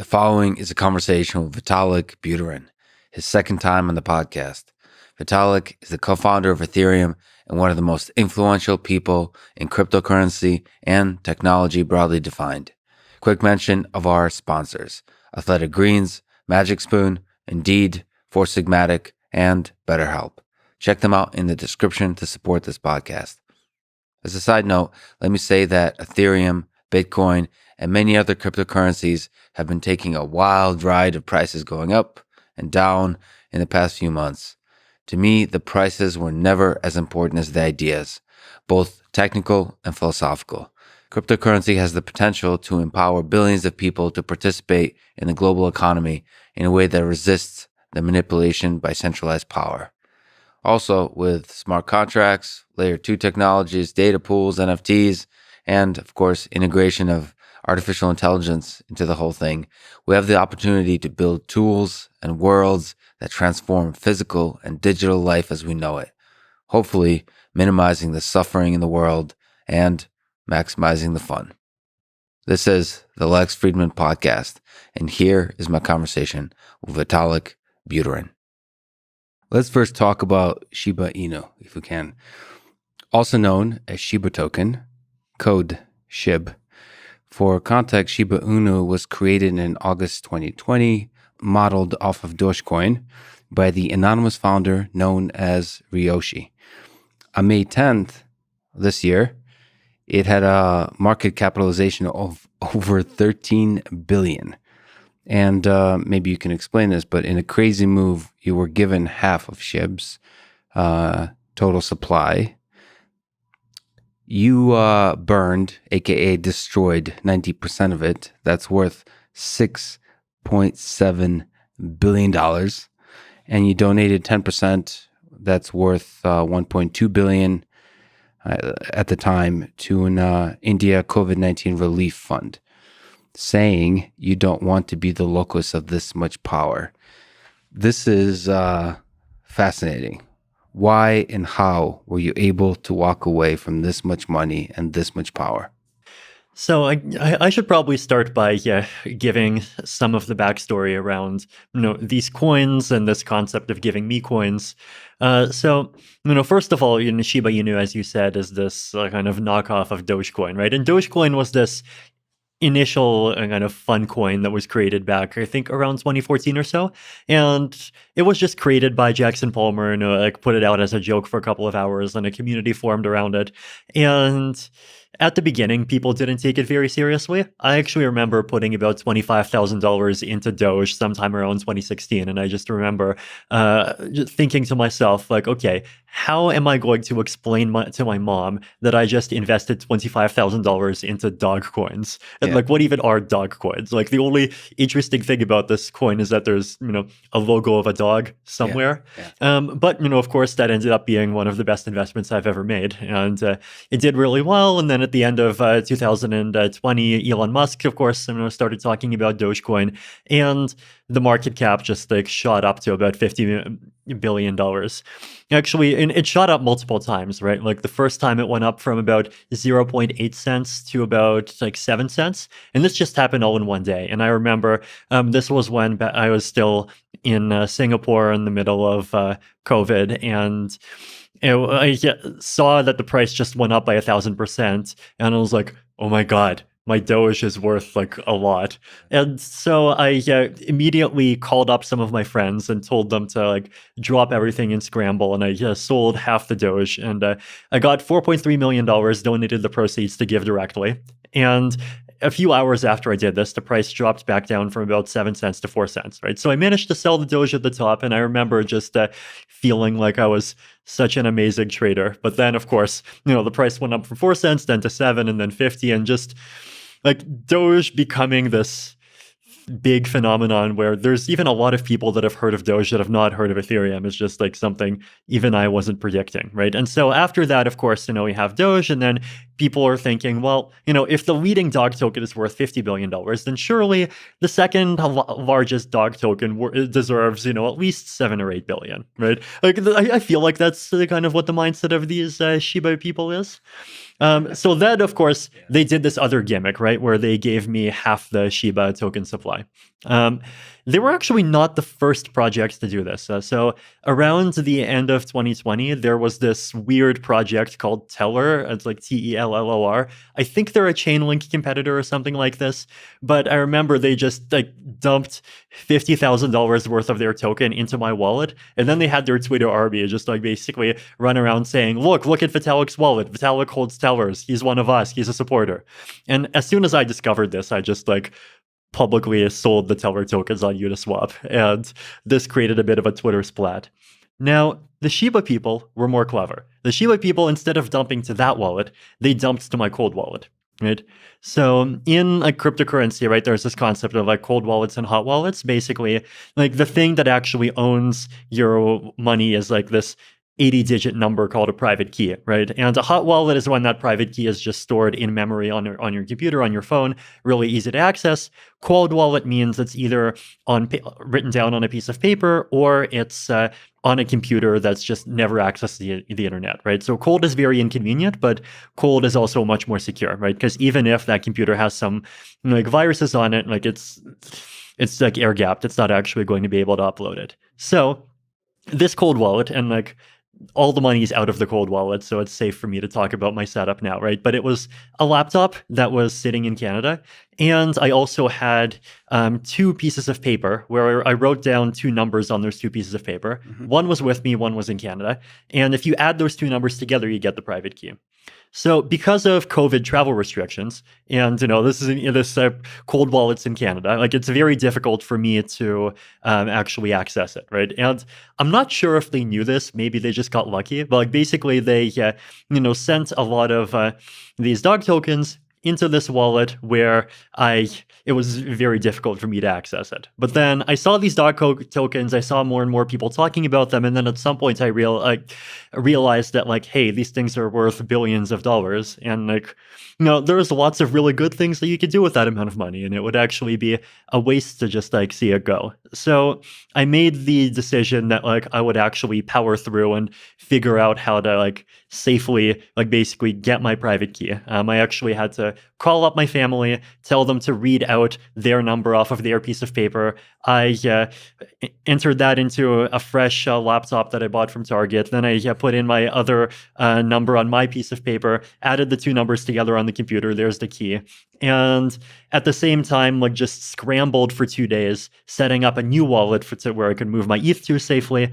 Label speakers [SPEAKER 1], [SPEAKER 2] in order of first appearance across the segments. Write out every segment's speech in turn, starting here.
[SPEAKER 1] The following is a conversation with Vitalik Buterin, his second time on the podcast. Vitalik is the co-founder of Ethereum and one of the most influential people in cryptocurrency and technology broadly defined. Quick mention of our sponsors: Athletic Greens, Magic Spoon, Indeed, Four Sigmatic, and BetterHelp. Check them out in the description to support this podcast. As a side note, let me say that Ethereum, Bitcoin, and many other cryptocurrencies have been taking a wild ride of prices going up and down in the past few months. To me, the prices were never as important as the ideas, both technical and philosophical. Cryptocurrency has the potential to empower billions of people to participate in the global economy in a way that resists the manipulation by centralized power. Also, with smart contracts, layer 2 technologies, data pools, NFTs, and of course, integration of artificial intelligence into the whole thing, we have the opportunity to build tools and worlds that transform physical and digital life as we know it, hopefully minimizing the suffering in the world and maximizing the fun. This is the Lex Fridman podcast, and here is my conversation with Vitalik Buterin. Let's first talk about Shiba Inu, if we can. Also known as Shiba token, code SHIB. For context, Shiba Inu was created in August 2020, modeled off of Dogecoin by the anonymous founder known as Ryoshi. On May 10th this year, it had a market capitalization of over 13 billion. And maybe you can explain this, but in a crazy move, you were given half of SHIB's total supply. You burned, aka destroyed, 90% of it. That's worth $6.7 billion. And you donated 10%. That's worth $1.2 billion at the time to an India COVID-19 relief fund, saying you don't want to be the locus of this much power. This is fascinating. Why and how were you able to walk away from this much money and this much power?
[SPEAKER 2] So I should probably start by giving some of the backstory around these coins and this concept of giving me coins. So first of all, Shiba Inu, as you said, is this kind of knockoff of Dogecoin, right? And Dogecoin was this initial kind of fun coin that was created back, I think, around 2014 or so. And it was just created by Jackson Palmer, put it out as a joke for a couple of hours, and a community formed around it. And at the beginning, people didn't take it very seriously. I actually remember putting about $25,000 into Doge sometime around 2016. And I just remember just thinking to myself, okay, how am I going to explain to my mom that I just invested $25,000 into dog coins? And what even are dog coins? The only interesting thing about this coin is that there's, a logo of a dog somewhere. But, of course, that ended up being one of the best investments I've ever made. And it did really well. And then at the end of 2020, Elon Musk, of course, started talking about Dogecoin, and the market cap just shot up to about $50 billion. Actually, and it shot up multiple times, right? The first time it went up from about 0.8 cents to about 7 cents. And this just happened all in one day. And I remember this was when I was still in Singapore in the middle of COVID, and I saw that the price just went up by 1,000%, and I was like, oh my God, my Doge is worth a lot. And so I immediately called up some of my friends and told them to drop everything and scramble. And I sold half the Doge, and I got $4.3 million, donated the proceeds to give directly. And a few hours after I did this, the price dropped back down from about 7 cents to 4 cents, right? So I managed to sell the Doge at the top, and I remember just feeling like I was such an amazing trader. But then, of course, the price went up from 4 cents, then to 7, and then 50, and just Doge becoming this big phenomenon where there's even a lot of people that have heard of Doge that have not heard of Ethereum. It's just something even I wasn't predicting, right? And so after that, of course, we have Doge, and then people are thinking, well, if the leading dog token is worth $50 billion, then surely the second largest dog token deserves, at least 7 or 8 billion, right? Like, I feel like that's kind of what the mindset of these Shiba people is. So then, of course, they did this other gimmick, right, where they gave me half the Shiba token supply. They were actually not the first project to do this. So around the end of 2020, there was this weird project called Teller. It's like Tellor. I think they're a Chainlink competitor or something like this. But I remember they just dumped $50,000 worth of their token into my wallet. And then they had their Twitter army just basically run around saying, look at Vitalik's wallet. Vitalik holds Tellers. He's one of us. He's a supporter. And as soon as I discovered this, I just publicly sold the Teller tokens on Uniswap, and this created a bit of a Twitter splat. Now, the Shiba people were more clever. The Shiba people, instead of dumping to that wallet, they dumped to my cold wallet, right? So in cryptocurrency, right, there's this concept of cold wallets and hot wallets. Basically, the thing that actually owns your money is this 80-digit number called a private key, right? And a hot wallet is when that private key is just stored in memory on your computer, on your phone, really easy to access. Cold wallet means it's either written down on a piece of paper, or it's on a computer that's just never accessed the internet, right? So cold is very inconvenient, but cold is also much more secure, right? Because even if that computer has some viruses on it, it's air gapped, it's not actually going to be able to upload it. So this cold wallet, and all the money is out of the cold wallet, so it's safe for me to talk about my setup now, right? But it was a laptop that was sitting in Canada, and I also had 2 pieces of paper where I wrote down 2 numbers on those 2 pieces of paper. Mm-hmm. One was with me, one was in Canada, and if you add those 2 numbers together, you get the private key. So because of COVID travel restrictions, and this cold wallets in Canada, it's very difficult for me to actually access it, right? And I'm not sure if they knew this. Maybe they just got lucky. But basically, they sent a lot of these dog tokens into this wallet where it was very difficult for me to access it. But then I saw these dog tokens, I saw more and more people talking about them, and then at some point I realized that hey, these things are worth billions of dollars, and there's lots of really good things that you could do with that amount of money, and it would actually be a waste to just see it go. So I made the decision that I would actually power through and figure out how to safely basically get my private key. I actually had to call up my family, tell them to read out their number off of their piece of paper. I entered that into a fresh laptop that I bought from Target. Then I put in my other number on my piece of paper, added the 2 numbers together on the computer. There's the key. And at the same time, just scrambled for 2 days, setting up a new wallet where I could move my ETH to safely,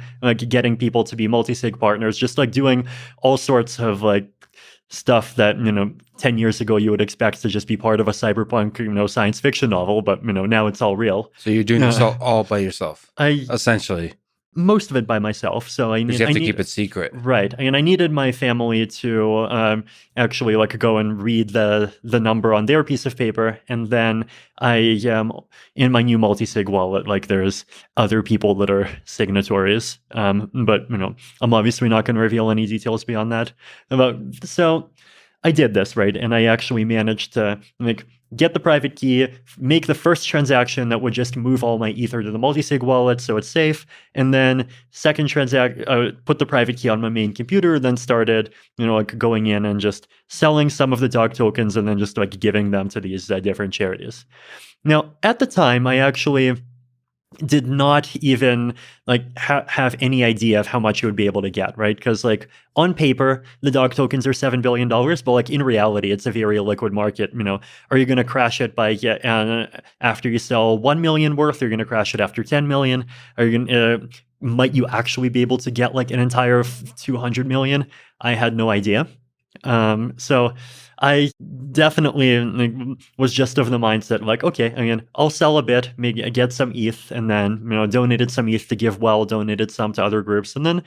[SPEAKER 2] getting people to be multi-sig partners, just doing all sorts of stuff that 10 years ago you would expect to just be part of a cyberpunk science fiction novel, but now it's all real.
[SPEAKER 1] So you're doing this all by yourself, essentially.
[SPEAKER 2] Most of it by myself. So you
[SPEAKER 1] have to keep it secret,
[SPEAKER 2] right? And I needed my family to actually go and read the number on their piece of paper, and then in my new multi-sig wallet, there's other people that are signatories. But I'm obviously not going to reveal any details beyond that. So I did this, right, and I actually managed to get the private key, make the first transaction that would just move all my Ether to the multi-sig wallet so it's safe, and then second put the private key on my main computer, then started, going in and just selling some of the dog tokens and then just giving them to these different charities. Now, at the time, I actually did not even have any idea of how much you would be able to get, right? Because on paper, the dog tokens are $7 billion, but in reality, it's a very liquid market. Are you going to crash it by after you sell 1 million worth? Are you going to crash it after 10 million? Are you going might you actually be able to get an entire 200 million? I had no idea. So I definitely was just of the mindset okay, I'll sell a bit, maybe get some ETH, and then donated some ETH to GiveWell, donated some to other groups, and then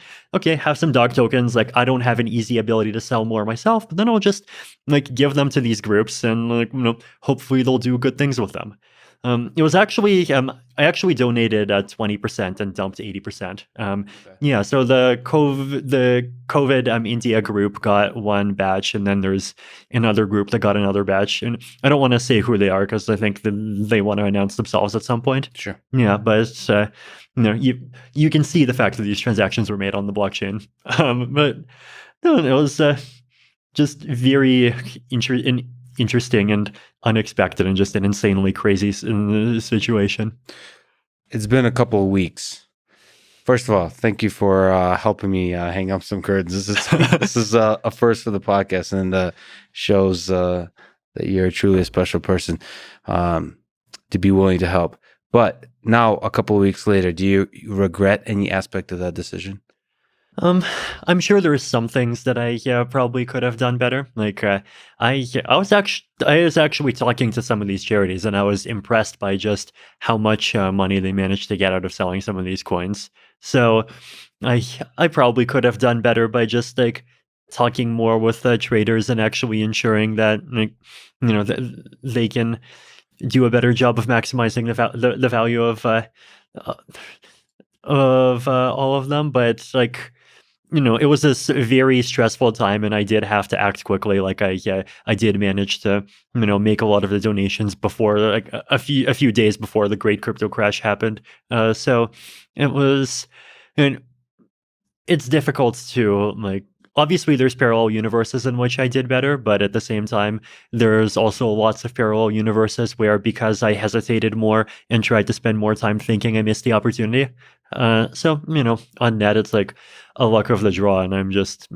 [SPEAKER 2] have some dog tokens. I don't have an easy ability to sell more myself, but then I'll just give them to these groups, and hopefully they'll do good things with them. It was actually I actually donated 20% and dumped 80%.
[SPEAKER 1] Okay.
[SPEAKER 2] Yeah, so the COVID India group got one batch, and then there's another group that got another batch. And I don't want to say who they are because I think they want to announce themselves at some point.
[SPEAKER 1] Sure.
[SPEAKER 2] Yeah, but you can see the fact that these transactions were made on the blockchain. But no, it was just very interesting and unexpected, and just an insanely crazy situation.
[SPEAKER 1] It's been a couple of weeks. First of all, thank you for helping me hang up some curtains. This is a first for the podcast, and shows that you're truly a special person to be willing to help. But now, a couple of weeks later, do you regret any aspect of that decision?
[SPEAKER 2] I'm sure there's some things that I probably could have done better. Like I was actually talking to some of these charities, and I was impressed by just how much money they managed to get out of selling some of these coins. So I probably could have done better by just like talking more with traders and actually ensuring that that they can do a better job of maximizing the value of all of them. But like, it was a very stressful time, and I did have to act quickly. Like I did manage to, make a lot of the donations before, like a few days before the great crypto crash happened. So it was, and it's difficult to like. Obviously, there's parallel universes in which I did better, but at the same time, there's also lots of parallel universes where, because I hesitated more and tried to spend more time thinking, I missed the opportunity. So, on net, it's like a luck of the draw, and I'm just,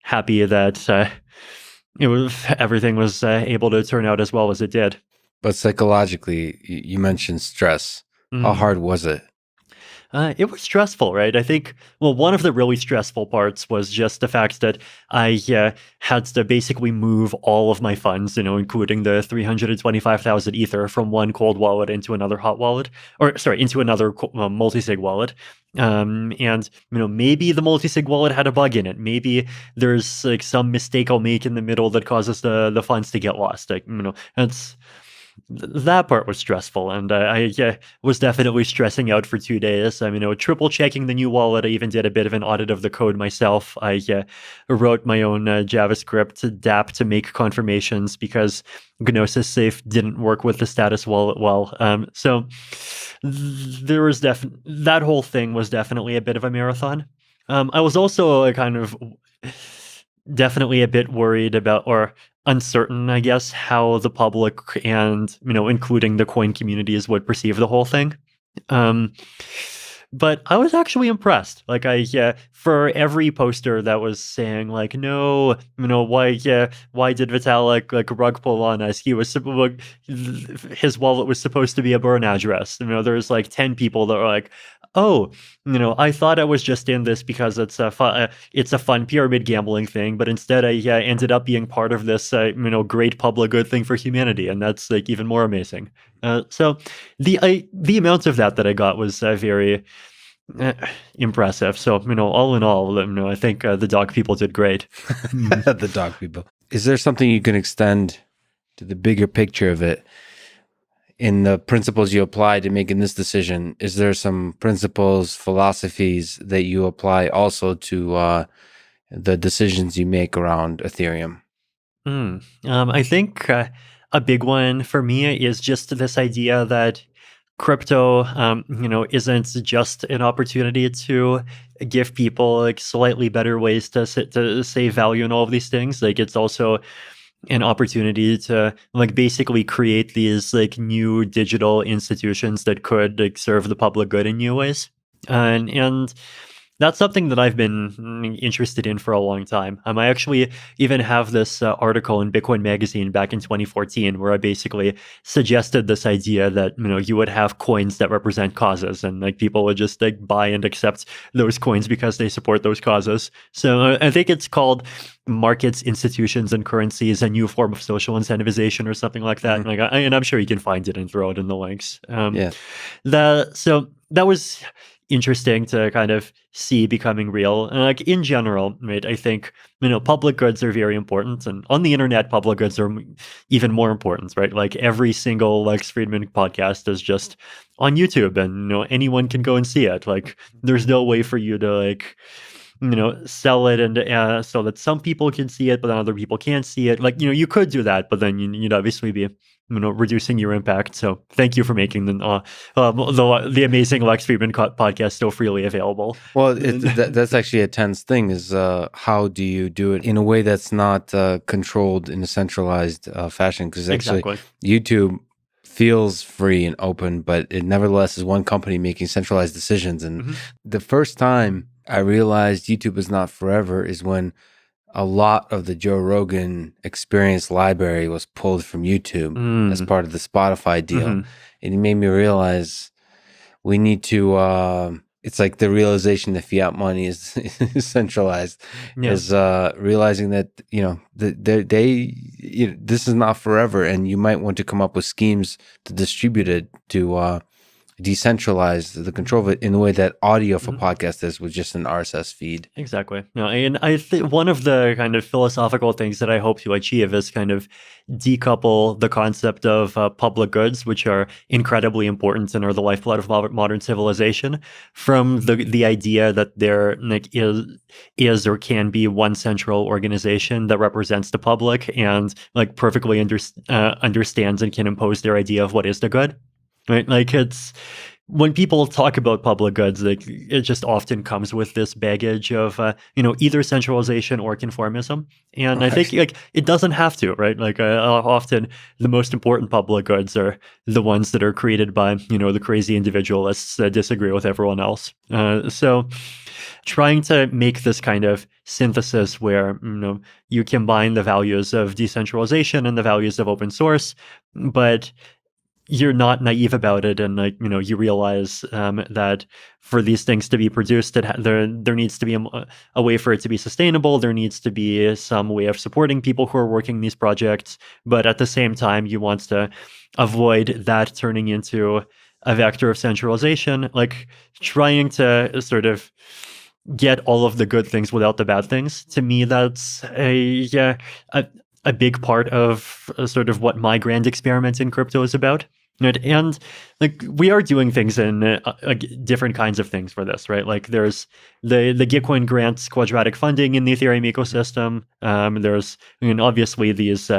[SPEAKER 2] happy that everything was able to turn out as well as it did.
[SPEAKER 1] But psychologically, you mentioned stress. How hard was it?
[SPEAKER 2] It was stressful, right? I think, well, one of the really stressful parts was just the fact that I had to basically move all of my funds, including the 325,000 Ether, from one cold wallet into another hot wallet, into another multi-sig wallet. And maybe the multi-sig wallet had a bug in it. Maybe there's like some mistake I'll make in the middle that causes the funds to get lost. Like, that part was stressful, and I was definitely stressing out for 2 days. I mean, triple checking the new wallet. I even did a bit of an audit of the code myself. I wrote my own JavaScript DApp to make confirmations, because Gnosis Safe didn't work with the status wallet well. So there was that whole thing was definitely a bit of a marathon. I was also kind of definitely a bit worried about, or uncertain, I guess, how the public and, including the coin communities would perceive the whole thing. But I was actually impressed. Like for every poster that was saying like, no, why did Vitalik like rug pull on us? His wallet was supposed to be a burn address. There's like 10 people that were like, oh, I thought I was just in this because it's a fun pyramid gambling thing, but instead I ended up being part of this great public good thing for humanity, and that's like even more amazing. So the amount of that I got was very impressive. So all in all, I think the dog people did great.
[SPEAKER 1] The dog people. Is there something you can extend to the bigger picture of it? In the principles you applied in making this decision, is there some principles, philosophies that you apply also to the decisions you make around Ethereum?
[SPEAKER 2] I think a big one for me is just this idea that crypto, isn't just an opportunity to give people like slightly better ways to save value and all of these things. Like, it's also an opportunity to like basically create these like new digital institutions that could like serve the public good in new ways. And that's something that I've been interested in for a long time. I actually even have this article in Bitcoin Magazine back in 2014 where I basically suggested this idea that you would have coins that represent causes, and like people would just like buy and accept those coins because they support those causes. So I think it's called Markets, Institutions, and Currencies: A New Form of Social Incentivization, or something like that. And I'm sure you can find it and throw it in the links.
[SPEAKER 1] Yeah.
[SPEAKER 2] So that was interesting to kind of see becoming real. And like in general, right, I think, public goods are very important. And on the internet, public goods are even more important, right? Like every single Lex Fridman podcast is just on YouTube, and anyone can go and see it. Like there's no way for you to like sell it and so that some people can see it, but then other people can't see it. Like you could do that, but then you'd obviously be reducing your impact. So thank you for making the amazing Lex Fridman podcast so freely available.
[SPEAKER 1] Well, that's actually a tense thing. Is how do you do it in a way that's not controlled in a centralized fashion? Because actually,
[SPEAKER 2] Exactly.
[SPEAKER 1] YouTube feels free and open, but it nevertheless is one company making centralized decisions. And the first time I realized YouTube is not forever is when a lot of the Joe Rogan Experience library was pulled from YouTube as part of the Spotify deal. And it made me realize we need to, it's like the realization that fiat money is centralized, is realizing that, this is not forever, and you might want to come up with schemes to distribute it, to decentralize the control of it in the way that audio for podcast is with just an RSS feed.
[SPEAKER 2] Exactly. No, and I think one of the kind of philosophical things that I hope to achieve is kind of decouple the concept of public goods, which are incredibly important and are the lifeblood of modern civilization, from the idea that there like is or can be one central organization that represents the public and like perfectly understands and can impose their idea of what is the good. Right, like it's when people talk about public goods, like it just often comes with this baggage of either centralization or conformism, and I think like it doesn't have to, right? Like often the most important public goods are the ones that are created by the crazy individualists that disagree with everyone else. So trying to make this kind of synthesis where you combine the values of decentralization and the values of open source, but you're not naive about it, and like you realize that for these things to be produced, there needs to be a way for it to be sustainable. There needs to be some way of supporting people who are working these projects, but at the same time, you want to avoid that turning into a vector of centralization, like trying to sort of get all of the good things without the bad things. To me, that's a big part of sort of what my grand experiment in crypto is about. Right? And like we are doing things in different kinds of things for this, right? Like there's the Gitcoin grants quadratic funding in the Ethereum ecosystem. There's obviously these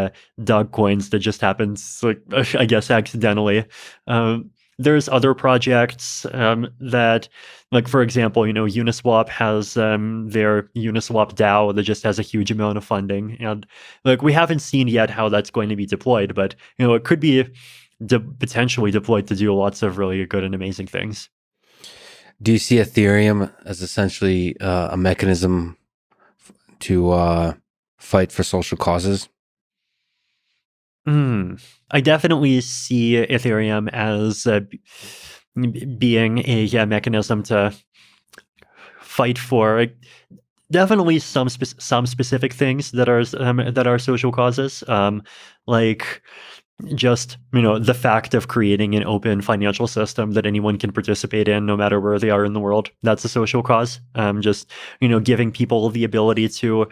[SPEAKER 2] dog coins that just happens, like I guess accidentally. There's other projects that, like for example, Uniswap has their Uniswap DAO that just has a huge amount of funding, and like we haven't seen yet how that's going to be deployed, but it could be potentially deployed to do lots of really good and amazing things.
[SPEAKER 1] Do you see Ethereum as essentially a mechanism to fight for social causes?
[SPEAKER 2] I definitely see Ethereum as being a mechanism to fight for definitely some specific things that are social causes, like just the fact of creating an open financial system that anyone can participate in no matter where they are in the world. That's a social cause. Just giving people the ability to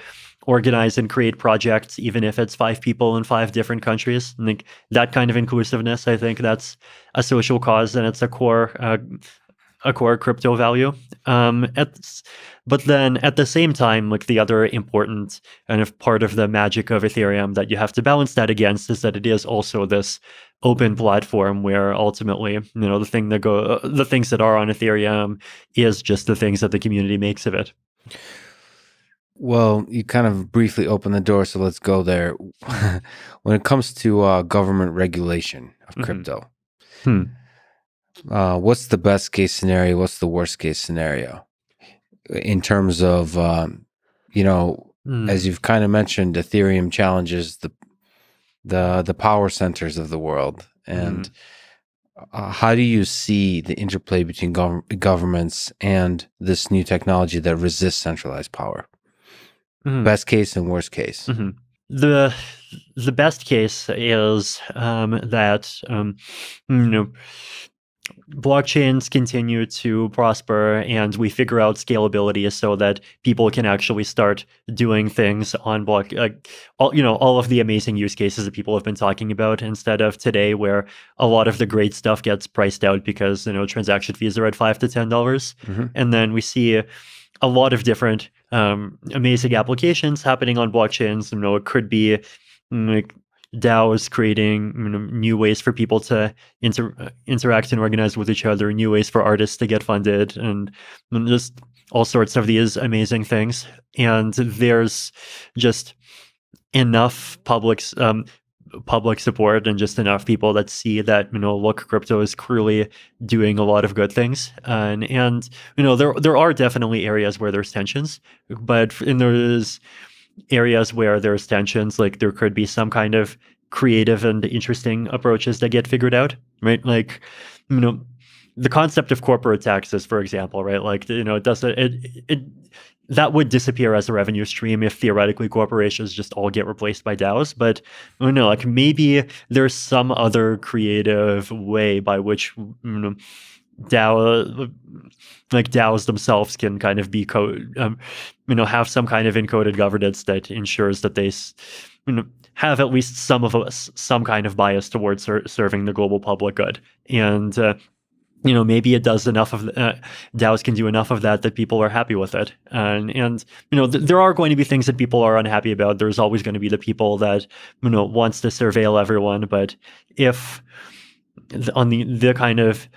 [SPEAKER 2] organize and create projects, even if it's 5 people in 5 different countries. And like that kind of inclusiveness, I think that's a social cause, and it's a core crypto value. But then at the same time, like the other important kind of part of the magic of Ethereum that you have to balance that against is that it is also this open platform where ultimately, the things that are on Ethereum is just the things that the community makes of it.
[SPEAKER 1] Well, you kind of briefly opened the door, so let's go there. When it comes to government regulation of crypto, what's the best case scenario? What's the worst case scenario? In terms of, as you've kind of mentioned, Ethereum challenges the power centers of the world. And how do you see the interplay between governments and this new technology that resists centralized power? Best case and worst case.
[SPEAKER 2] The best case is that blockchains continue to prosper and we figure out scalability so that people can actually start doing things on all of the amazing use cases that people have been talking about, instead of today where a lot of the great stuff gets priced out because transaction fees are at $5 to $10. And then we see a lot of different amazing applications happening on blockchains. It could be like DAOs creating new ways for people to interact and organize with each other, new ways for artists to get funded, and just all sorts of these amazing things. And there's just enough public support and just enough people that see that look, crypto is clearly doing a lot of good things, and there are definitely areas where there's tensions, but there's areas where there's tensions, like there could be some kind of creative and interesting approaches that get figured out, right? Like the concept of corporate taxes, for example, right? Like it doesn't that would disappear as a revenue stream if theoretically corporations just all get replaced by DAOs. But like maybe there's some other creative way by which DAOs themselves can kind of be have some kind of encoded governance that ensures that they have at least some kind of bias towards serving the global public good. And maybe it does enough of DAOs can do enough of that people are happy with it. And there are going to be things that people are unhappy about. There's always going to be the people that wants to surveil everyone. But if on the kind of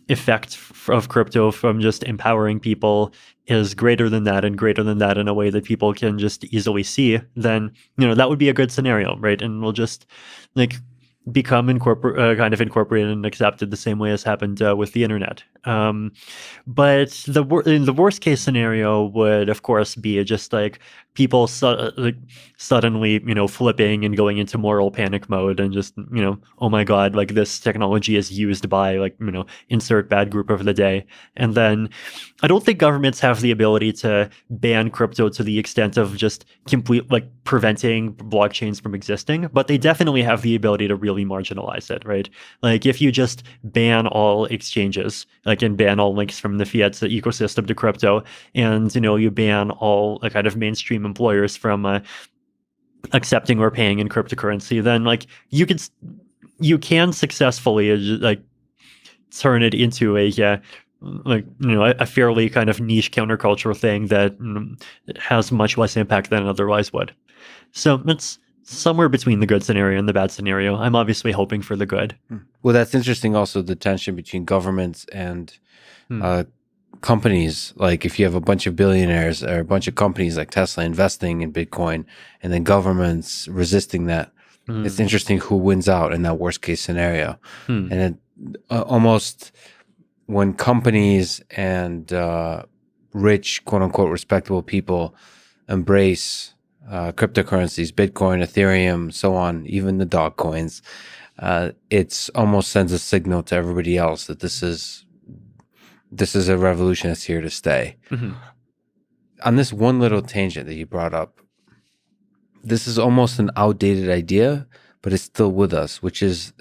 [SPEAKER 2] effect of crypto from just empowering people is greater than that, and greater than that in a way that people can just easily see, then that would be a good scenario, right? And we'll just become kind of incorporated and accepted the same way as happened with the internet. But the worst case scenario would, of course, be just people suddenly, flipping and going into moral panic mode and just, oh my God, this technology is used by insert bad group of the day. And then I don't think governments have the ability to ban crypto to the extent of just preventing blockchains from existing, but they definitely have the ability to really marginalize it, right? Like if you just ban all exchanges, and ban all links from the fiat ecosystem to crypto, and you ban all kind of mainstream employers from accepting or paying in cryptocurrency, then you can successfully turn it into a fairly kind of niche countercultural thing that has much less impact than it otherwise would. So it's somewhere between the good scenario and the bad scenario. I'm obviously hoping for the good.
[SPEAKER 1] Well, that's interesting. Also, the tension between governments and companies. Like if you have a bunch of billionaires or a bunch of companies like Tesla investing in Bitcoin, and then governments resisting that, it's interesting who wins out in that worst case scenario. And it almost when companies and rich, quote unquote, respectable people embrace cryptocurrencies, Bitcoin, Ethereum, so on, even the dog coins, it's almost sends a signal to everybody else that this is a revolution that's here to stay. On this one little tangent that you brought up, this is almost an outdated idea, but it's still with us, which is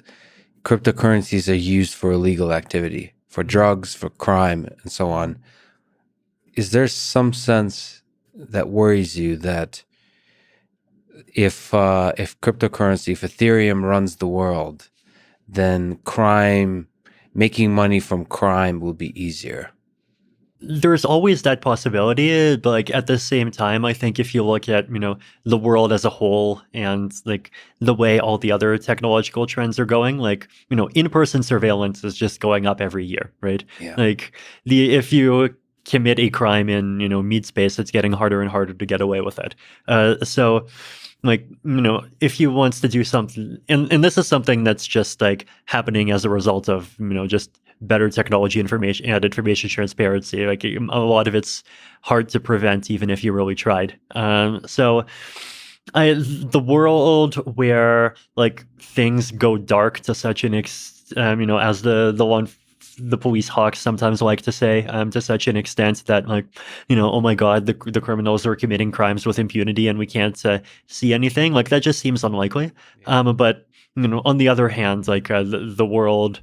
[SPEAKER 1] cryptocurrencies are used for illegal activity, for drugs, for crime, and so on. Is there some sense that worries you that if cryptocurrency, if Ethereum runs the world, then crime, making money from crime will be easier?
[SPEAKER 2] There's always that possibility, but at the same time, I think if you look at the world as a whole and the way all the other technological trends are going, in-person surveillance is just going up every year, right?
[SPEAKER 1] Yeah.
[SPEAKER 2] If you commit a crime in meat space, it's getting harder and harder to get away with it. So if you wants to do something, and this is something that's just happening as a result of just better technology, information transparency. A lot of it's hard to prevent, even if you really tried. So the world where things go dark to such an as the police hawks sometimes like to say, to such an extent that oh my God, the criminals are committing crimes with impunity and we can't see anything. That just seems unlikely. But on the other hand, the world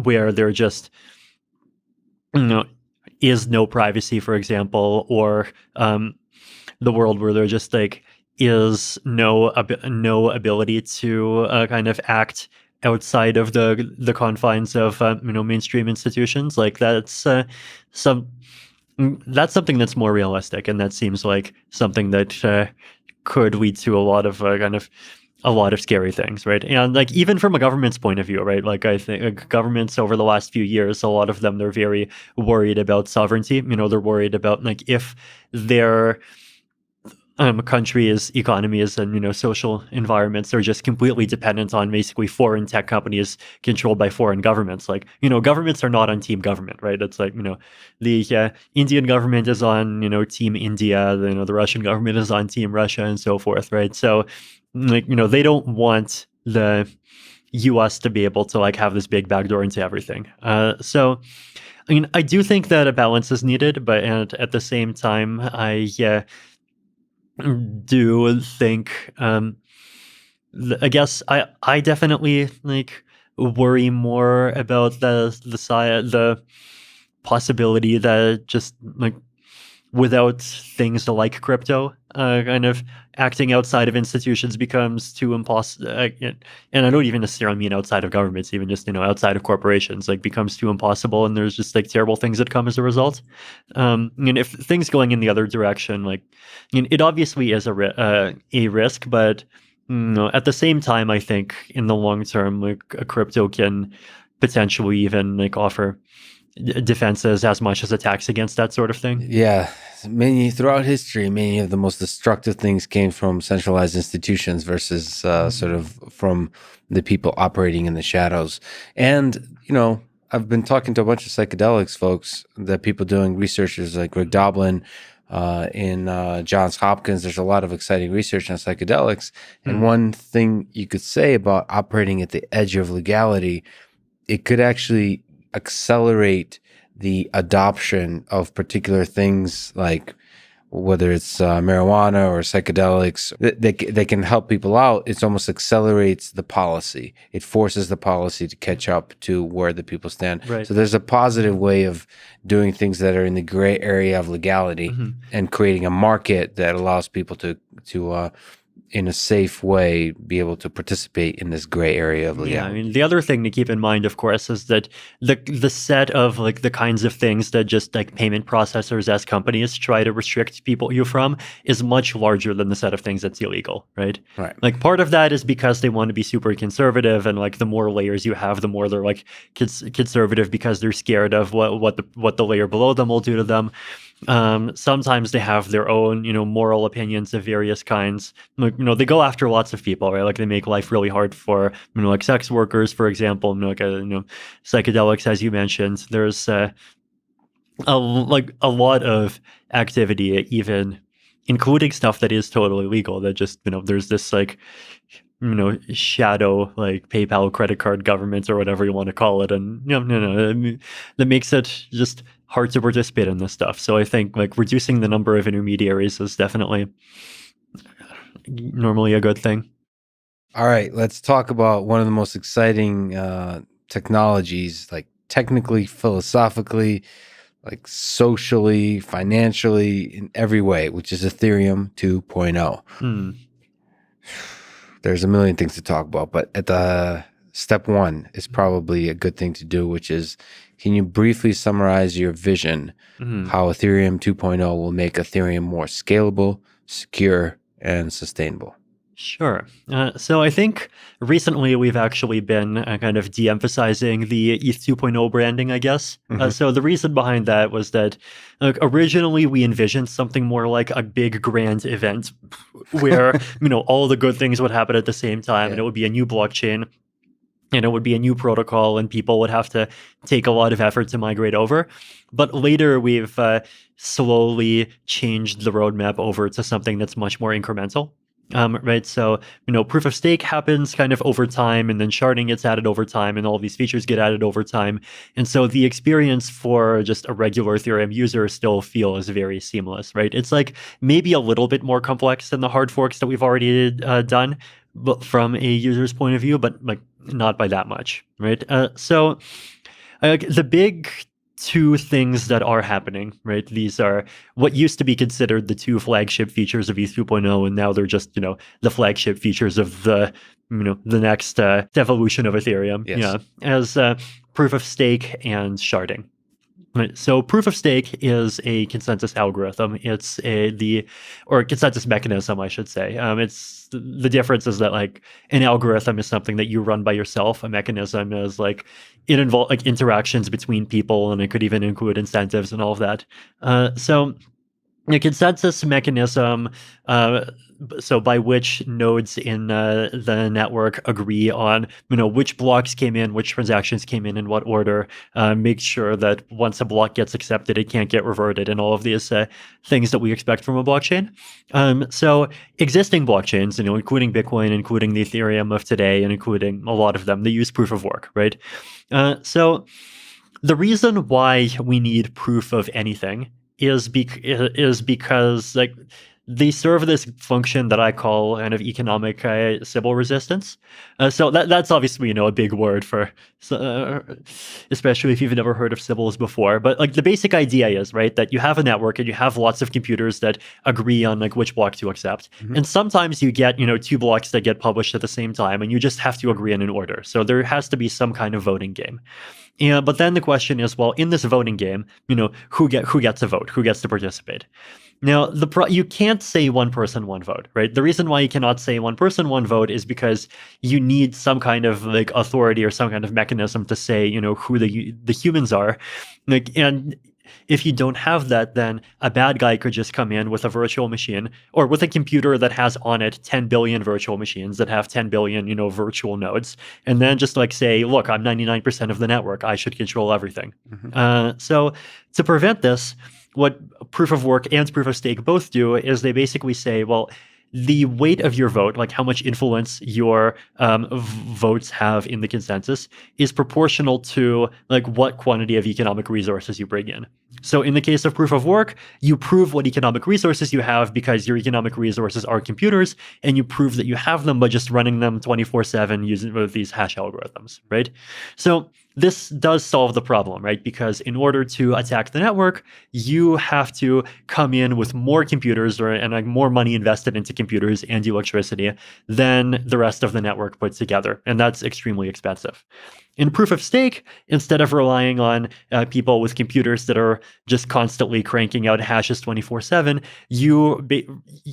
[SPEAKER 2] where there just, you know, is no privacy, for example, or the world where there just like is no ability to kind of act outside of the confines of mainstream institutions. Like some that's something that's more realistic, and that seems like something that could lead to a lot of a lot of scary things, right? And like even from a government's point of view, right? Like I think governments over the last few years, a lot of them, they're very worried about sovereignty. They're worried about like if their countries, economies, and social environments are just completely dependent on basically foreign tech companies controlled by foreign governments. Like governments are not on team government, right? It's like the Indian government is on team India, the Russian government is on team Russia, and so forth, right? So like they don't want the U.S. to be able to like have this big backdoor into everything. So I do think that a balance is needed, but and at the same time, I do think I guess I definitely like worry more about the possibility that just like without things like crypto kind of acting outside of institutions becomes too impossible, and I don't even necessarily mean outside of governments, even just outside of corporations, like becomes too impossible, and there's just like terrible things that come as a result. And if things going in the other direction, like it obviously is a risk, but at the same time, I think in the long term, like a crypto can potentially even like offer defenses as much as attacks against that sort of thing.
[SPEAKER 1] Yeah, throughout history, many of the most destructive things came from centralized institutions versus sort of from the people operating in the shadows. And I've been talking to a bunch of psychedelics folks, the people doing researchers like Greg Doblin in Johns Hopkins. There's a lot of exciting research on psychedelics. And one thing you could say about operating at the edge of legality, it could actually accelerate the adoption of particular things, like whether it's marijuana or psychedelics, they can help people out. It almost accelerates the policy. It forces the policy to catch up to where the people stand.
[SPEAKER 2] Right.
[SPEAKER 1] So there's a positive way of doing things that are in the gray area of legality and creating a market that allows people to in a safe way, be able to participate in this gray area of legality.
[SPEAKER 2] Yeah, I mean, the other thing to keep in mind, of course, is that the set of like the kinds of things that just like payment processors as companies try to restrict you from is much larger than the set of things that's illegal, right?
[SPEAKER 1] Right.
[SPEAKER 2] Like part of that is because they want to be super conservative, and like the more layers you have, the more they're like conservative because they're scared of what the layer below them will do to them. Sometimes they have their own, moral opinions of various kinds. Like, they go after lots of people, right? Like they make life really hard for, like sex workers, for example. Psychedelics, as you mentioned. There's a lot of activity, even including stuff that is totally legal. That just, there's this like, shadow like PayPal credit card government or whatever you want to call it, and that makes it just hard to participate in this stuff. So I think like reducing the number of intermediaries is definitely normally a good thing.
[SPEAKER 1] All right, let's talk about one of the most exciting technologies, like technically, philosophically, like socially, financially, in every way, which is Ethereum 2.0. There's a million things to talk about, but at the step one is probably a good thing to do, which is, can you briefly summarize your vision, how Ethereum 2.0 will make Ethereum more scalable, secure, and sustainable?
[SPEAKER 2] Sure. So I think recently we've actually been kind of de-emphasizing the ETH 2.0 branding, I guess. So the reason behind that was that originally we envisioned something more like a big grand event where, all the good things would happen at the same time, and it would be a new blockchain, and it would be a new protocol, and people would have to take a lot of effort to migrate over. But later we've slowly changed the roadmap over to something that's much more incremental. Right. So, proof of stake happens kind of over time, and then sharding gets added over time, and all these features get added over time. And so the experience for just a regular Ethereum user still feels very seamless, right? It's like maybe a little bit more complex than the hard forks that we've already done, but from a user's point of view, but like not by that much, right? So The big two things that are happening, right? These are what used to be considered the two flagship features of ETH 2.0, and now they're just, the flagship features of the next evolution of Ethereum.
[SPEAKER 1] Yes.
[SPEAKER 2] Yeah, as proof of stake and sharding. Right. So proof of stake is a consensus algorithm. It's or consensus mechanism, I should say. It's the difference is that like an algorithm is something that you run by yourself. A mechanism is like it involves like interactions between people, and it could even include incentives and all of that. So a consensus mechanism, so by which nodes in the network agree on, which blocks came in, which transactions came in what order, make sure that once a block gets accepted, it can't get reverted, and all of these things that we expect from a blockchain. So existing blockchains, including Bitcoin, including the Ethereum of today, and including a lot of them, they use proof of work, right? So the reason why we need proof of anything is because like they serve this function that I call kind of economic Sybil resistance. So that's obviously a big word for, especially if you've never heard of Sybils before. But like the basic idea is right that you have a network and you have lots of computers that agree on like which block to accept, and sometimes you get two blocks that get published at the same time, and you just have to agree in an order. So there has to be some kind of voting game. But then the question is, well, in this voting game, who gets a vote, who gets to participate? Now, you can't say one person, one vote, right? The reason why you cannot say one person, one vote is because you need some kind of like authority or some kind of mechanism to say, who the humans are, like, and if you don't have that, then a bad guy could just come in with a virtual machine or with a computer that has on it 10 billion virtual machines that have 10 billion, virtual nodes, and then just like say, look, I'm 99% of the network. I should control everything. So to prevent this, what proof of work and proof of stake both do is they basically say, well, the weight of your vote, like how much influence your votes have in the consensus, is proportional to like what quantity of economic resources you bring in. So in the case of proof of work, you prove what economic resources you have because your economic resources are computers, and you prove that you have them by just running them 24/7 using these hash algorithms, right? So this does solve the problem, right? Because in order to attack the network, you have to come in with more computers and like more money invested into computers and electricity than the rest of the network put together. And that's extremely expensive. In proof of stake, instead of relying on people with computers that are just constantly cranking out hashes 24/7,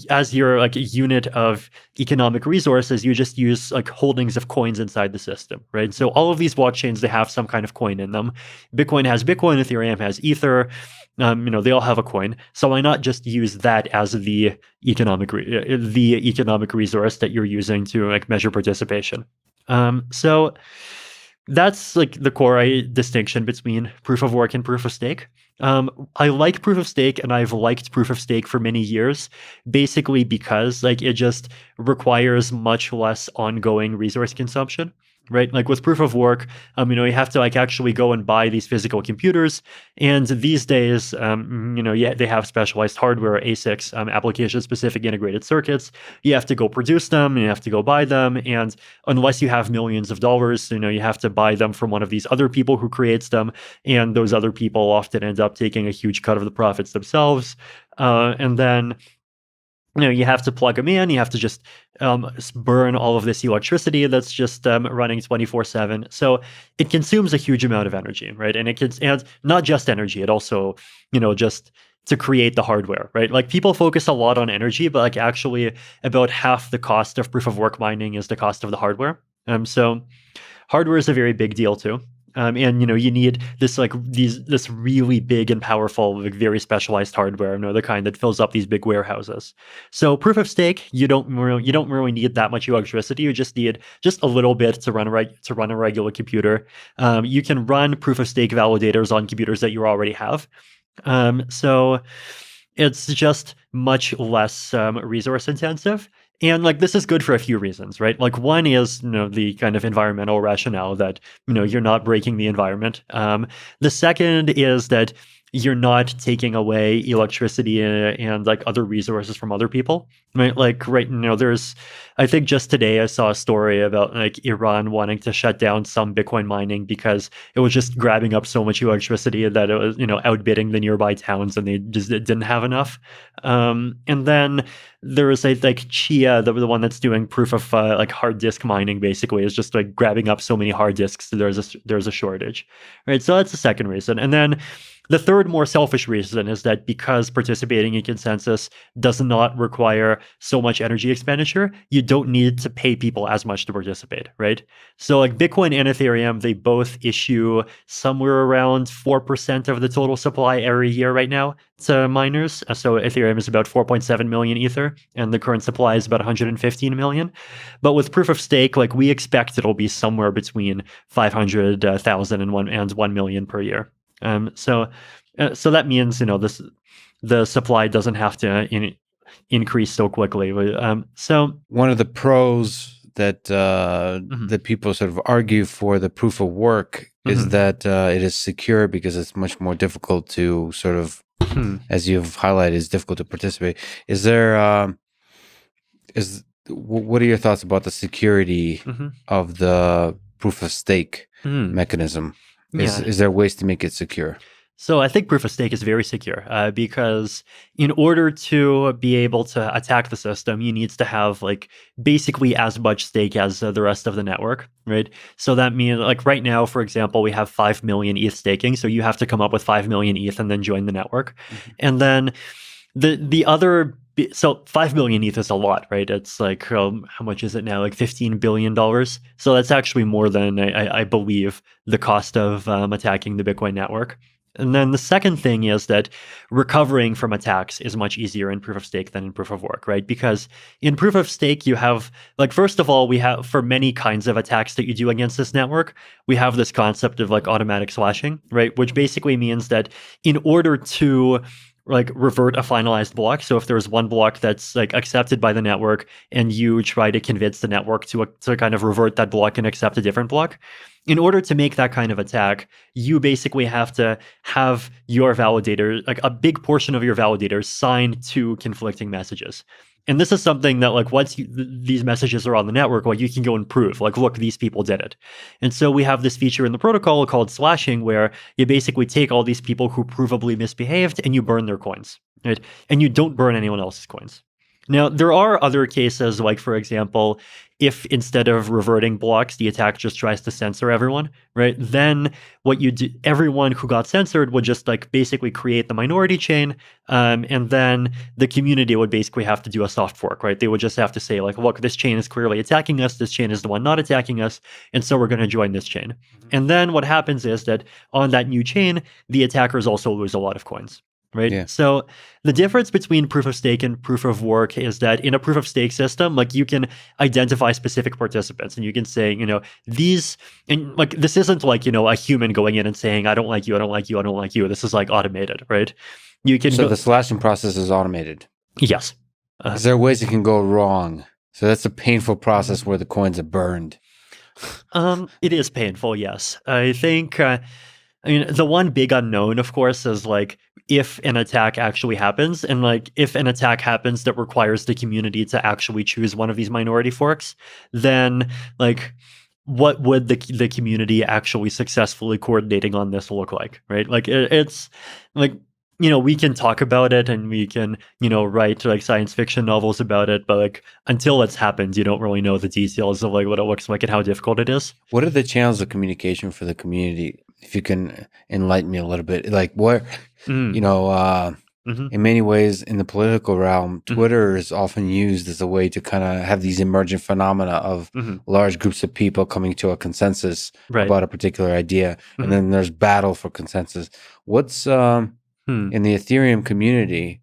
[SPEAKER 2] as your like unit of economic resources, you just use like holdings of coins inside the system, right? So all of these blockchains, they have some kind of coin in them. Bitcoin has Bitcoin, Ethereum has Ether. They all have a coin. So why not just use that as the economic resource that you're using to like measure participation? So that's like the core distinction between proof of work and proof of stake. I like proof of stake, and I've liked proof of stake for many years, basically because like it just requires much less ongoing resource consumption. Right, like with proof of work, you have to like actually go and buy these physical computers, and these days, they have specialized hardware, ASICs, application-specific integrated circuits. You have to go produce them, and you have to go buy them, and unless you have millions of dollars, you have to buy them from one of these other people who creates them, and those other people often end up taking a huge cut of the profits themselves, and then you have to plug them in. You have to just burn all of this electricity that's just running 24/7. So it consumes a huge amount of energy, right? And and not just energy, it also, just to create the hardware, right? Like people focus a lot on energy, but like actually about half the cost of proof of work mining is the cost of the hardware. So hardware is a very big deal too. And you need this this really big and powerful, like very specialized hardware, the kind that fills up these big warehouses. So proof of stake, you don't really need that much electricity. You just need just a little bit to run a regular computer. You can run proof of stake validators on computers that you already have. So it's just much less resource intensive. And like this is good for a few reasons, right? Like one is, the kind of environmental rationale that, you're not breaking the environment. The second is that you're not taking away electricity and like other resources from other people, right? Like there's, I think just today I saw a story about like Iran wanting to shut down some Bitcoin mining because it was just grabbing up so much electricity that it was, outbidding the nearby towns, and they just didn't have enough. And then there is like Chia, the one that's doing proof of like hard disk mining, basically is just like grabbing up so many hard disks, so there's a shortage, right? So that's the second reason. And then the third, more selfish reason is that because participating in consensus does not require so much energy expenditure, you don't need to pay people as much to participate, right? So like Bitcoin and Ethereum, they both issue somewhere around 4% of the total supply every year right now to miners. So Ethereum is about 4.7 million Ether, and the current supply is about 115 million. But with proof of stake, like we expect it'll be somewhere between 500,000 and 1 million per year. So that means the supply doesn't have to increase so quickly. So
[SPEAKER 1] one of the pros that
[SPEAKER 2] Mhm.
[SPEAKER 1] that people sort of argue for the proof of work is
[SPEAKER 2] Mhm.
[SPEAKER 1] that it is secure because it's much more difficult to sort of, as you've highlighted, it's difficult to participate. Is there what are your thoughts about the security
[SPEAKER 2] Mhm.
[SPEAKER 1] of the proof of stake
[SPEAKER 2] Mhm.
[SPEAKER 1] mechanism?
[SPEAKER 2] Yeah.
[SPEAKER 1] Is there ways to make it secure?
[SPEAKER 2] So I think proof of stake is very secure because in order to be able to attack the system, you need to have like basically as much stake as the rest of the network, right? So that means like right now, for example, we have 5 million ETH staking. So you have to come up with 5 million ETH and then join the network.
[SPEAKER 1] Mhm.
[SPEAKER 2] And then the other, so 5 million ETH is a lot, right? It's like, how much is it now? Like $15 billion. So that's actually more than I believe the cost of attacking the Bitcoin network. And then the second thing is that recovering from attacks is much easier in proof of stake than in proof of work, right? Because in proof of stake, you have, like, first of all, we have, for many kinds of attacks that you do against this network, we have this concept of like automatic slashing, right? Which basically means that in order to like revert a finalized block. So if there's one block that's like accepted by the network and you try to convince the network to kind of revert that block and accept a different block, in order to make that kind of attack, you basically have to have your validator, like a big portion of your validators, sign two conflicting messages. And this is something that, like, once these messages are on the network, like, you can go and prove, like, look, these people did it. And so we have this feature in the protocol called slashing, where you basically take all these people who provably misbehaved and you burn their coins, right? And you don't burn anyone else's coins. Now, there are other cases, like, for example, if instead of reverting blocks, the attack just tries to censor everyone, right? Then what you do, everyone who got censored would just like basically create the minority chain, and then the community would basically have to do a soft fork, right? They would just have to say like, look, this chain is clearly attacking us. This chain is the one not attacking us, and so we're going to join this chain. And then what happens is that on that new chain, the attackers also lose a lot of coins. Right.
[SPEAKER 1] Yeah.
[SPEAKER 2] So the difference between proof of stake and proof of work is that in a proof of stake system, like you can identify specific participants and you can say, these, and like this isn't like, a human going in and saying, I don't like you, I don't like you, I don't like you. This is like automated, right? You can
[SPEAKER 1] So the slashing process is automated.
[SPEAKER 2] Yes.
[SPEAKER 1] Is there ways it can go wrong? So that's a painful process where the coins are burned.
[SPEAKER 2] It is painful, yes. I think, the one big unknown, of course, is like if an attack actually happens, and like if an attack happens that requires the community to actually choose one of these minority forks, then like what would the community actually successfully coordinating on this look like, right? Like it's like we can talk about it and we can write like science fiction novels about it, but like until it's happened, you don't really know the details of like what it looks like and how difficult it is.
[SPEAKER 1] What are the channels of communication for the community? If you can enlighten me a little bit, like what,
[SPEAKER 2] Mm-hmm.
[SPEAKER 1] in many ways in the political realm,
[SPEAKER 2] Mm-hmm.
[SPEAKER 1] Twitter is often used as a way to kind of have these emergent phenomena of
[SPEAKER 2] Mm-hmm.
[SPEAKER 1] large groups of people coming to a consensus
[SPEAKER 2] Right.
[SPEAKER 1] about a particular idea.
[SPEAKER 2] Mm-hmm.
[SPEAKER 1] And then there's battle for consensus. What's in the Ethereum community,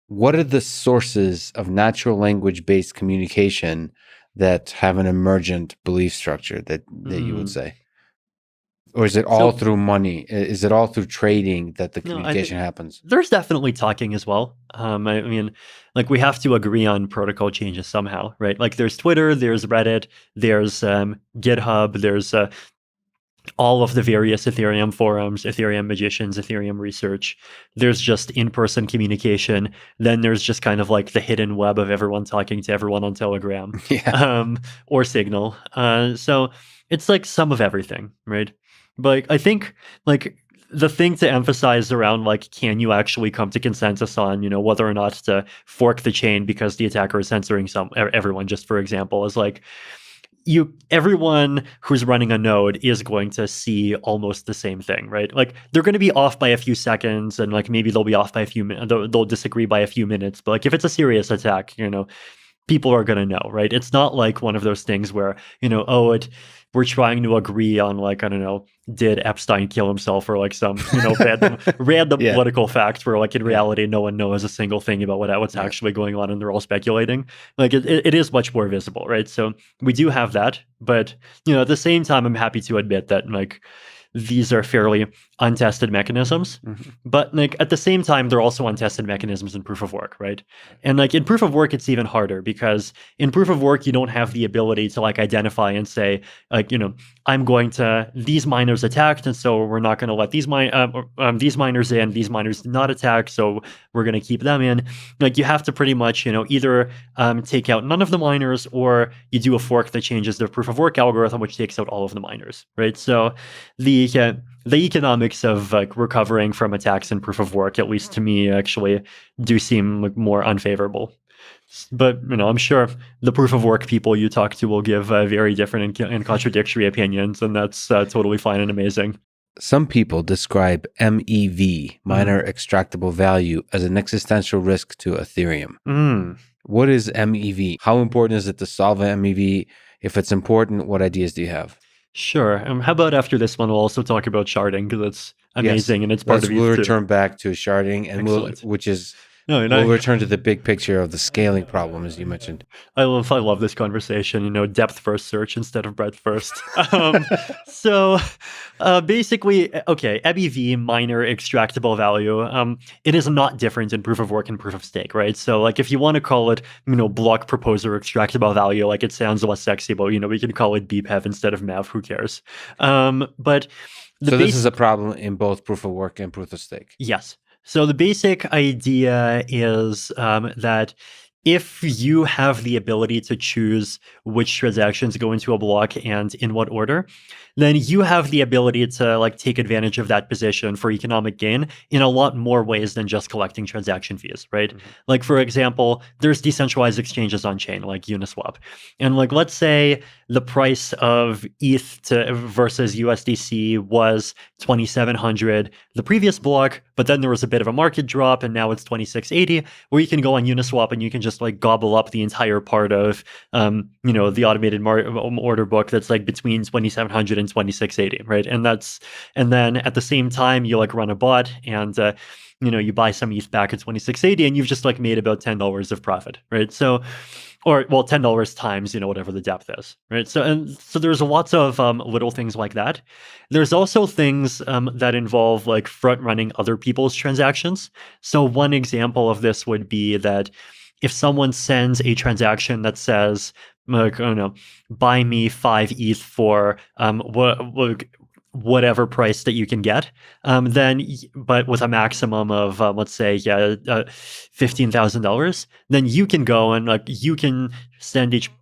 [SPEAKER 1] what are the sources of natural language-based communication that have an emergent belief structure that you would say? Or is it all through money? Is it all through trading that the communication happens?
[SPEAKER 2] There's definitely talking as well. I mean, like we have to agree on protocol changes somehow, right? Like there's Twitter, there's Reddit, there's GitHub, there's all of the various Ethereum forums, Ethereum magicians, Ethereum research. There's just in-person communication. Then there's just kind of like the hidden web of everyone talking to everyone on Telegram,
[SPEAKER 1] Yeah.
[SPEAKER 2] or Signal. So it's like some of everything, right? But I think like the thing to emphasize around like, can you actually come to consensus on, whether or not to fork the chain because the attacker is censoring everyone, just for example, is like, everyone who's running a node is going to see almost the same thing, right? Like they're going to be off by a few seconds, and like maybe they'll be off by a few minutes. They'll disagree by a few minutes, but like if it's a serious attack, people are going to know, right? It's not like one of those things where, we're trying to agree on like, I don't know, did Epstein kill himself, or like some, random
[SPEAKER 1] Yeah.
[SPEAKER 2] political facts where like in reality, no one knows a single thing about what's actually going on, and they're all speculating. Like it is much more visible, right? So we do have that, but at the same time, I'm happy to admit that like these are fairly untested mechanisms, but like at the same time, they're also untested mechanisms in proof of work, right? And like in proof of work, it's even harder because in proof of work, you don't have the ability to like identify and say like, I'm going to, these miners attacked, and so we're not going to let these miners in. These miners did not attack, so we're going to keep them in. Like you have to pretty much, either take out none of the miners, or you do a fork that changes the proof of work algorithm, which takes out all of the miners, right? So the economics of like recovering from attacks in proof of work, at least to me, actually do seem like more unfavorable. But I'm sure the proof of work people you talk to will give very different and contradictory opinions, and that's totally fine and amazing.
[SPEAKER 1] Some people describe MEV, miner extractable value, as an existential risk to Ethereum. What is MEV? How important is it to solve an MEV? If it's important, what ideas do you have?
[SPEAKER 2] Sure. How about after this one, we'll also talk about sharding, because it's amazing, and it's part of
[SPEAKER 1] We'll
[SPEAKER 2] ETH too.
[SPEAKER 1] return back to sharding, and we'll return to the big picture of the scaling problem, as you mentioned.
[SPEAKER 2] I love this conversation. Depth first search instead of breadth first. So basically, okay, MEV, miner extractable value. It is not different in proof of work and proof of stake, right? So like if you want to call it, block proposer extractable value, like it sounds less sexy, but we can call it BPEV instead of MEV. Who cares? But
[SPEAKER 1] this is a problem in both proof of work and proof of stake.
[SPEAKER 2] Yes. So the basic idea is that if you have the ability to choose which transactions go into a block and in what order, then you have the ability to like take advantage of that position for economic gain in a lot more ways than just collecting transaction fees, right? Like for example, there's decentralized exchanges on chain like Uniswap. And like let's say the price of ETH versus USDC was 2,700 the previous block, but then there was a bit of a market drop and now it's 2,680, where you can go on Uniswap and you can just like gobble up the entire part of the automated order book that's like between 2,700 and 2,680, right? And then at the same time you like run a bot and you buy some ETH back at 2,680 and you've just like made about $10 of profit, right? So $10 times whatever the depth is, right? So there's lots of little things like that. There's also things that involve like front running other people's transactions. So one example of this would be that if someone sends a transaction that says, like, I don't know, buy me 5 ETH for whatever price that you can get, but with a maximum of let's say $15,000, then you can go and like you can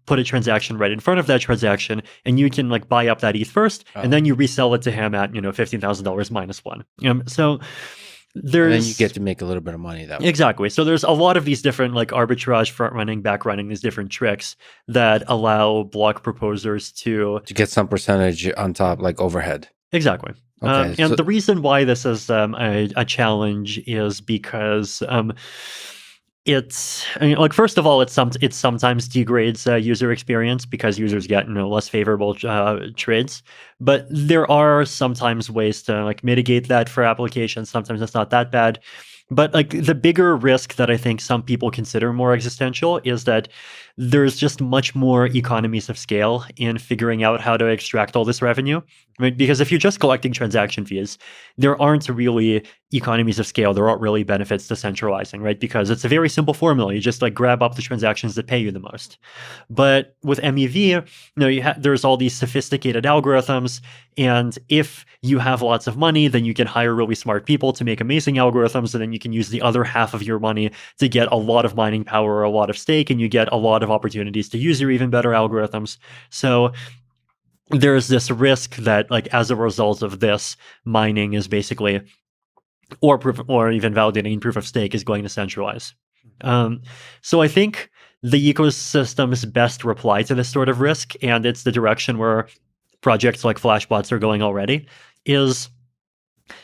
[SPEAKER 2] put a transaction right in front of that transaction, and you can like buy up that ETH first, and then you resell it to him at $15,000 minus one. So and then
[SPEAKER 1] you get to make a little bit of money that way.
[SPEAKER 2] Exactly. So there's a lot of these different like arbitrage, front running, back running, these different tricks that allow block proposers to
[SPEAKER 1] get some percentage on top, like overhead.
[SPEAKER 2] Exactly.
[SPEAKER 1] Okay,
[SPEAKER 2] and the reason why this is a challenge is because first of all, it sometimes degrades user experience because users get less favorable trades. But there are sometimes ways to like mitigate that for applications. Sometimes it's not that bad. But like the bigger risk that I think some people consider more existential is that there's just much more economies of scale in figuring out how to extract all this revenue. Right? Because if you're just collecting transaction fees, there aren't really economies of scale. There aren't really benefits to centralizing, right? Because it's a very simple formula. You just like grab up the transactions that pay you the most. But with MEV, there's all these sophisticated algorithms, and if you have lots of money, then you can hire really smart people to make amazing algorithms, and then you can use the other half of your money to get a lot of mining power or a lot of stake, and you get a lot of opportunities to use your even better algorithms. So there's this risk that, like, as a result of this, mining is basically, or even validating proof of stake is going to centralize. So I think the ecosystem's best reply to this sort of risk, and it's the direction where projects like Flashbots are going already, is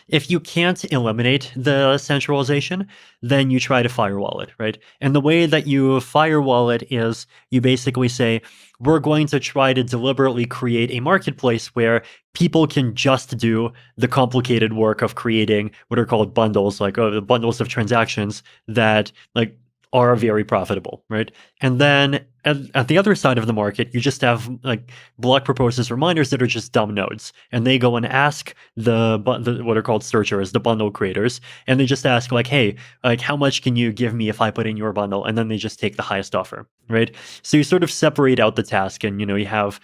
[SPEAKER 2] if you can't eliminate the centralization, then you try to firewall it, right? And the way that you firewall it is you basically say, we're going to try to deliberately create a marketplace where people can just do the complicated work of creating what are called bundles, like the bundles of transactions that like are very profitable, right? And then at the other side of the market, you just have like block proposers or miners that are just dumb nodes, and they go and ask the what are called searchers, the bundle creators, and they just ask like, hey, like how much can you give me if I put in your bundle? And then they just take the highest offer, right? So you sort of separate out the task, and you have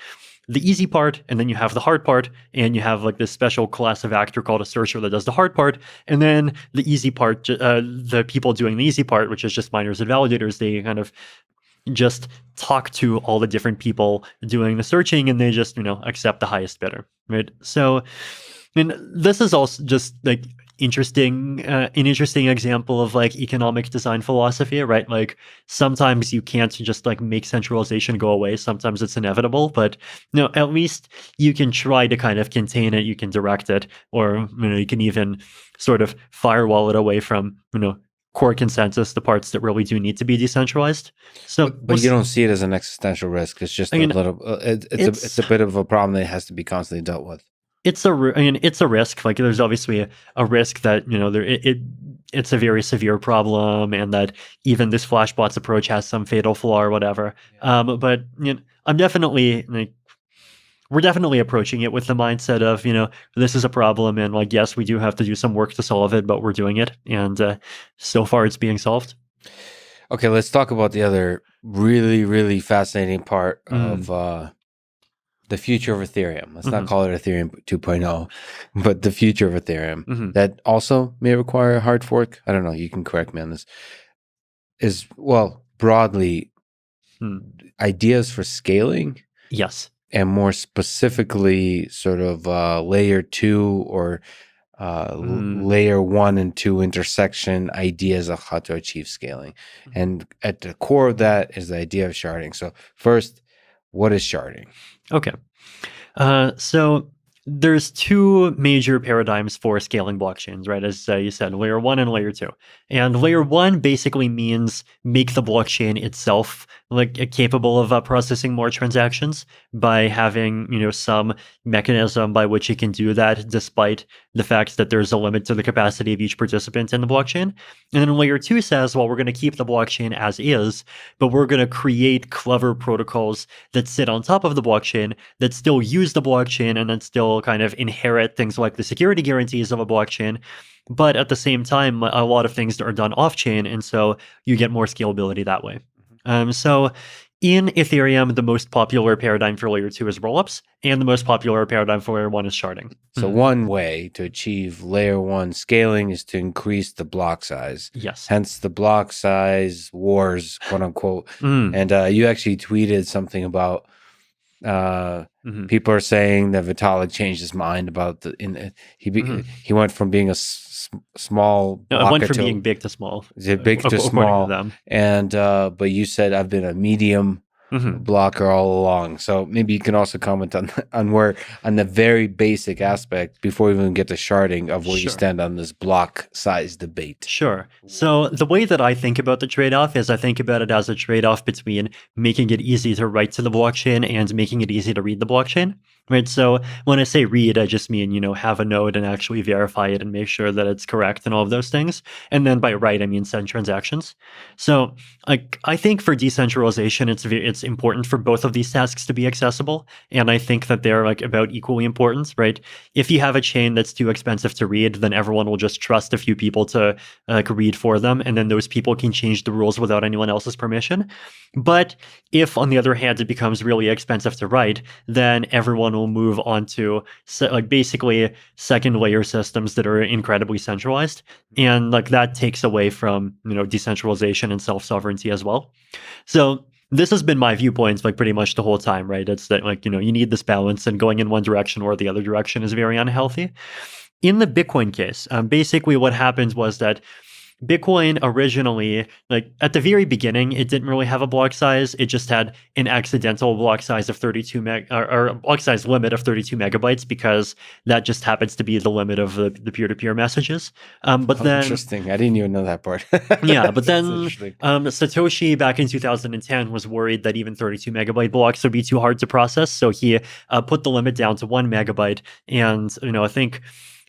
[SPEAKER 2] the easy part, and then you have the hard part, and you have like this special class of actor called a searcher that does the hard part, and then the easy part, the people doing the easy part, which is just miners and validators, they kind of just talk to all the different people doing the searching, and they just accept the highest bidder, right? So, and this is also just like an interesting example of like economic design philosophy, right? Like sometimes you can't just like make centralization go away. Sometimes it's inevitable, but at least you can try to kind of contain it. You can direct it, or you can even sort of firewall it away from core consensus, the parts that really do need to be decentralized. So,
[SPEAKER 1] but you don't see it as an existential risk. It's just it's a bit of a problem that has to be constantly dealt with.
[SPEAKER 2] It's a risk. Like there's obviously a risk that it's a very severe problem, and that even this Flashbots approach has some fatal flaw or whatever. But I'm definitely we're definitely approaching it with the mindset of this is a problem, and like yes, we do have to do some work to solve it, but we're doing it, and so far it's being solved.
[SPEAKER 1] Okay, let's talk about the other really, really fascinating part of the future of Ethereum. Let's not call it Ethereum 2.0, but the future of Ethereum that also may require a hard fork. I don't know. You can correct me on this. Is, well, broadly ideas for scaling.
[SPEAKER 2] Yes.
[SPEAKER 1] And more specifically, sort of layer 2 or layer 1 and 2 intersection ideas of how to achieve scaling. And at the core of that is the idea of sharding. So first, what is sharding?
[SPEAKER 2] Okay. So there's two major paradigms for scaling blockchains, right? As you said, layer 1 and layer 2. And layer 1 basically means make the blockchain itself like capable of processing more transactions by having, some mechanism by which it can do that, despite the fact that there's a limit to the capacity of each participant in the blockchain. And then layer 2 says, well, we're going to keep the blockchain as is, but we're going to create clever protocols that sit on top of the blockchain that still use the blockchain and then still kind of inherit things like the security guarantees of a blockchain. But at the same time, a lot of things are done off-chain, and so you get more scalability that way. So in Ethereum, the most popular paradigm for layer 2 is rollups, and the most popular paradigm for layer 1 is sharding.
[SPEAKER 1] So one way to achieve layer 1 scaling is to increase the block size.
[SPEAKER 2] Yes.
[SPEAKER 1] Hence the block size wars, quote unquote. And you actually tweeted something about people are saying that Vitalik changed his mind about he went from being a small
[SPEAKER 2] it went from being big to small.
[SPEAKER 1] Big to small. To and but you said I've been a medium blocker all along. So maybe you can also comment on the very basic aspect before we even get to sharding of where you stand on this block size debate.
[SPEAKER 2] Sure. So the way that I think about the trade-off is I think about it as a trade-off between making it easy to write to the blockchain and making it easy to read the blockchain. Right. So when I say read, I just mean, have a node and actually verify it and make sure that it's correct and all of those things. And then by write, I mean send transactions. So I think for decentralization, it's important for both of these tasks to be accessible. And I think that they're about equally important, right? If you have a chain that's too expensive to read, then everyone will just trust a few people to read for them. And then those people can change the rules without anyone else's permission. But if, on the other hand, it becomes really expensive to write, then everyone will move on to basically second layer systems that are incredibly centralized, and that takes away from decentralization and self sovereignty as well. So this has been my viewpoints pretty much the whole time, right? It's that you need this balance, and going in one direction or the other direction is very unhealthy. In the Bitcoin case, basically what happened was that Bitcoin originally, at the very beginning, it didn't really have a block size. It just had an accidental block size of 32 or block size limit of 32 megabytes, because that just happens to be the limit of the peer-to-peer messages. But then,
[SPEAKER 1] interesting. I didn't even know that part.
[SPEAKER 2] yeah, but then Satoshi back in 2010 was worried that even 32 megabyte blocks would be too hard to process, so he put the limit down to 1 megabyte. And I think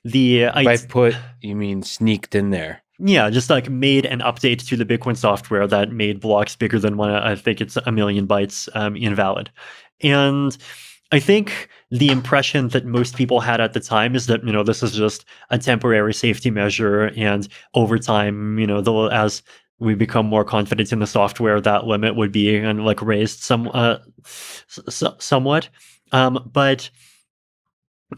[SPEAKER 1] by put, you mean sneaked in there?
[SPEAKER 2] Yeah, just made an update to the Bitcoin software that made blocks bigger than one. I think it's 1,000,000 bytes invalid. And I think the impression that most people had at the time is that this is just a temporary safety measure, and over time, as we become more confident in the software, that limit would be raised somewhat. But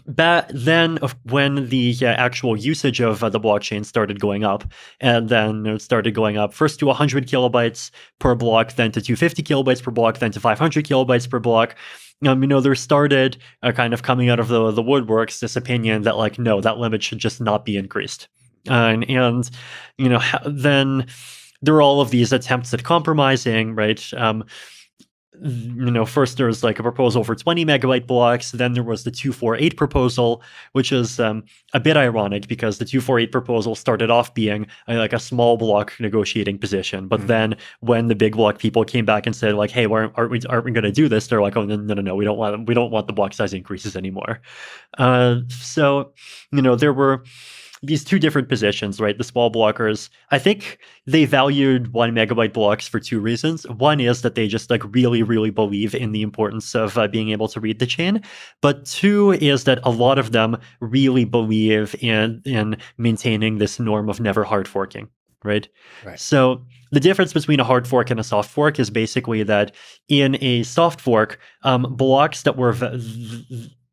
[SPEAKER 2] back then, when the actual usage of the blockchain started going up, and then it started going up first to 100 kilobytes per block, then to 250 kilobytes per block, then to 500 kilobytes per block. There started kind of coming out of the woodworks this opinion that no, that limit should just not be increased. And then there are all of these attempts at compromising, right? First there was a proposal for 20 megabyte blocks. Then there was the 248 proposal, which is a bit ironic because the 248 proposal started off being a small block negotiating position. But then when the big block people came back and said hey, aren't we going to do this? They're like, oh, no, we don't want the block size increases anymore. So there were these two different positions, right? The small blockers, I think they valued 1 megabyte blocks for two reasons. One is that they just really, really believe in the importance of being able to read the chain. But two is that a lot of them really believe in maintaining this norm of never hard forking, right? So the difference between a hard fork and a soft fork is basically that in a soft fork, blocks that were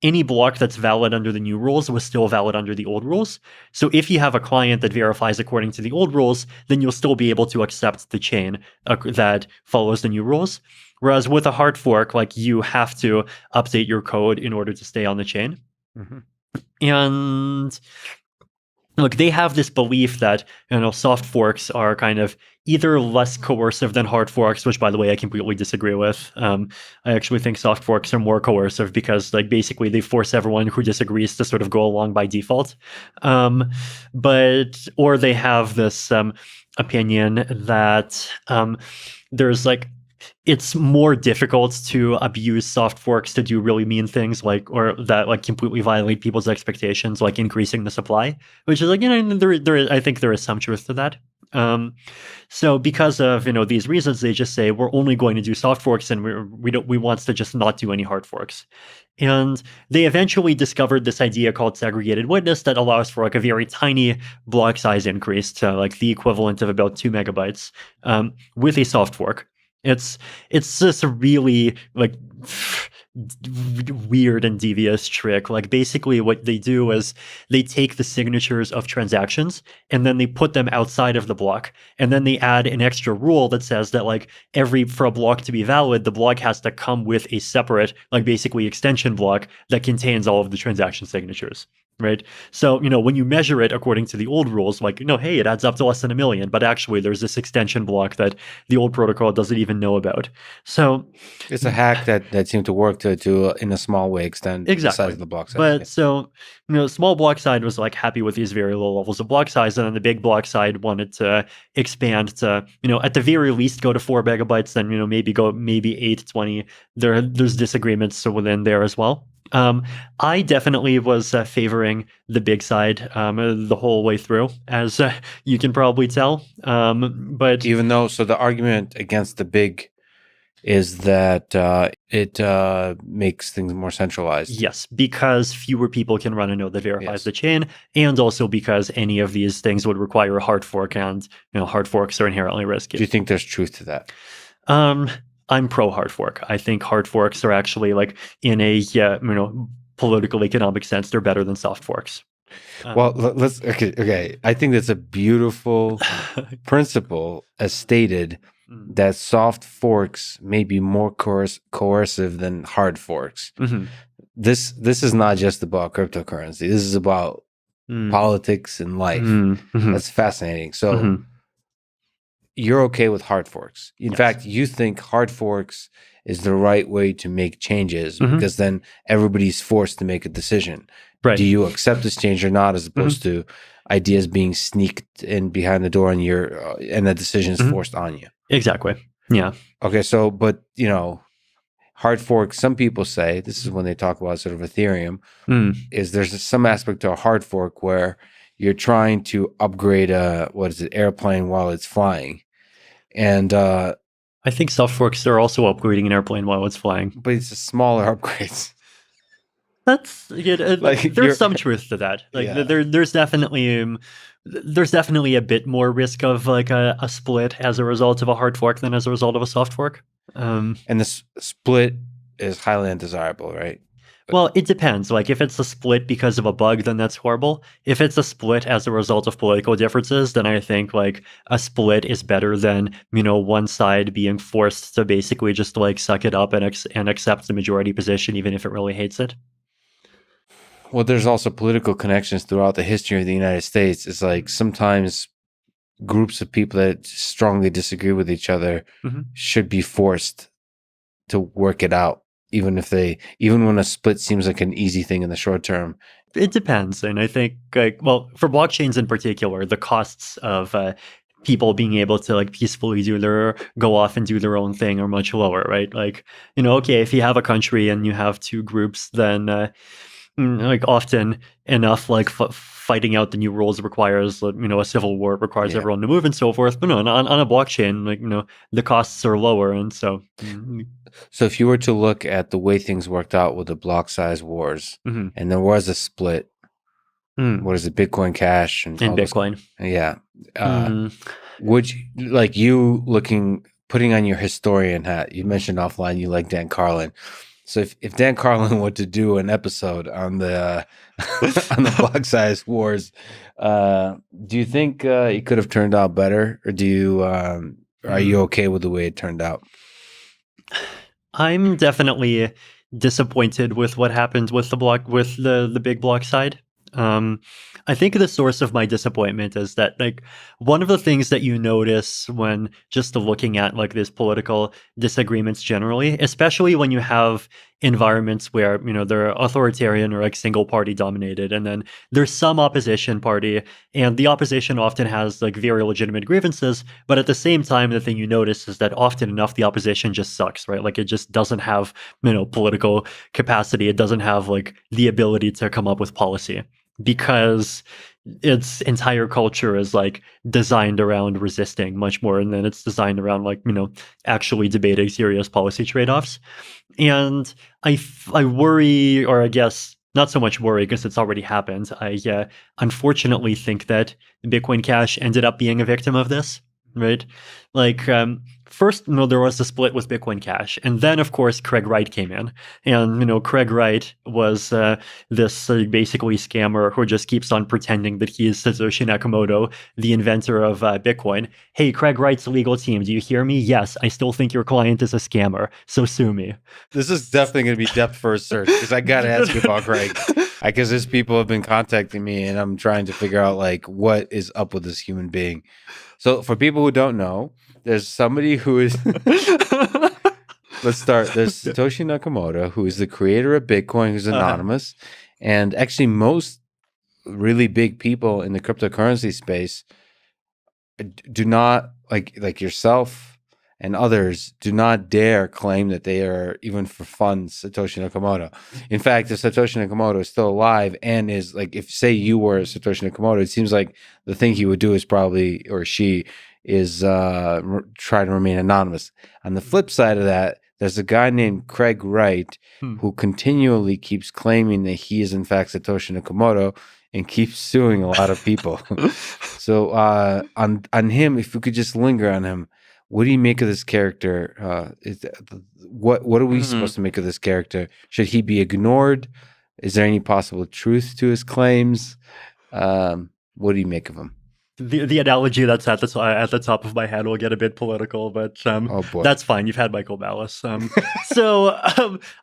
[SPEAKER 2] any block that's valid under the new rules was still valid under the old rules. So if you have a client that verifies according to the old rules, then you'll still be able to accept the chain that follows the new rules. Whereas with a hard fork, you have to update your code in order to stay on the chain. And they have this belief that soft forks are kind of either less coercive than hard forks, which, by the way, I completely disagree with. I actually think soft forks are more coercive because basically they force everyone who disagrees to sort of go along by default. Or they have this opinion that there's it's more difficult to abuse soft forks to do really mean things or that completely violate people's expectations, like increasing the supply, which is I think there is some truth to that. So because of these reasons, they just say we're only going to do soft forks, and we want to just not do any hard forks. And they eventually discovered this idea called segregated witness that allows for a very tiny block size increase to the equivalent of about 2 megabytes with a soft fork. It's just a really weird and devious trick. Basically what they do is they take the signatures of transactions and then they put them outside of the block, and then they add an extra rule that says that for a block to be valid, the block has to come with a separate basically extension block that contains all of the transaction signatures. Right. So, when you measure it according to the old rules, hey, it adds up to less than 1 million, but actually there's this extension block that the old protocol doesn't even know about. So
[SPEAKER 1] it's a hack that seemed to work to in a small way extend the size of the block size.
[SPEAKER 2] But so, small block side was happy with these very low levels of block size, and then the big block side wanted to expand to, at the very least go to 4 megabytes, then, maybe 8, 20. There's disagreements within there as well. I definitely was favoring the big side the whole way through, as you can probably tell. But
[SPEAKER 1] Even though, so the argument against the big is that it makes things more centralized.
[SPEAKER 2] yes, because fewer people can run a node that verifies
[SPEAKER 1] Yes.
[SPEAKER 2] the chain, and also because any of these things would require a hard fork, and hard forks are inherently risky.
[SPEAKER 1] Do you think there's truth to that?
[SPEAKER 2] I'm pro hard fork. I think hard forks are actually like in a political economic sense, they're better than soft forks.
[SPEAKER 1] Well, let's okay. I think that's a beautiful principle, as stated, that soft forks may be more coercive than hard forks.
[SPEAKER 2] Mhm.
[SPEAKER 1] This is not just about cryptocurrency. This is about politics and life.
[SPEAKER 2] Mhm.
[SPEAKER 1] That's fascinating. So
[SPEAKER 2] Mhm.
[SPEAKER 1] you're okay with hard forks. In
[SPEAKER 2] Yes.
[SPEAKER 1] fact, you think hard forks is the right way to make changes
[SPEAKER 2] Mhm.
[SPEAKER 1] because then everybody's forced to make a decision.
[SPEAKER 2] Right.
[SPEAKER 1] Do you accept this change or not, as opposed to ideas being sneaked in behind the door and and the decision is forced on you?
[SPEAKER 2] Exactly. Yeah.
[SPEAKER 1] Okay, so but hard forks, some people say, this is when they talk about sort of Ethereum, is there's some aspect to a hard fork where you're trying to upgrade a airplane while it's flying. And
[SPEAKER 2] I think soft forks are also upgrading an airplane while it's flying.
[SPEAKER 1] but it's a smaller upgrades.
[SPEAKER 2] That's
[SPEAKER 1] Like,
[SPEAKER 2] there's some truth to that. Like
[SPEAKER 1] Yeah.
[SPEAKER 2] there's definitely a bit more risk of like a split as a result of a hard fork than as a result of a soft fork.
[SPEAKER 1] And this split is highly undesirable, right?
[SPEAKER 2] Well, it depends. Like if it's a split because of a bug, then that's horrible. If it's a split as a result of political differences, then I think like a split is better than one side being forced to basically just like suck it up and accept the majority position, even if it really hates it.
[SPEAKER 1] Well, there's also political connections throughout the history of the United States. It's like sometimes groups of people that strongly disagree with each other should be forced to work it out, even when a split seems like an easy thing in the short term.
[SPEAKER 2] It depends, and I think for blockchains in particular, the costs of people being able to like peacefully go off and do their own thing are much lower, right? Like okay, if you have a country and you have two groups, then like often enough, like fighting out the new rules requires a civil war, requires everyone to move and so forth. But no, on a blockchain, like the costs are lower, and so.
[SPEAKER 1] So if you were to look at the way things worked out with the block size wars, and there was a split, what is it, Bitcoin Cash and
[SPEAKER 2] Bitcoin?
[SPEAKER 1] Would you, like, putting on your historian hat? You mentioned offline you like Dan Carlin. So if Dan Carlin were to do an episode on the on the block size wars, do you think it could have turned out better, or are you okay with the way it turned out?
[SPEAKER 2] I'm definitely disappointed with what happened with the big block side. I think the source of my disappointment is that like one of the things that you notice when just looking at like these political disagreements generally, especially when you have environments where they're authoritarian or like single party dominated, and then there's some opposition party, and the opposition often has like very legitimate grievances, but at the same time the thing you notice is that often enough the opposition just sucks, right? Like it just doesn't have political capacity, it doesn't have like the ability to come up with policy, because its entire culture is like designed around resisting much more, and then it's designed around like actually debating serious policy trade-offs. And I worry, or I guess not so much worry because it's already happened. I unfortunately think that Bitcoin Cash ended up being a victim of this, right? Like first, there was the split with Bitcoin Cash, and then of course Craig Wright came in, and Craig Wright was this basically scammer who just keeps on pretending that he is Satoshi Nakamoto, the inventor of Bitcoin. Hey, Craig Wright's legal team, do you hear me? Yes, I still think your client is a scammer, so sue me.
[SPEAKER 1] This is definitely going to be depth first search, because I got to ask you about Craig, because these people have been contacting me, and I'm trying to figure out like what is up with this human being. So for people who don't know, there's somebody who is let's start. There's Satoshi Nakamoto, who is the creator of Bitcoin, who's anonymous. And actually most really big people in the cryptocurrency space do not, like yourself and others do not dare claim that they are, even for fun, Satoshi Nakamoto. In fact, if Satoshi Nakamoto is still alive and is like, if say you were Satoshi Nakamoto, it seems like the thing he would do is probably, or she is, try to remain anonymous. On the flip side of that, there's a guy named Craig Wright who continually keeps claiming that he is in fact Satoshi Nakamoto and keeps suing a lot of people. So on him, if we could just linger on him, what do you make of this character? What are we supposed to make of this character? Should he be ignored? Is there any possible truth to his claims? What do you make of him?
[SPEAKER 2] The analogy that's at the top of my head will get a bit political, but
[SPEAKER 1] Oh boy.
[SPEAKER 2] that's fine. You've had Michael Ballas. So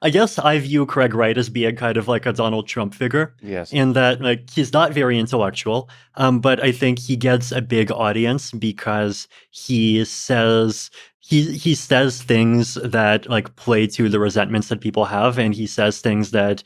[SPEAKER 2] I guess I view Craig Wright as being kind of like a Donald Trump figure.
[SPEAKER 1] Yes.
[SPEAKER 2] In that, like, he's not very intellectual, but I think he gets a big audience because he says things that like play to the resentments that people have, and he says things that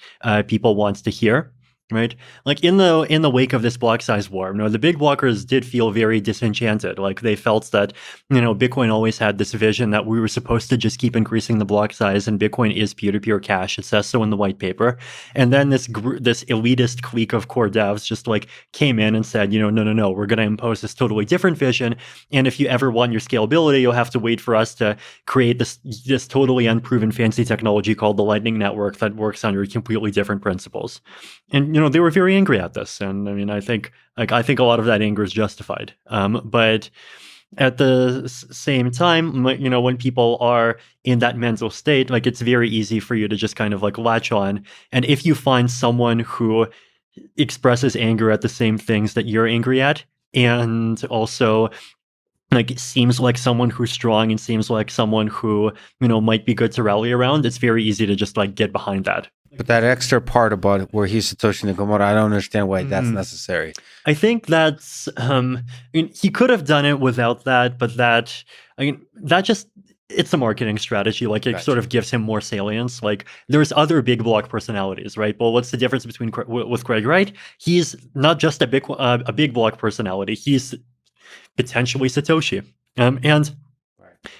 [SPEAKER 2] people want to hear. Right, like in the wake of this block size war, the big blockers did feel very disenchanted. Like they felt that Bitcoin always had this vision that we were supposed to just keep increasing the block size, and Bitcoin is peer-to-peer cash. It says so in the white paper. And then this elitist clique of core devs just like came in and said, no, we're going to impose this totally different vision. And if you ever want your scalability, you'll have to wait for us to create this totally unproven fancy technology called the Lightning Network that works under completely different principles. And they were very angry at this, and I mean, I think a lot of that anger is justified. But at the same time, when people are in that mental state, like it's very easy for you to just kind of like latch on. And if you find someone who expresses anger at the same things that you're angry at, and also like it seems like someone who's strong and seems like someone who might be good to rally around, it's very easy to just like get behind that.
[SPEAKER 1] But that extra part about where he's Satoshi Nakamoto, I don't understand why that's necessary.
[SPEAKER 2] I think that's, he could have done it without that, but that just, it's a marketing strategy. Like it sort of gives him more salience. Like there's other big block personalities, right? Well, what's the difference with Craig Wright? He's not just a big block personality. He's potentially Satoshi. And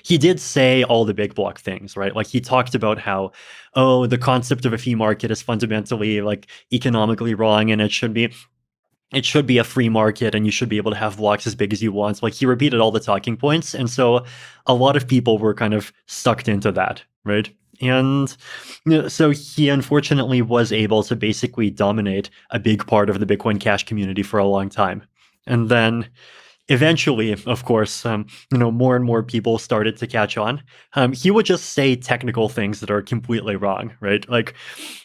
[SPEAKER 2] he did say all the big block things, right? Like he talked about how, the concept of a fee market is fundamentally like economically wrong, and it should be a free market, and you should be able to have blocks as big as you want. Like he repeated all the talking points, and so a lot of people were kind of sucked into that, right? And so he unfortunately was able to basically dominate a big part of the Bitcoin Cash community for a long time, and then eventually, of course, more and more people started to catch on. He would just say technical things that are completely wrong, right? Like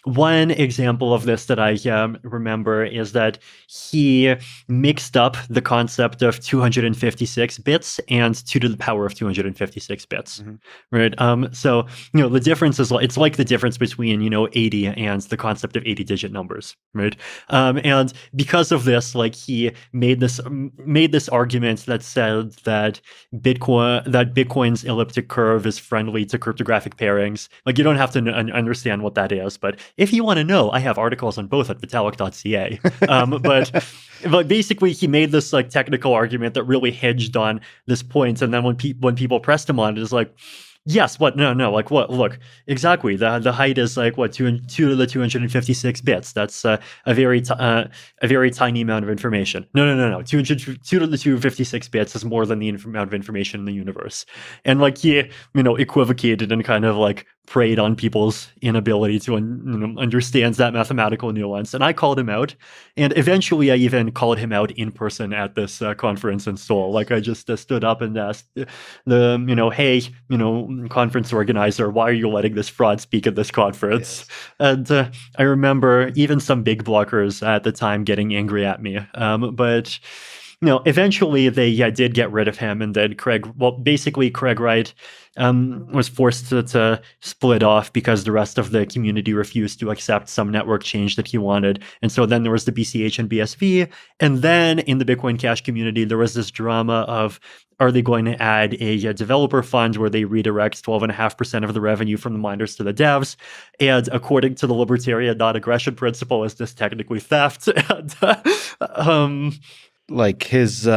[SPEAKER 2] one example of this that I remember is that he mixed up the concept of 256 bits and 2 to the power of 256 bits, right? So, the difference is, it's like the difference between, 80 and the concept of 80-digit numbers, right? And because of this, like he made this argument that said that Bitcoin's elliptic curve is friendly to cryptographic pairings. Like you don't have to understand what that is, but if you want to know, I have articles on both at vitalik.ca. But basically, he made this like technical argument that really hinged on this point, and then when people pressed him on it, it's like, yes, what? No, like what? Look, exactly. The height is like what 2 to the 256 bits. That's a very tiny amount of information. No. 2 to the 256 bits is more than the amount of information in the universe. And like he, equivocated and kind of like preyed on people's inability to understand that mathematical nuance. And I called him out, and eventually I even called him out in person at this conference in Seoul. Like I just stood up and asked the hey, conference organizer, why are you letting this fraud speak at this conference? Yes. And I remember even some big blockers at the time getting angry at me. But eventually they did get rid of him, and then Craig Wright was forced to split off because the rest of the community refused to accept some network change that he wanted. And so then there was the BCH and BSV. And then in the Bitcoin Cash community, there was this drama of, are they going to add a developer fund where they redirect 12.5% of the revenue from the miners to the devs? And according to the libertarian non-aggression principle, is this technically theft?
[SPEAKER 1] Like his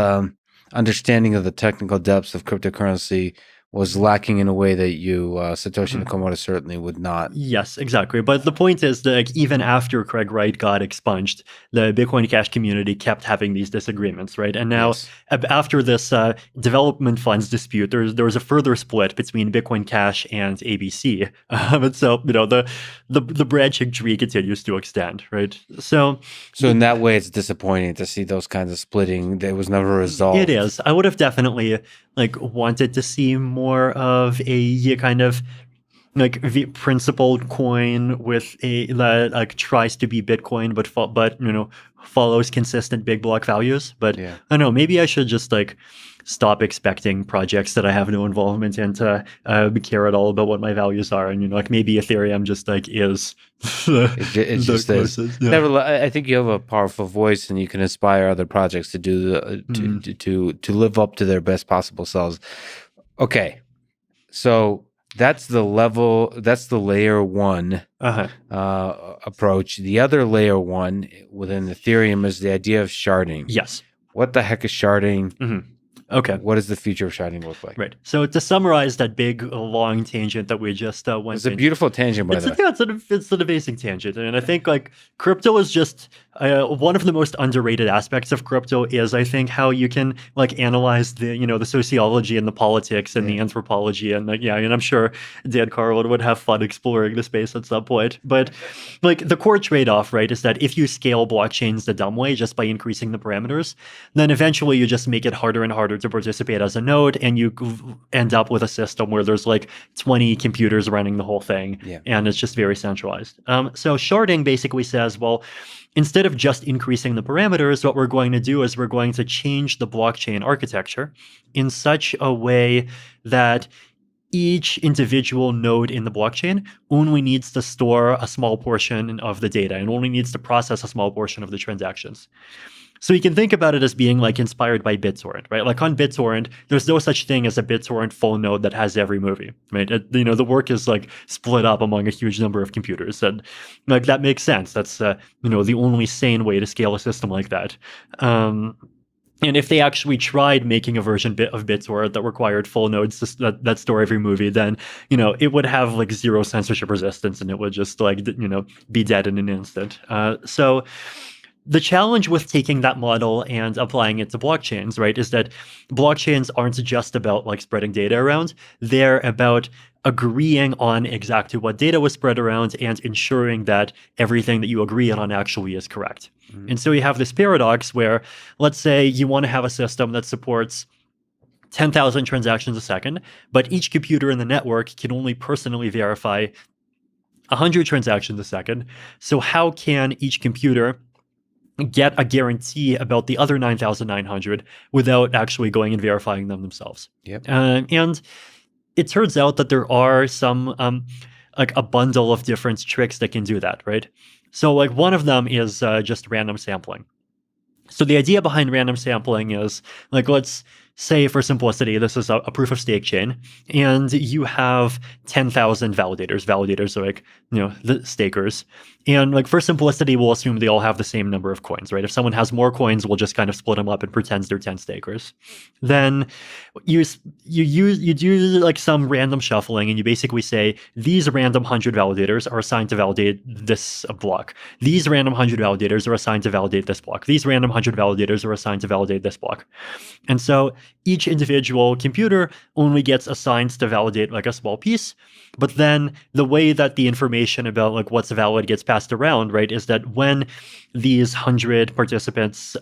[SPEAKER 1] understanding of the technical depths of cryptocurrency was lacking in a way that Satoshi Nakamoto certainly would not.
[SPEAKER 2] Yes, exactly. But the point is that like, even after Craig Wright got expunged, the Bitcoin Cash community kept having these disagreements, right? And now, after this development funds dispute, there was a further split between Bitcoin Cash and ABC, and so the branching tree continues to extend, right? So
[SPEAKER 1] in that way, it's disappointing to see those kinds of splitting. There was never resolved.
[SPEAKER 2] It is. I would have definitely wanted to see more of a kind of the principled coin with that tries to be Bitcoin, but follows consistent big block values. But I don't know. Maybe I should just stop expecting projects that I have no involvement in to care at all about what my values are, and maybe Ethereum just is.
[SPEAKER 1] It just is. Yeah. Nevertheless, I think you have a powerful voice, and you can inspire other projects to do to live up to their best possible selves. Okay, so that's the level. That's the layer one approach. The other layer one within Ethereum is the idea of sharding.
[SPEAKER 2] Yes.
[SPEAKER 1] What the heck is sharding?
[SPEAKER 2] Mm-hmm. Okay.
[SPEAKER 1] What does the future of sharding look like?
[SPEAKER 2] Right. So to summarize that big, long tangent that we just went
[SPEAKER 1] It's a beautiful tangent, by the way.
[SPEAKER 2] Yeah, it's an amazing tangent. And I think crypto is just one of the most underrated aspects of crypto is, I think, how you can analyze the sociology and the politics and the anthropology. And and I'm sure Dan Carlin would have fun exploring the space at some point. But the core trade-off, right, is that if you scale blockchains the dumb way just by increasing the parameters, then eventually you just make it harder and harder to participate as a node, and you end up with a system where there's 20 computers running the whole thing, and it's just very centralized. So sharding basically says, well, instead of just increasing the parameters, what we're going to do is we're going to change the blockchain architecture in such a way that each individual node in the blockchain only needs to store a small portion of the data and only needs to process a small portion of the transactions. So you can think about it as being inspired by BitTorrent, right? On BitTorrent, there's no such thing as a BitTorrent full node that has every movie, right? The work is split up among a huge number of computers, and that makes sense. That's the only sane way to scale a system like that. And if they actually tried making a version of BitTorrent that required full nodes that store every movie, then it would have zero censorship resistance, and it would just be dead in an instant. So the challenge with taking that model and applying it to blockchains, right, is that blockchains aren't just about spreading data around. They're about agreeing on exactly what data was spread around and ensuring that everything that you agree on actually is correct. Mm-hmm. And so you have this paradox where, let's say you want to have a system that supports 10,000 transactions a second, but each computer in the network can only personally verify 100 transactions a second. So how can each computer get a guarantee about the other 9,900 without actually going and verifying them themselves?
[SPEAKER 1] Yep.
[SPEAKER 2] And it turns out that there are some a bundle of different tricks that can do that, right? So one of them is just random sampling. So the idea behind random sampling is let's say for simplicity, this is a proof of stake chain, and you have 10,000 validators. Validators are the stakers. And for simplicity, we'll assume they all have the same number of coins, right? If someone has more coins, we'll just kind of split them up and pretend they're 10 stakers. Then you do some random shuffling, and you basically say these random 100 validators are assigned to validate this block. These random 100 validators are assigned to validate this block. These random 100 validators are assigned to validate this block. And so each individual computer only gets assigned to validate a small piece. But then the way that the information about what's valid gets passed around, right, is that when these 100 participants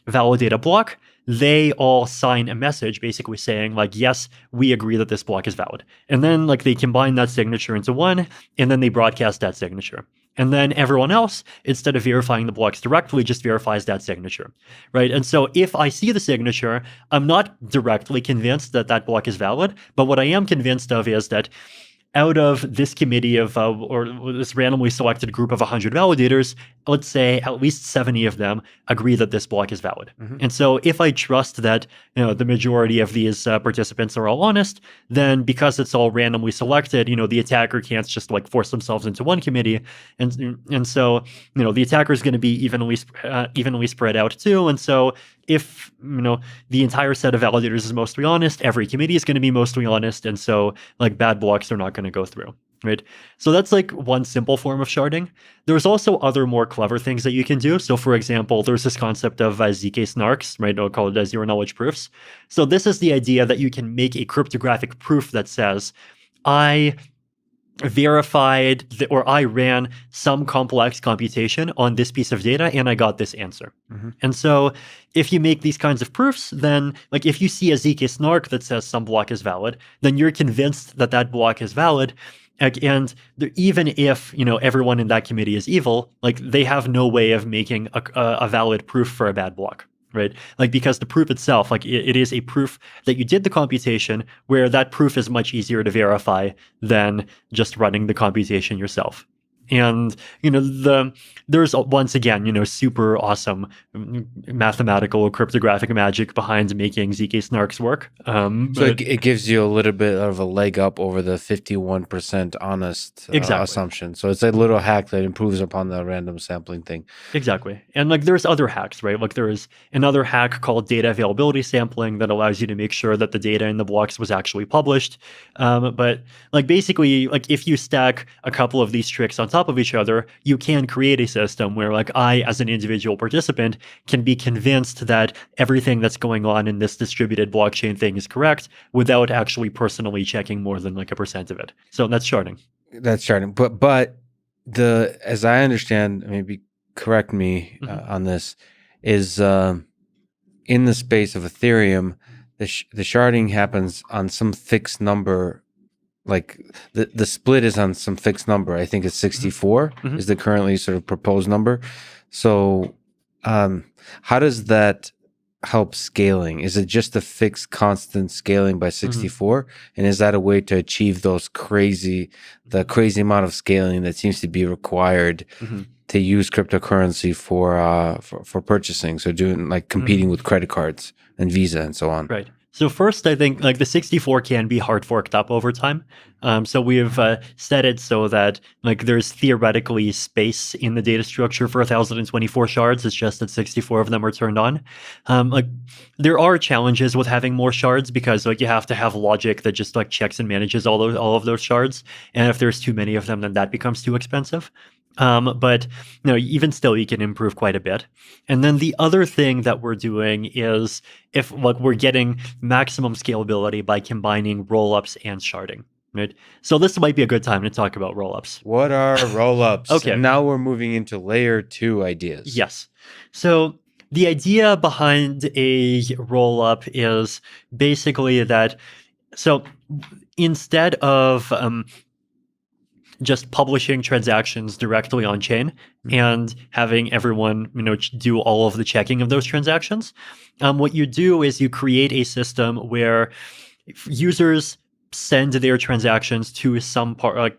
[SPEAKER 2] validate a block, they all sign a message basically saying yes, we agree that this block is valid. And then they combine that signature into one, and then they broadcast that signature. And then everyone else, instead of verifying the blocks directly, just verifies that signature, right? And so if I see the signature, I'm not directly convinced that that block is valid, but what I am convinced of is that out of this committee of, or this randomly selected group of 100 validators, let's say at least 70 of them agree that this block is valid. Mm-hmm. And so if I trust that the majority of these participants are all honest, then because it's all randomly selected, the attacker can't just force themselves into one committee. And so the attacker is going to be evenly spread out too. And so if the entire set of validators is mostly honest, every committee is going to be mostly honest, and so like bad blocks are not going to go through. Right. So that's like one simple form of sharding. There's also other more clever things that you can do. So for example, there's this concept of ZK snarks, right? I'll call it zero knowledge proofs. So this is the idea that you can make a cryptographic proof that says, I verified or I ran some complex computation on this piece of data and I got this answer. And so if you make these kinds of proofs, then like if you see a ZK snark that says some block is valid, then you're convinced that that block is valid. And even if everyone in that committee is evil, like they have no way of making a valid proof for a bad block, right? Like because the proof itself, like it is a proof that you did the computation, where that proof is much easier to verify than just running the computation yourself. And there's once again super awesome mathematical cryptographic magic behind making ZK snarks work.
[SPEAKER 1] So it gives you a little bit of a leg up over the 51% honest assumption. So it's a little hack that improves upon the random sampling thing.
[SPEAKER 2] Exactly. And like there's other hacks, right? Like there is another hack called data availability sampling that allows you to make sure that the data in the blocks was actually published. But like basically, like if you stack a couple of these tricks on top of each other, you can create a system where like I, as an individual participant, can be convinced that everything that's going on in this distributed blockchain thing is correct without actually personally checking more than like 1% of it. So that's sharding.
[SPEAKER 1] That's sharding. But as I understand, maybe correct me on this, is in the space of Ethereum, the sharding happens on some fixed number. Like the split is on some fixed number. I think it's 64 is the currently sort of proposed number. So how does that help scaling? Is it just a fixed constant scaling by 64? And is that a way to achieve the crazy amount of scaling that seems to be required to use cryptocurrency for purchasing? So doing like competing with credit cards and Visa and so on.
[SPEAKER 2] Right. So first, I think like the 64 can be hard forked up over time. So we've set it so that like there's theoretically space in the data structure for 1,024 shards. It's just that 64 of them are turned on. Like there are challenges with having more shards because like you have to have logic that just like checks and manages all of those shards. And if there's too many of them, then that becomes too expensive. But even still, you can improve quite a bit. And then the other thing that we're doing is if like we're getting maximum scalability by combining rollups and sharding. Right. So this might be a good time to talk about rollups.
[SPEAKER 1] What are rollups?
[SPEAKER 2] Okay.
[SPEAKER 1] And now we're moving into layer 2 ideas.
[SPEAKER 2] Yes. So the idea behind a rollup is basically that. So instead of just publishing transactions directly on chain and having everyone, do all of the checking of those transactions. What you do is you create a system where users send their transactions to some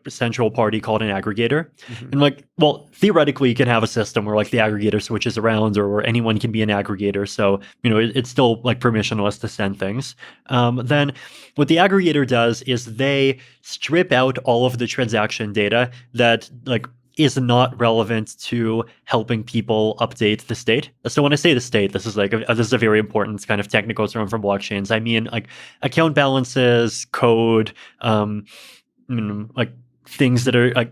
[SPEAKER 2] central party called an aggregator. And theoretically you can have a system where like the aggregator switches around or anyone can be an aggregator. So, it's still like permissionless to send things. Then what the aggregator does is they strip out all of the transaction data that like is not relevant to helping people update the state. So when I say the state, this is a very important kind of technical term from blockchains. I mean like account balances, code, like things that are like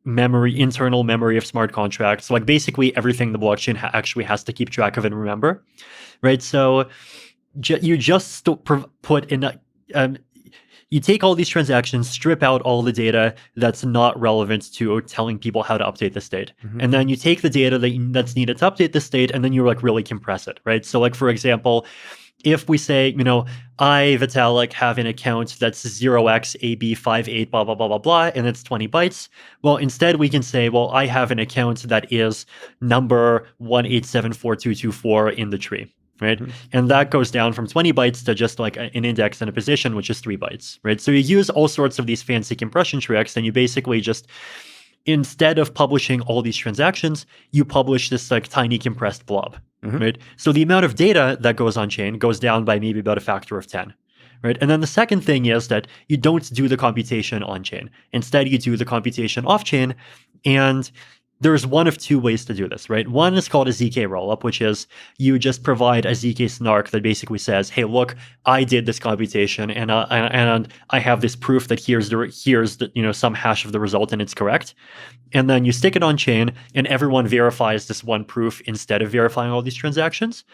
[SPEAKER 2] internal memory of smart contracts. So like basically everything the blockchain actually has to keep track of and remember, right? So you just put in you take all these transactions, strip out all the data that's not relevant to telling people how to update the state. And then you take the data that's needed to update the state, and then you like really compress it, right? So like, for example, if we say, I, Vitalik, have an account that's 0xAB58, blah, blah, blah, blah, blah, and it's 20 bytes. Well, instead we can say, well, I have an account that is number 1874224 in the tree. Right. And that goes down from 20 bytes to just like an index and a position, which is 3 bytes. Right. So you use all sorts of these fancy compression tricks, and you basically just, instead of publishing all these transactions, you publish this like tiny compressed blob. Right. So the amount of data that goes on chain goes down by maybe about a factor of 10. Right. And then the second thing is that you don't do the computation on chain. Instead, you do the computation off chain. And there's one of two ways to do this, right? One is called a ZK rollup, which is you just provide a ZK snark that basically says, "Hey, look, I did this computation, and I have this proof that here's the some hash of the result, and it's correct." And then you stick it on chain, and everyone verifies this one proof instead of verifying all these transactions.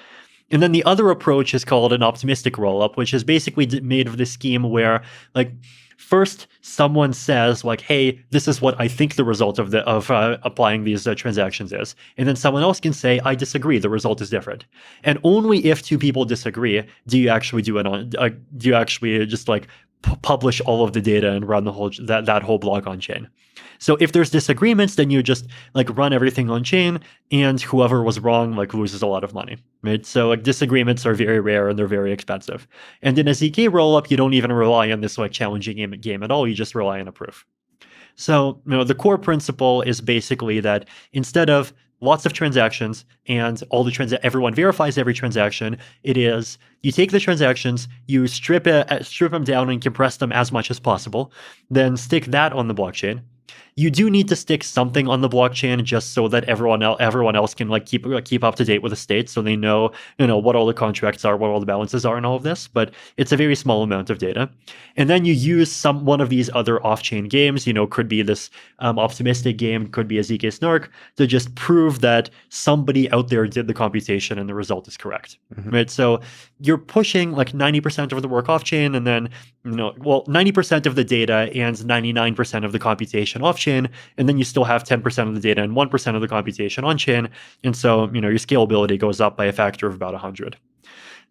[SPEAKER 2] And then the other approach is called an optimistic rollup, which is basically made of this scheme where, like, first someone says, like, "Hey, this is what I think the result of applying these transactions is," and then someone else can say, "I disagree. The result is different." And only if two people disagree do you actually just like publish all of the data and run the whole that whole block on chain. So if there's disagreements, then you just like run everything on chain, and whoever was wrong like loses a lot of money, right? So like disagreements are very rare and they're very expensive. And in a ZK rollup, you don't even rely on this like challenging game at all. You just rely on a proof. So the core principle is basically that instead of lots of transactions and everyone verifies every transaction, it is you take the transactions, you strip them down and compress them as much as possible, then stick that on the blockchain. You do need to stick something on the blockchain just so that everyone else can like keep up to date with the state, so they know what all the contracts are, what all the balances are, and all of this. But it's a very small amount of data, and then you use one of these other off-chain games. Could be this optimistic game, could be a ZK snark, to just prove that somebody out there did the computation and the result is correct. Right? So you're pushing like 90% of the work off-chain, and then 90% of the data and 99% of the computation off-chain, and then you still have 10% of the data and 1% of the computation on-chain, and so your scalability goes up by a factor of about 100.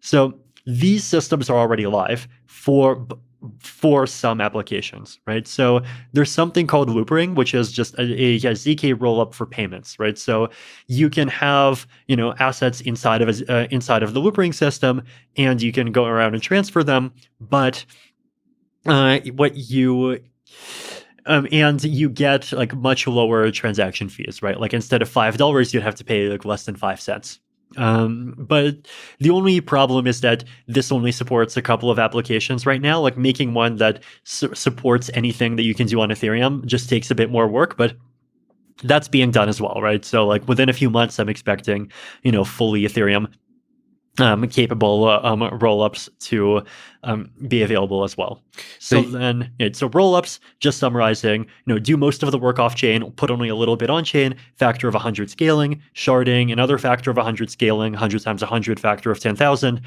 [SPEAKER 2] So these systems are already live for some applications, right? So there's something called loopering, which is just a ZK rollup for payments, right? So you can have assets inside of the loopering system, and you can go around and transfer them, but and you get like much lower transaction fees, right? Like instead of $5, you'd have to pay like less than 5 cents. But the only problem is that this only supports a couple of applications right now. Like making one that supports anything that you can do on Ethereum just takes a bit more work, but that's being done as well, right? So like within a few months, I'm expecting, fully Ethereum capable rollups to be available as well. So rollups, just summarizing, do most of the work off chain, put only a little bit on chain, factor of 100 scaling, sharding, another factor of 100 scaling, 100 times 100 factor of 10,000,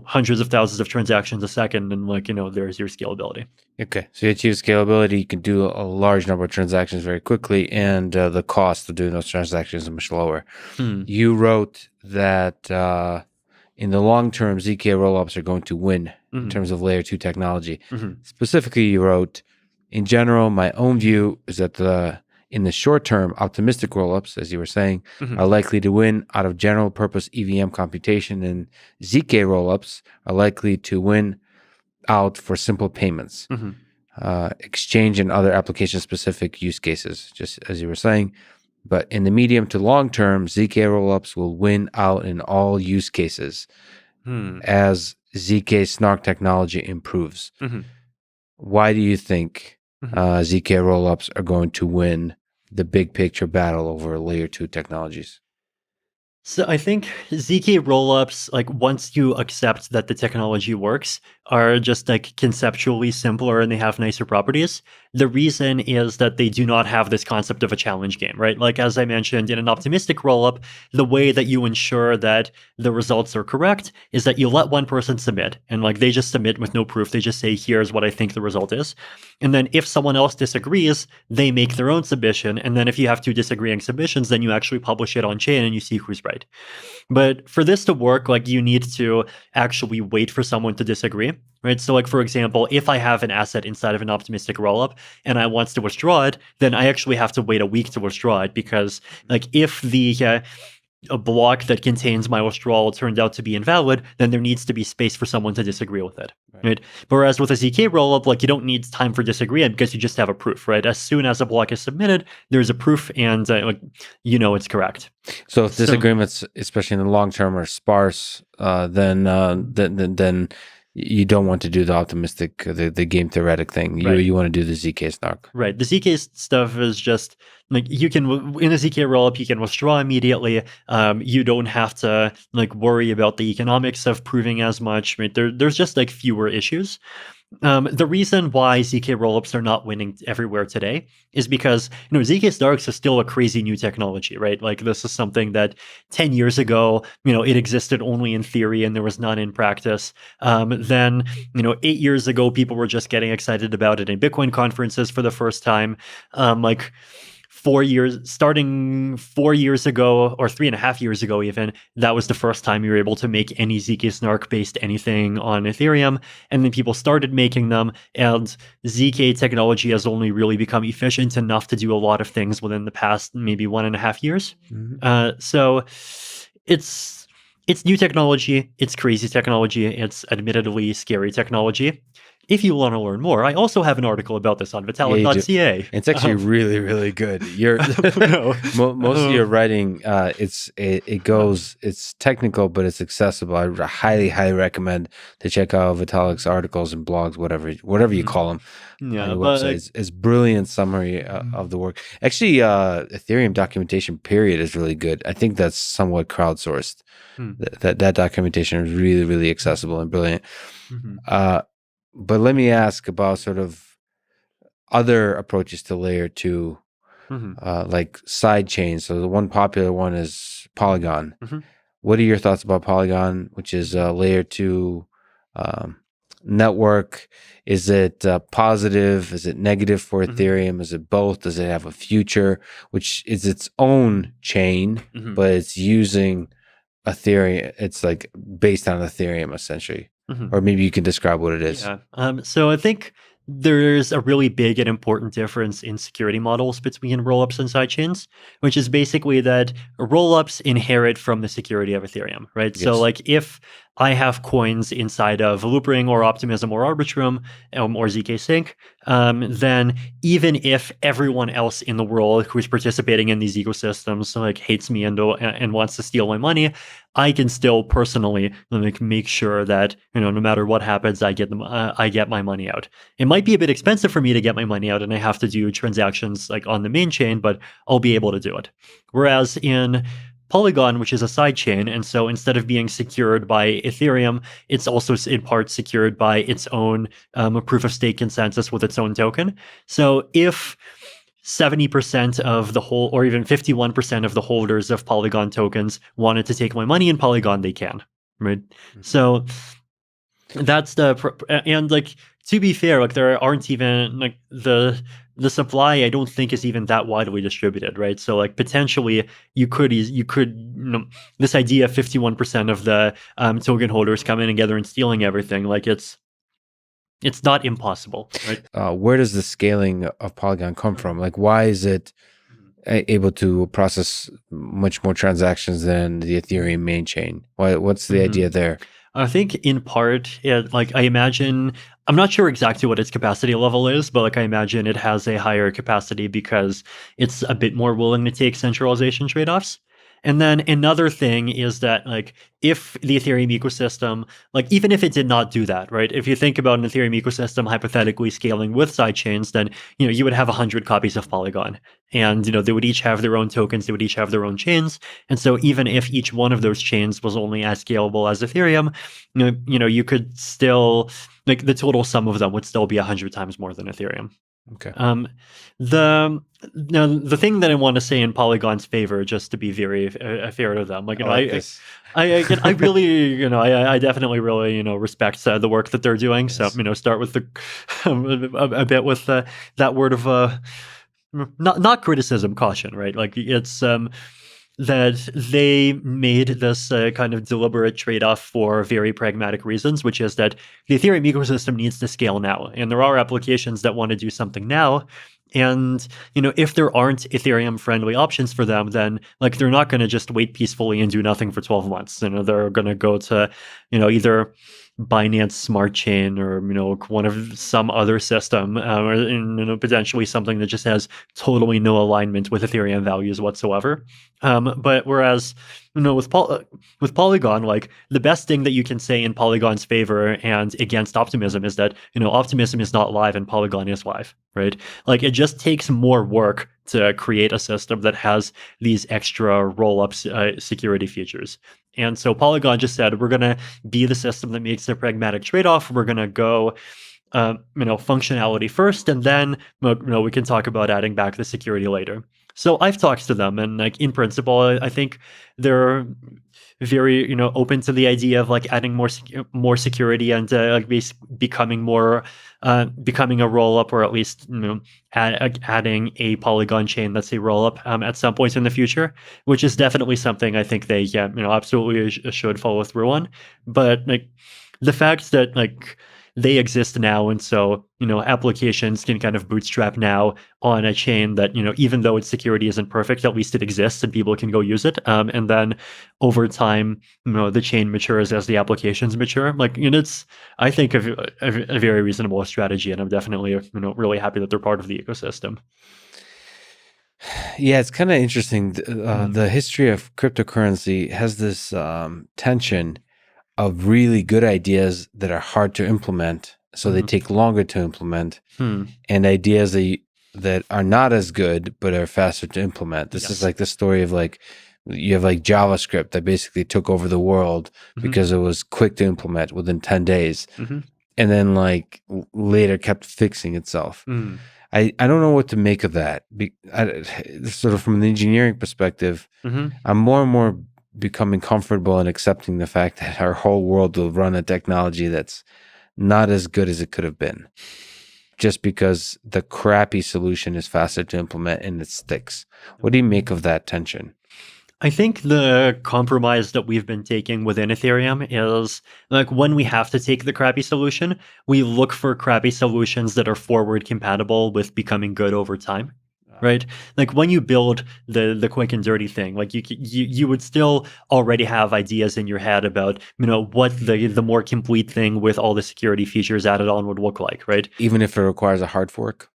[SPEAKER 2] hundreds of thousands of transactions a second, and there's your scalability.
[SPEAKER 1] Okay, so you achieve scalability, you can do a large number of transactions very quickly, and the cost of doing those transactions is much lower. You wrote that in the long term, ZK rollups are going to win in terms of layer 2 technology. Specifically, you wrote, in general, my own view is that in the short term, optimistic rollups, as you were saying, are likely to win out of general purpose EVM computation, and ZK rollups are likely to win out for simple payments, exchange and other application specific use cases, just as you were saying. But in the medium to long term, ZK rollups will win out in all use cases as ZK snark technology improves. Why do you think ZK rollups are going to win the big picture battle over layer 2 technologies?
[SPEAKER 2] So I think ZK rollups, like once you accept that the technology works, are just like conceptually simpler and they have nicer properties. The reason is that they do not have this concept of a challenge game, right? Like as I mentioned, in an optimistic rollup, the way that you ensure that the results are correct is that you let one person submit, and like they just submit with no proof. They just say, here's what I think the result is. And then if someone else disagrees, they make their own submission. And then if you have two disagreeing submissions, then you actually publish it on chain and you see who's right. But for this to work, like you need to actually wait for someone to disagree, right? So like, for example, if I have an asset inside of an optimistic rollup and I want to withdraw it, then I actually have to wait a week to withdraw it, because like if a block that contains my withdrawal turned out to be invalid, then there needs to be space for someone to disagree with it, right? Whereas with a ZK rollup, like you don't need time for disagreement because you just have a proof, right? As soon as a block is submitted, there's a proof, and it's correct.
[SPEAKER 1] So if disagreements, especially in the long term, are sparse, then You don't want to do the optimistic, the game theoretic thing.
[SPEAKER 2] Right.
[SPEAKER 1] You want to do the ZK snark.
[SPEAKER 2] Right. The ZK stuff is just like you can in a ZK rollup you can withdraw immediately. You don't have to like worry about the economics of proving as much. Right. There's just like fewer issues. The reason why ZK rollups are not winning everywhere today is because ZK Snarks is still a crazy new technology, right? Like this is something that 10 years ago, it existed only in theory and there was none in practice. Then 8 years ago, people were just getting excited about it in Bitcoin conferences for the first time. Starting 4 years ago, or 3.5 years ago even, that was the first time you were able to make any ZK Snark based anything on Ethereum. And then people started making them, and ZK technology has only really become efficient enough to do a lot of things within the past maybe 1.5 years. So it's new technology, it's crazy technology, it's admittedly scary technology. If you want to learn more, I also have an article about this on Vitalik.ca.
[SPEAKER 1] It's actually really, really good. Most of your writing, it's technical, but it's accessible. I highly, highly recommend to check out Vitalik's articles and blogs, whatever you call them.
[SPEAKER 2] Yeah,
[SPEAKER 1] on the website. It's brilliant summary of the work. Actually, Ethereum documentation period is really good. I think that's somewhat crowdsourced. That documentation is really, really accessible and brilliant. But let me ask about sort of other approaches to layer 2, like side chains. So the one popular one is Polygon. What are your thoughts about Polygon, which is a layer 2 network? Is it positive? Is it negative for Ethereum? Is it both? Does it have a future, which is its own chain, but it's using Ethereum? It's like based on Ethereum essentially. Or maybe you can describe what it is.
[SPEAKER 2] Yeah. So I think there's a really big and important difference in security models between rollups and sidechains, which is basically that rollups inherit from the security of Ethereum, right? Yes. So like if I have coins inside of Loopring or Optimism or Arbitrum or ZK Sync, then even if everyone else in the world who's participating in these ecosystems like hates me and wants to steal my money, I can still personally make sure that no matter what happens, I get my money out. It might be a bit expensive for me to get my money out, and I have to do transactions like on the main chain, but I'll be able to do it. Whereas in Polygon, which is a side chain, and so instead of being secured by Ethereum, it's also in part secured by its own proof of stake consensus with its own token. So if 70% of the whole, or even 51% of the holders of Polygon tokens wanted to take my money in Polygon, they can, right? So that's and like, to be fair, like there aren't even like the supply, I don't think is even that widely distributed, right? So like potentially you could this idea of 51% of the token holders coming together and stealing everything, like it's not impossible, right?
[SPEAKER 1] Where does the scaling of Polygon come from? Like, why is it able to process much more transactions than the Ethereum main chain? What's the idea there?
[SPEAKER 2] I think in part, like I imagine, I'm not sure exactly what its capacity level is, but like I imagine it has a higher capacity because it's a bit more willing to take centralization trade-offs. And then another thing is that like if the Ethereum ecosystem, like even if it did not do that, right? If you think about an Ethereum ecosystem hypothetically scaling with sidechains, then you would have 100 copies of Polygon, and they would each have their own tokens, they would each have their own chains, and so even if each one of those chains was only as scalable as Ethereum, you could still like the total sum of them would still be 100 times more than Ethereum.
[SPEAKER 1] Okay.
[SPEAKER 2] The thing that I want to say in Polygon's favor, just to be very fair to them, like I really, I definitely really, respect the work that they're doing. Yes. So start with a bit with that word of not criticism, caution, right? Like it's that they made this kind of deliberate trade-off for very pragmatic reasons, which is that the Ethereum ecosystem needs to scale now. And there are applications that want to do something now. And, if there aren't Ethereum-friendly options for them, then like they're not going to just wait peacefully and do nothing for 12 months. They're going to go to, either Binance Smart Chain or one of some other system, or potentially something that just has totally no alignment with Ethereum values whatsoever. But whereas with Polygon, like the best thing that you can say in Polygon's favor and against optimism is that optimism is not live and Polygon is live, right? Like it just takes more work to create a system that has these extra roll-up security features. And so Polygon just said, we're going to be the system that makes the pragmatic trade-off. We're going to go functionality first, and then we can talk about adding back the security later. So I've talked to them, and like in principle, I think they're very open to the idea of like adding more security and becoming more becoming a roll up, or at least adding a Polygon chain that's a roll up at some point in the future, which is definitely something I think they absolutely should follow through on. But like the fact that like they exist now, and so applications can kind of bootstrap now on a chain that even though its security isn't perfect, at least it exists and people can go use it. And then over time, the chain matures as the applications mature. Like it's, I think, a very reasonable strategy, and I'm definitely really happy that they're part of the ecosystem.
[SPEAKER 1] Yeah, it's kind of interesting. The history of cryptocurrency has this tension of really good ideas that are hard to implement, so they take longer to implement, and ideas that are not as good but are faster to implement. This is like the story of like you have like JavaScript that basically took over the world because it was quick to implement within 10 days, and then like later kept fixing itself. I don't know what to make of that. Sort of from an engineering perspective, I'm more and more becoming comfortable and accepting the fact that our whole world will run a technology that's not as good as it could have been, just because the crappy solution is faster to implement and it sticks. What do you make of that tension?
[SPEAKER 2] I think the compromise that we've been taking within Ethereum is like when we have to take the crappy solution, we look for crappy solutions that are forward compatible with becoming good over time. Right, like when you build the quick and dirty thing, like you would still already have ideas in your head about what the more complete thing with all the security features added on would look like, right?
[SPEAKER 1] Even if it requires a hard fork.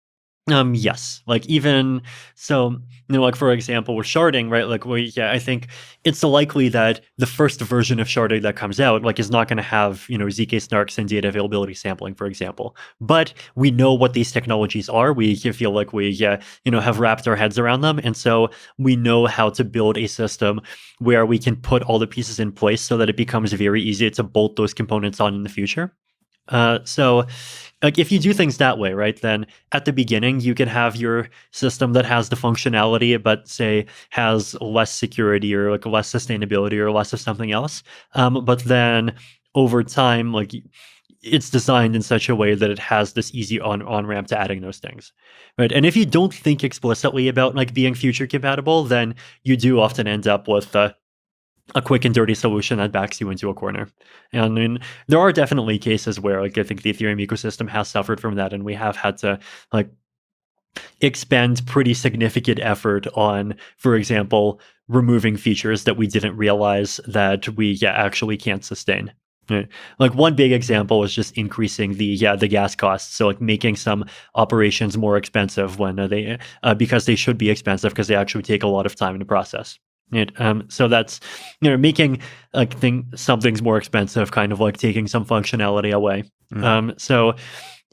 [SPEAKER 2] Yes, like even so, like for example, with sharding, right? Like, I think it's likely that the first version of sharding that comes out, like, is not going to have zk snarks and data availability sampling, for example. But we know what these technologies are. We feel like we, have wrapped our heads around them, and so we know how to build a system where we can put all the pieces in place so that it becomes very easy to bolt those components on in the future. So like if you do things that way, right, then at the beginning you can have your system that has the functionality but say has less security or like less sustainability or less of something else. But then over time, like it's designed in such a way that it has this easy on ramp to adding those things, right? And if you don't think explicitly about like being future compatible, then you do often end up with a quick and dirty solution that backs you into a corner. And I mean, there are definitely cases where like I think the Ethereum ecosystem has suffered from that, and we have had to like expend pretty significant effort on, for example, removing features that we didn't realize that we actually can't sustain. Right. Like one big example was just increasing the gas costs. So like making some operations more expensive when they because they should be expensive because they actually take a lot of time to process. So that's making like some things more expensive, kind of like taking some functionality away. So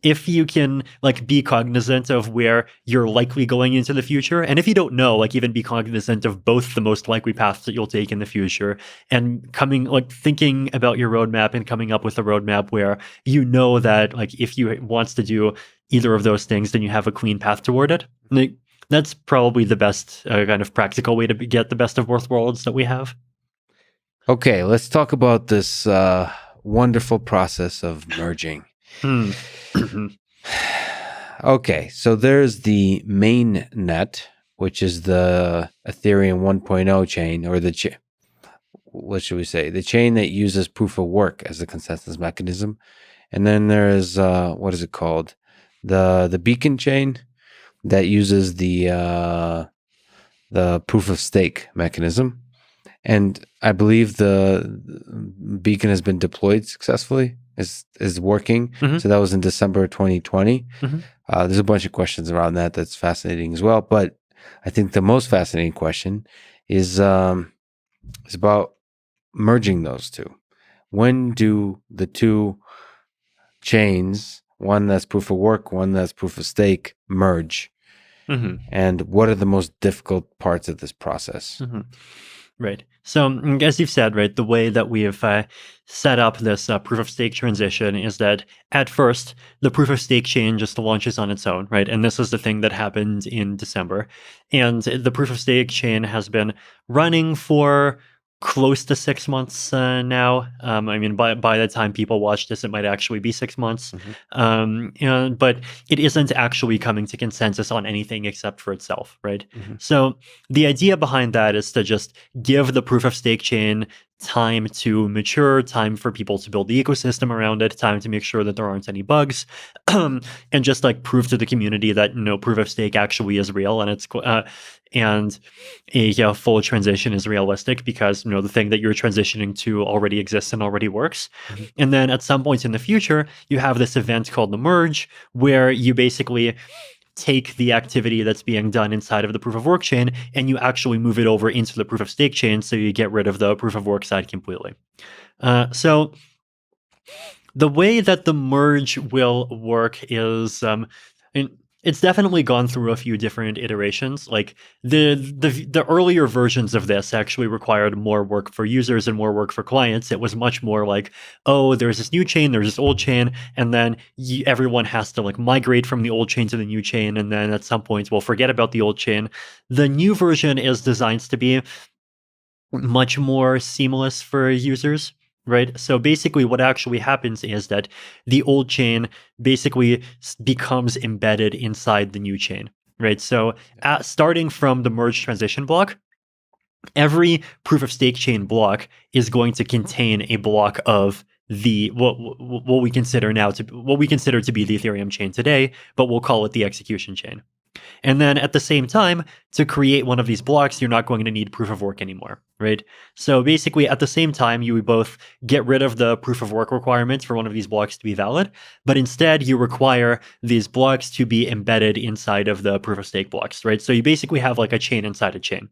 [SPEAKER 2] if you can like be cognizant of where you're likely going into the future, and if you don't know, like even be cognizant of both the most likely paths that you'll take in the future, and thinking about your roadmap and coming up with a roadmap where that like if you wants to do either of those things, then you have a clean path toward it. Like, that's probably the best kind of practical way to get the best of both worlds that we have.
[SPEAKER 1] Okay, let's talk about this wonderful process of merging. Okay, so there's the main net, which is the Ethereum 1.0 chain, or what should we say? The chain that uses proof of work as the consensus mechanism. And then there's, what is it called? The beacon chain that uses the proof of stake mechanism. And I believe the beacon has been deployed successfully, is working. So that was in December 2020. There's a bunch of questions around that that's fascinating as well. But I think the most fascinating question is is about merging those two. When do the two chains, one that's proof of work, one that's proof of stake, merge? And what are the most difficult parts of this process?
[SPEAKER 2] Right. So, as you've said, right, the way that we have set up this proof of stake transition is that at first, the proof of stake chain just launches on its own, right? And this is the thing that happened in December. And the proof of stake chain has been running for close to 6 months now. I mean, by the time people watch this, it might actually be 6 months. But it isn't actually coming to consensus on anything except for itself, right? So the idea behind that is to just give the proof of stake chain time to mature, time for people to build the ecosystem around it, time to make sure that there aren't any bugs, and just like prove to the community that proof of stake actually is real and it's and a full transition is realistic because the thing that you're transitioning to already exists and already works. And then at some point in the future, you have this event called the merge, where you basically take the activity that's being done inside of the proof of work chain and you actually move it over into the proof of stake chain, so you get rid of the proof of work side completely. So the way that the merge will work is it's definitely gone through a few different iterations. Like the earlier versions of this actually required more work for users and more work for clients. It was much more like, oh, there's this new chain, there's this old chain, and then everyone has to like migrate from the old chain to the new chain, and then at some point we'll forget about the old chain. The new version is designed to be much more seamless for users. Right. So basically what actually happens is that the old chain basically becomes embedded inside the new chain. Right. So starting from the merge transition block, every proof of stake chain block is going to contain a block of the what we consider to be the Ethereum chain today, but we'll call it the execution chain. And then at the same time, to create one of these blocks, you're not going to need proof of work anymore, right? So basically, at the same time, you would both get rid of the proof of work requirements for one of these blocks to be valid, but instead you require these blocks to be embedded inside of the proof of stake blocks, right? So you basically have like a chain inside a chain.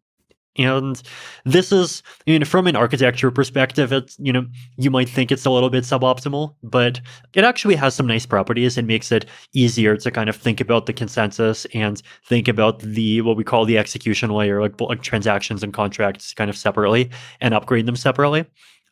[SPEAKER 2] And this is, from an architecture perspective, it's, you might think it's a little bit suboptimal, but it actually has some nice properties. It makes it easier to kind of think about the consensus and think about what we call the execution layer, like transactions and contracts kind of separately and upgrade them separately.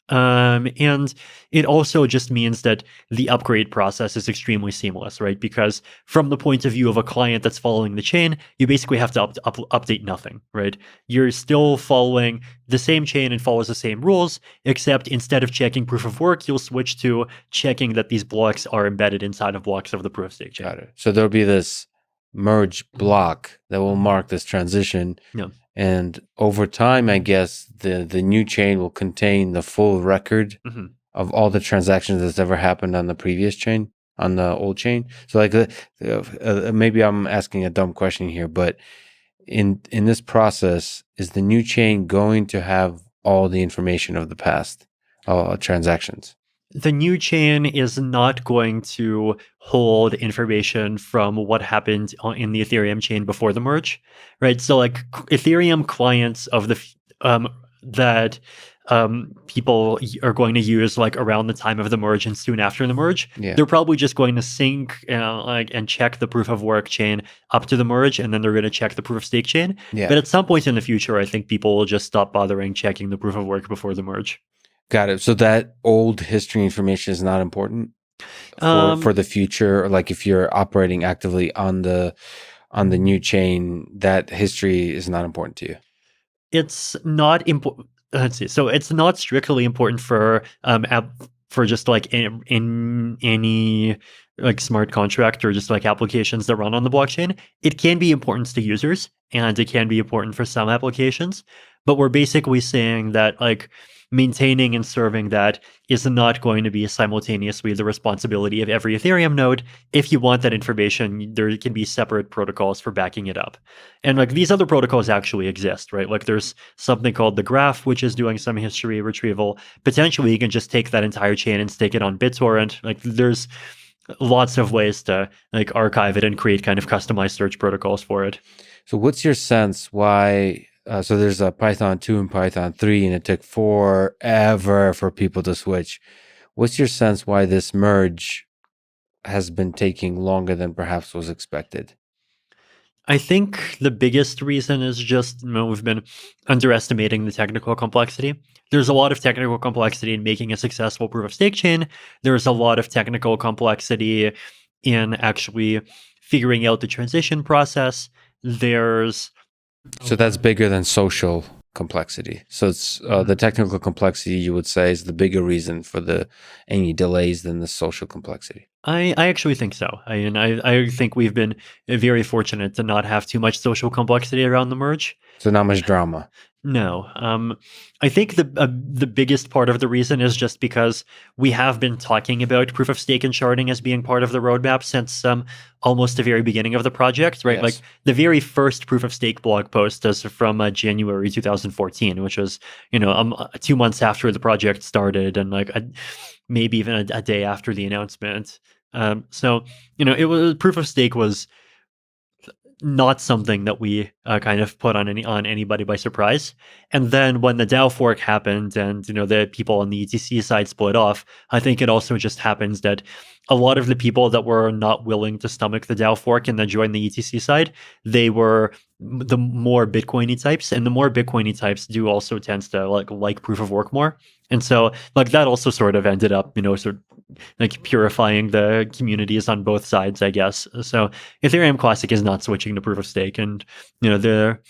[SPEAKER 2] And it also just means that the upgrade process is extremely seamless, right? Because from the point of view of a client that's following the chain, you basically have to update nothing, right? You're still following the same chain and follows the same rules, except instead of checking proof of work, you'll switch to checking that these blocks are embedded inside of blocks of the proof of stake chain.
[SPEAKER 1] Got it. So there'll be this merge block that will mark this transition.
[SPEAKER 2] Yeah.
[SPEAKER 1] And over time, I guess the new chain will contain the full record of all the transactions that's ever happened on the previous chain, on the old chain. So like maybe I'm asking a dumb question here, but in this process, is the new chain going to have all the information of the past transactions?
[SPEAKER 2] The new chain is not going to hold information from what happened in the Ethereum chain before the merge, right? So like Ethereum clients of that people are going to use like around the time of the merge and soon after the merge, they're probably just going to sync and check the proof of work chain up to the merge, and then they're going to check the proof of stake chain. But at some point in the future, I think people will just stop bothering checking the proof of work before the merge.
[SPEAKER 1] Got it. So that old history information is not important for the future. Or like if you're operating actively on the new chain, that history is not important to you.
[SPEAKER 2] It's not important. Let's see. So it's not strictly important for just like in any like smart contract or just like applications that run on the blockchain. It can be important to users and it can be important for some applications, but we're basically saying that like maintaining and serving that is not going to be simultaneously the responsibility of every Ethereum node. If you want that information, there can be separate protocols for backing it up. And like these other protocols actually exist, right? Like there's something called the Graph, which is doing some history retrieval. Potentially, you can just take that entire chain and stake it on BitTorrent. Like there's lots of ways to like archive it and create kind of customized search protocols for it.
[SPEAKER 1] So what's your sense why So there's a Python 2 and Python 3, and it took forever for people to switch. What's your sense why this merge has been taking longer than perhaps was expected?
[SPEAKER 2] I think the biggest reason is just we've been underestimating the technical complexity. There's a lot of technical complexity in making a successful proof of stake chain. There's a lot of technical complexity in actually figuring out the transition process. There's
[SPEAKER 1] So that's bigger than social complexity. So it's the technical complexity, you would say, is the bigger reason for any delays than the social complexity.
[SPEAKER 2] I actually think so. I think we've been very fortunate to not have too much social complexity around the merge.
[SPEAKER 1] So not much drama.
[SPEAKER 2] No, I think the biggest part of the reason is just because we have been talking about proof of stake and sharding as being part of the roadmap since almost the very beginning of the project, right?
[SPEAKER 1] Yes.
[SPEAKER 2] Like the very first proof of stake blog post is from January 2014, which was 2 months after the project started, and like maybe even a day after the announcement. So it was proof of stake was not something that we kind of put on anybody by surprise. And then when the DAO fork happened, and the people on the ETC side split off, I think it also just happens that a lot of the people that were not willing to stomach the DAO fork and then join the ETC side, they were the more Bitcoiny types, and the more Bitcoiny types do also tends to like proof of work more. And so like that also sort of ended up, sort of like purifying the communities on both sides, I guess. So Ethereum Classic is not switching to proof of stake, and they're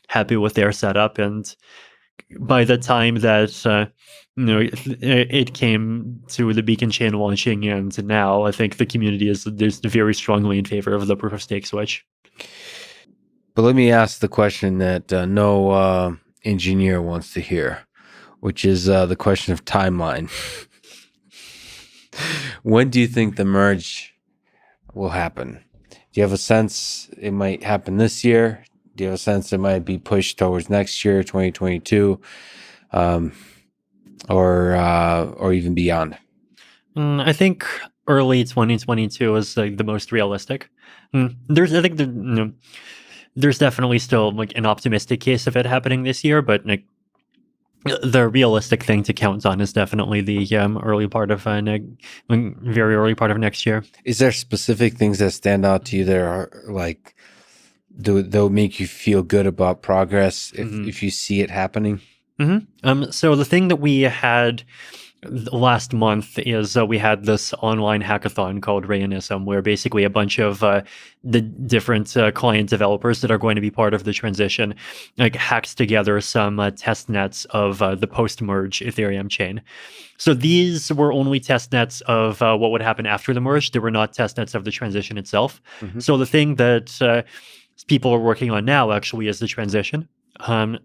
[SPEAKER 2] happy with their setup. And by the time that it came to the Beacon chain launching, and now I think the community is very strongly in favor of the proof of stake switch.
[SPEAKER 1] But let me ask the question that no engineer wants to hear, which is the question of timeline. When do you think the merge will happen? Do you have a sense it might happen this year? Do you have a sense it might be pushed towards next year, 2022, or even beyond?
[SPEAKER 2] I think early 2022 is like the most realistic. There's definitely still like an optimistic case of it happening this year, but like the realistic thing to count on is definitely the early part of very early part of next year.
[SPEAKER 1] Is there specific things that stand out to you that are like they'll make you feel good about progress if you see it happening?
[SPEAKER 2] So the thing that we had last month is we had this online hackathon called Rayonism, where basically a bunch of the different client developers that are going to be part of the transition hacked together some test nets of the post-merge Ethereum chain. So these were only test nets of what would happen after the merge. They were not test nets of the transition itself. So the thing that people are working on now actually is the transition.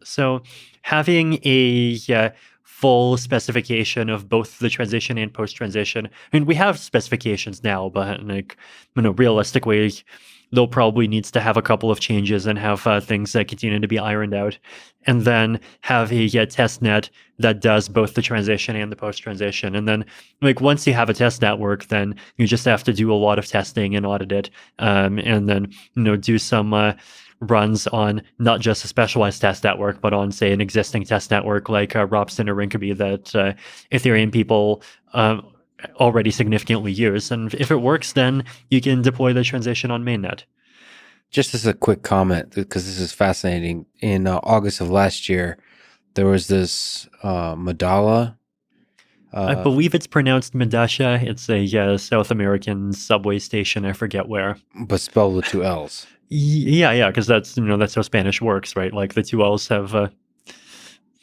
[SPEAKER 2] So having a full specification of both the transition and post-transition. I mean, we have specifications now, but realistically, they'll probably needs to have a couple of changes and have things that continue to be ironed out, and then have a test net that does both the transition and the post-transition. And then once you have a test network, then you just have to do a lot of testing and audit it, and then do some runs on not just a specialized test network, but on, say, an existing test network like Ropsten or Rinkeby that Ethereum people already significantly use. And if it works, then you can deploy the transition on mainnet.
[SPEAKER 1] Just as a quick comment, because this is fascinating, in August of last year, there was this Madala.
[SPEAKER 2] I believe it's pronounced Medasha. It's a South American subway station. I forget where.
[SPEAKER 1] But spelled with two L's.
[SPEAKER 2] Yeah, because that's how Spanish works, right? Like the two L's have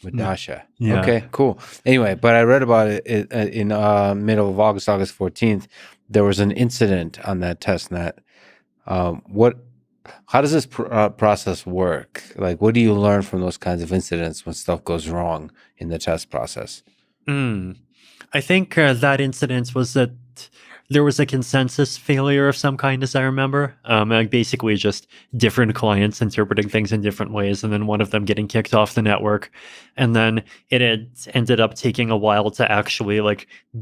[SPEAKER 1] Madasha.
[SPEAKER 2] Yeah.
[SPEAKER 1] Okay, cool. Anyway, but I read about it in middle of August 14th. There was an incident on that testnet. How does this process work? Like, what do you learn from those kinds of incidents when stuff goes wrong in the test process?
[SPEAKER 2] I think that incident was that there was a consensus failure of some kind, as I remember. Basically just different clients interpreting things in different ways, and then one of them getting kicked off the network. And then it had ended up taking a while to actually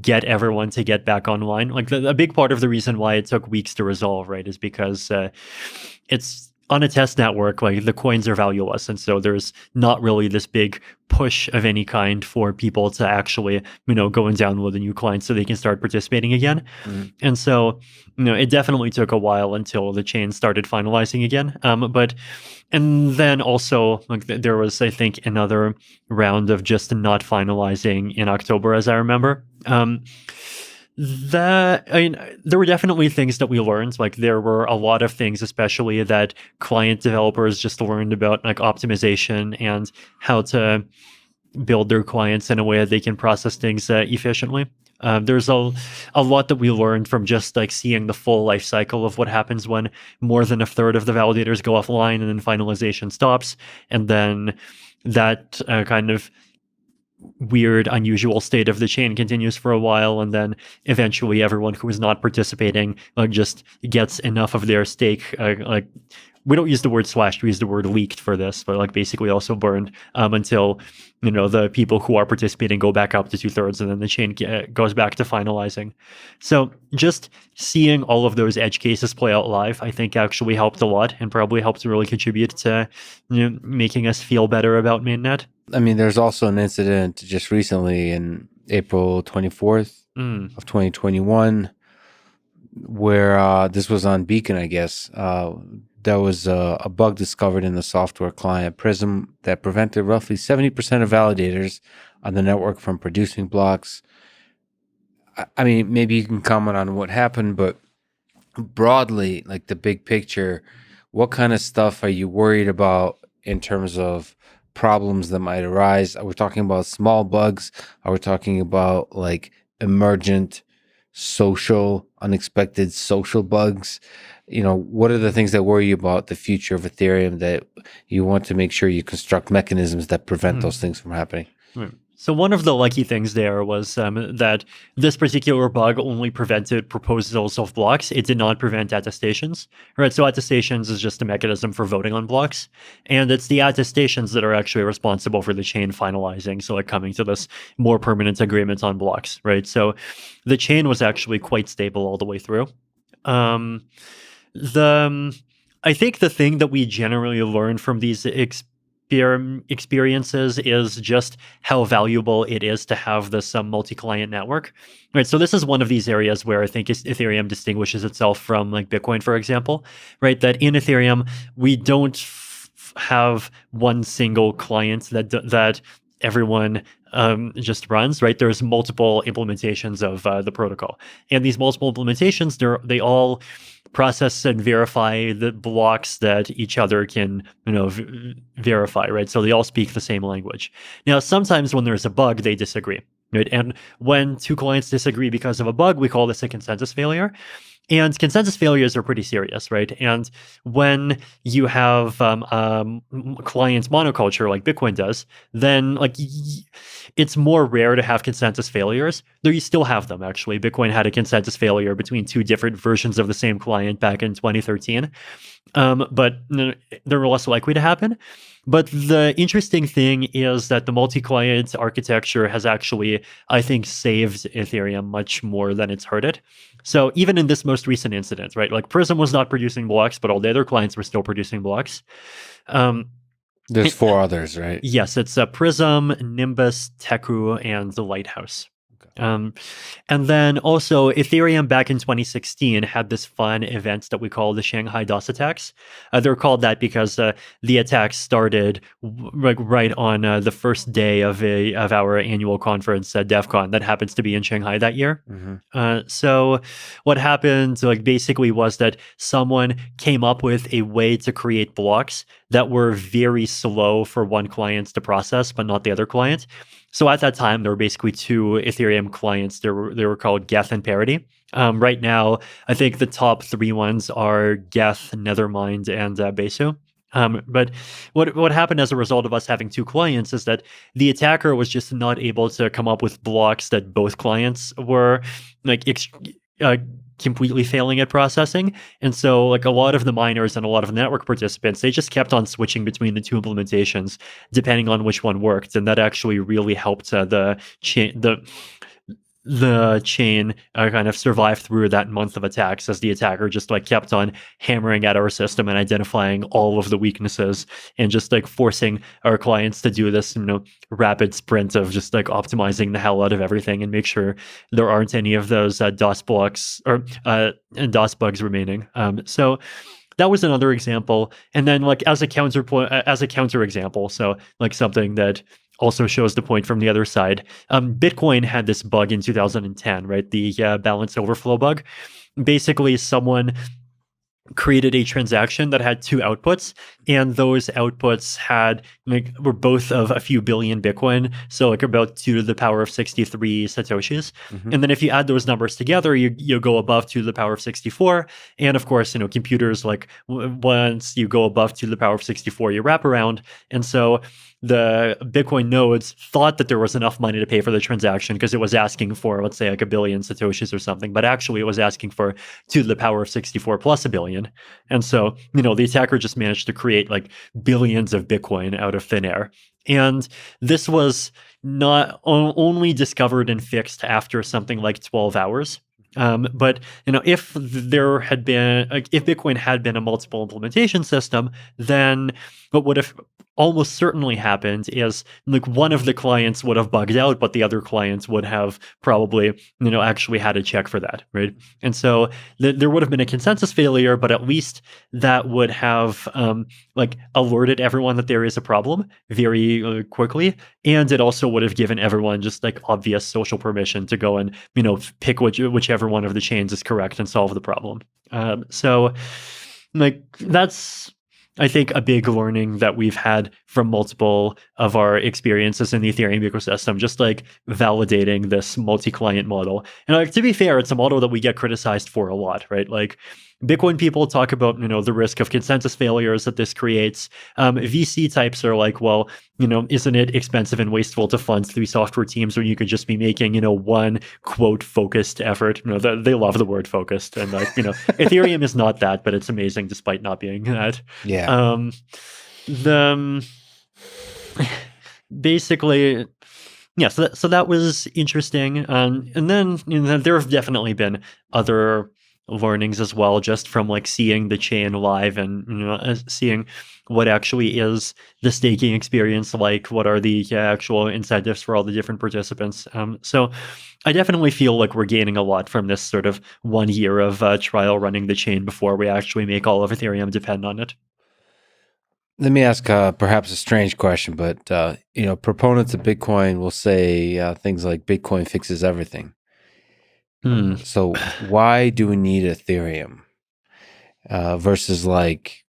[SPEAKER 2] get everyone to get back online. A big part of the reason why it took weeks to resolve, right, is because it's on a test network, like the coins are valueless. And so there's not really this big push of any kind for people to actually, go and download a new client so they can start participating again. And so, it definitely took a while until the chain started finalizing again. And then also, like, there was, I think, another round of just not finalizing in October, as I remember. There were definitely things that we learned. Like, there were a lot of things, especially that client developers just learned about, like optimization and how to build their clients in a way that they can process things efficiently. There's a lot that we learned from just like seeing the full life cycle of what happens when more than a third of the validators go offline and then finalization stops, and then that kind of weird, unusual state of the chain continues for a while, and then eventually everyone who is not participating just gets enough of their stake. We don't use the word slashed, we use the word leaked for this, but like basically also burned until the people who are participating go back up to 2/3, and then the chain goes back to finalizing. So just seeing all of those edge cases play out live, I think actually helped a lot, and probably helped to really contribute to making us feel better about mainnet.
[SPEAKER 1] I mean, there's also an incident just recently in April 24th of 2021 where this was on Beacon, I guess. There was a bug discovered in the software client Prism that prevented roughly 70% of validators on the network from producing blocks. I mean, maybe you can comment on what happened, but broadly, like the big picture, what kind of stuff are you worried about in terms of problems that might arise? Are we talking about small bugs? Are we talking about like emergent unexpected social bugs? What are the things that worry you about the future of Ethereum that you want to make sure you construct mechanisms that prevent those things from happening?
[SPEAKER 2] So one of the lucky things there was that this particular bug only prevented proposals of blocks. It did not prevent attestations, right? So attestations is just a mechanism for voting on blocks. And it's the attestations that are actually responsible for the chain finalizing. So like coming to this more permanent agreement on blocks, right? So the chain was actually quite stable all the way through. I think the thing that we generally learn from these experiences is just how valuable it is to have this multi-client network, right? So this is one of these areas where I think Ethereum distinguishes itself from like Bitcoin, for example, right? That in Ethereum we don't have one single client that everyone just runs, right? There's multiple implementations of the protocol, and these multiple implementations, they all process and verify the blocks that each other can verify, right? So they all speak the same language. Now, sometimes when there's a bug, they disagree, right? And when two clients disagree because of a bug, we call this a consensus failure. And consensus failures are pretty serious, right? And when you have client monoculture like Bitcoin does, then like it's more rare to have consensus failures. Though you still have them, actually. Bitcoin had a consensus failure between two different versions of the same client back in 2013. But they're less likely to happen. But the interesting thing is that the multi-client architecture has actually, I think, saved Ethereum much more than it's hurt it. So even in this most recent incident, right, like Prism was not producing blocks, but all the other clients were still producing blocks.
[SPEAKER 1] There's four others, right?
[SPEAKER 2] Yes, it's Prism, Nimbus, Teku, and the Lighthouse. And then also Ethereum back in 2016 had this fun event that we call the Shanghai DOS attacks. They're called that because the attacks started right on the first day of our annual conference at DevCon that happens to be in Shanghai that year. So what happened basically was that someone came up with a way to create blocks that were very slow for one client to process, but not the other client. So at that time, there were basically two Ethereum clients. They were called Geth and Parity. Right now, I think the top three ones are Geth, Nethermind, and Besu. But what happened as a result of us having two clients is that the attacker was just not able to come up with blocks that both clients were completely failing at processing. And so a lot of the miners and a lot of the network participants, they just kept on switching between the two implementations depending on which one worked. And that actually really helped the chain kind of survived through that month of attacks as the attacker just like kept on hammering at our system and identifying all of the weaknesses and just like forcing our clients to do this, rapid sprint of just like optimizing the hell out of everything and make sure there aren't any of those DOS blocks or and DOS bugs remaining. So that was another example. And then like as a counter example, so like something that also shows the point from the other side. Bitcoin had this bug in 2010, right? The balance overflow bug. Basically, someone created a transaction that had two outputs, and those outputs were both of a few billion Bitcoin, so like about 2 to the power of 63 satoshis.
[SPEAKER 1] Mm-hmm.
[SPEAKER 2] And then if you add those numbers together, you go above 2 to the power of 64. And of course, computers like once you go above 2 to the power of 64, you wrap around, and so the Bitcoin nodes thought that there was enough money to pay for the transaction because it was asking for, let's say, like a billion satoshis or something, but actually it was asking for 2 to the power of 64 plus a billion. And so, the attacker just managed to create like billions of Bitcoin out of thin air. And this was not only discovered and fixed after something like 12 hours. But if Bitcoin had been a multiple implementation system, then what would have almost certainly happened is like one of the clients would have bugged out, but the other clients would have probably actually had a check for that, right? And so there would have been a consensus failure, but at least that would have alerted everyone that there is a problem very quickly, and it also would have given everyone just like obvious social permission to go and pick whichever one of the chains is correct and solve the problem. So like that's, I think, a big learning that we've had from multiple of our experiences in the Ethereum ecosystem, just like validating this multi-client model. And like, to be fair, it's a model that we get criticized for a lot, right? Like Bitcoin people talk about, the risk of consensus failures that this creates. VC types are like, well, isn't it expensive and wasteful to fund 3 software teams when you could just be making, one quote focused effort? They love the word focused, and like, Ethereum is not that, but it's amazing despite not being that.
[SPEAKER 1] Yeah.
[SPEAKER 2] Basically, yeah. So that was interesting. And then there have definitely been other learnings as well, just from like seeing the chain live and seeing what actually is the staking experience like, what are the actual incentives for all the different participants. So I definitely feel like we're gaining a lot from this sort of 1 year of trial running the chain before we actually make all of Ethereum depend on it.
[SPEAKER 1] Let me ask perhaps a strange question, but proponents of Bitcoin will say things like Bitcoin fixes everything. So why do we need Ethereum versus like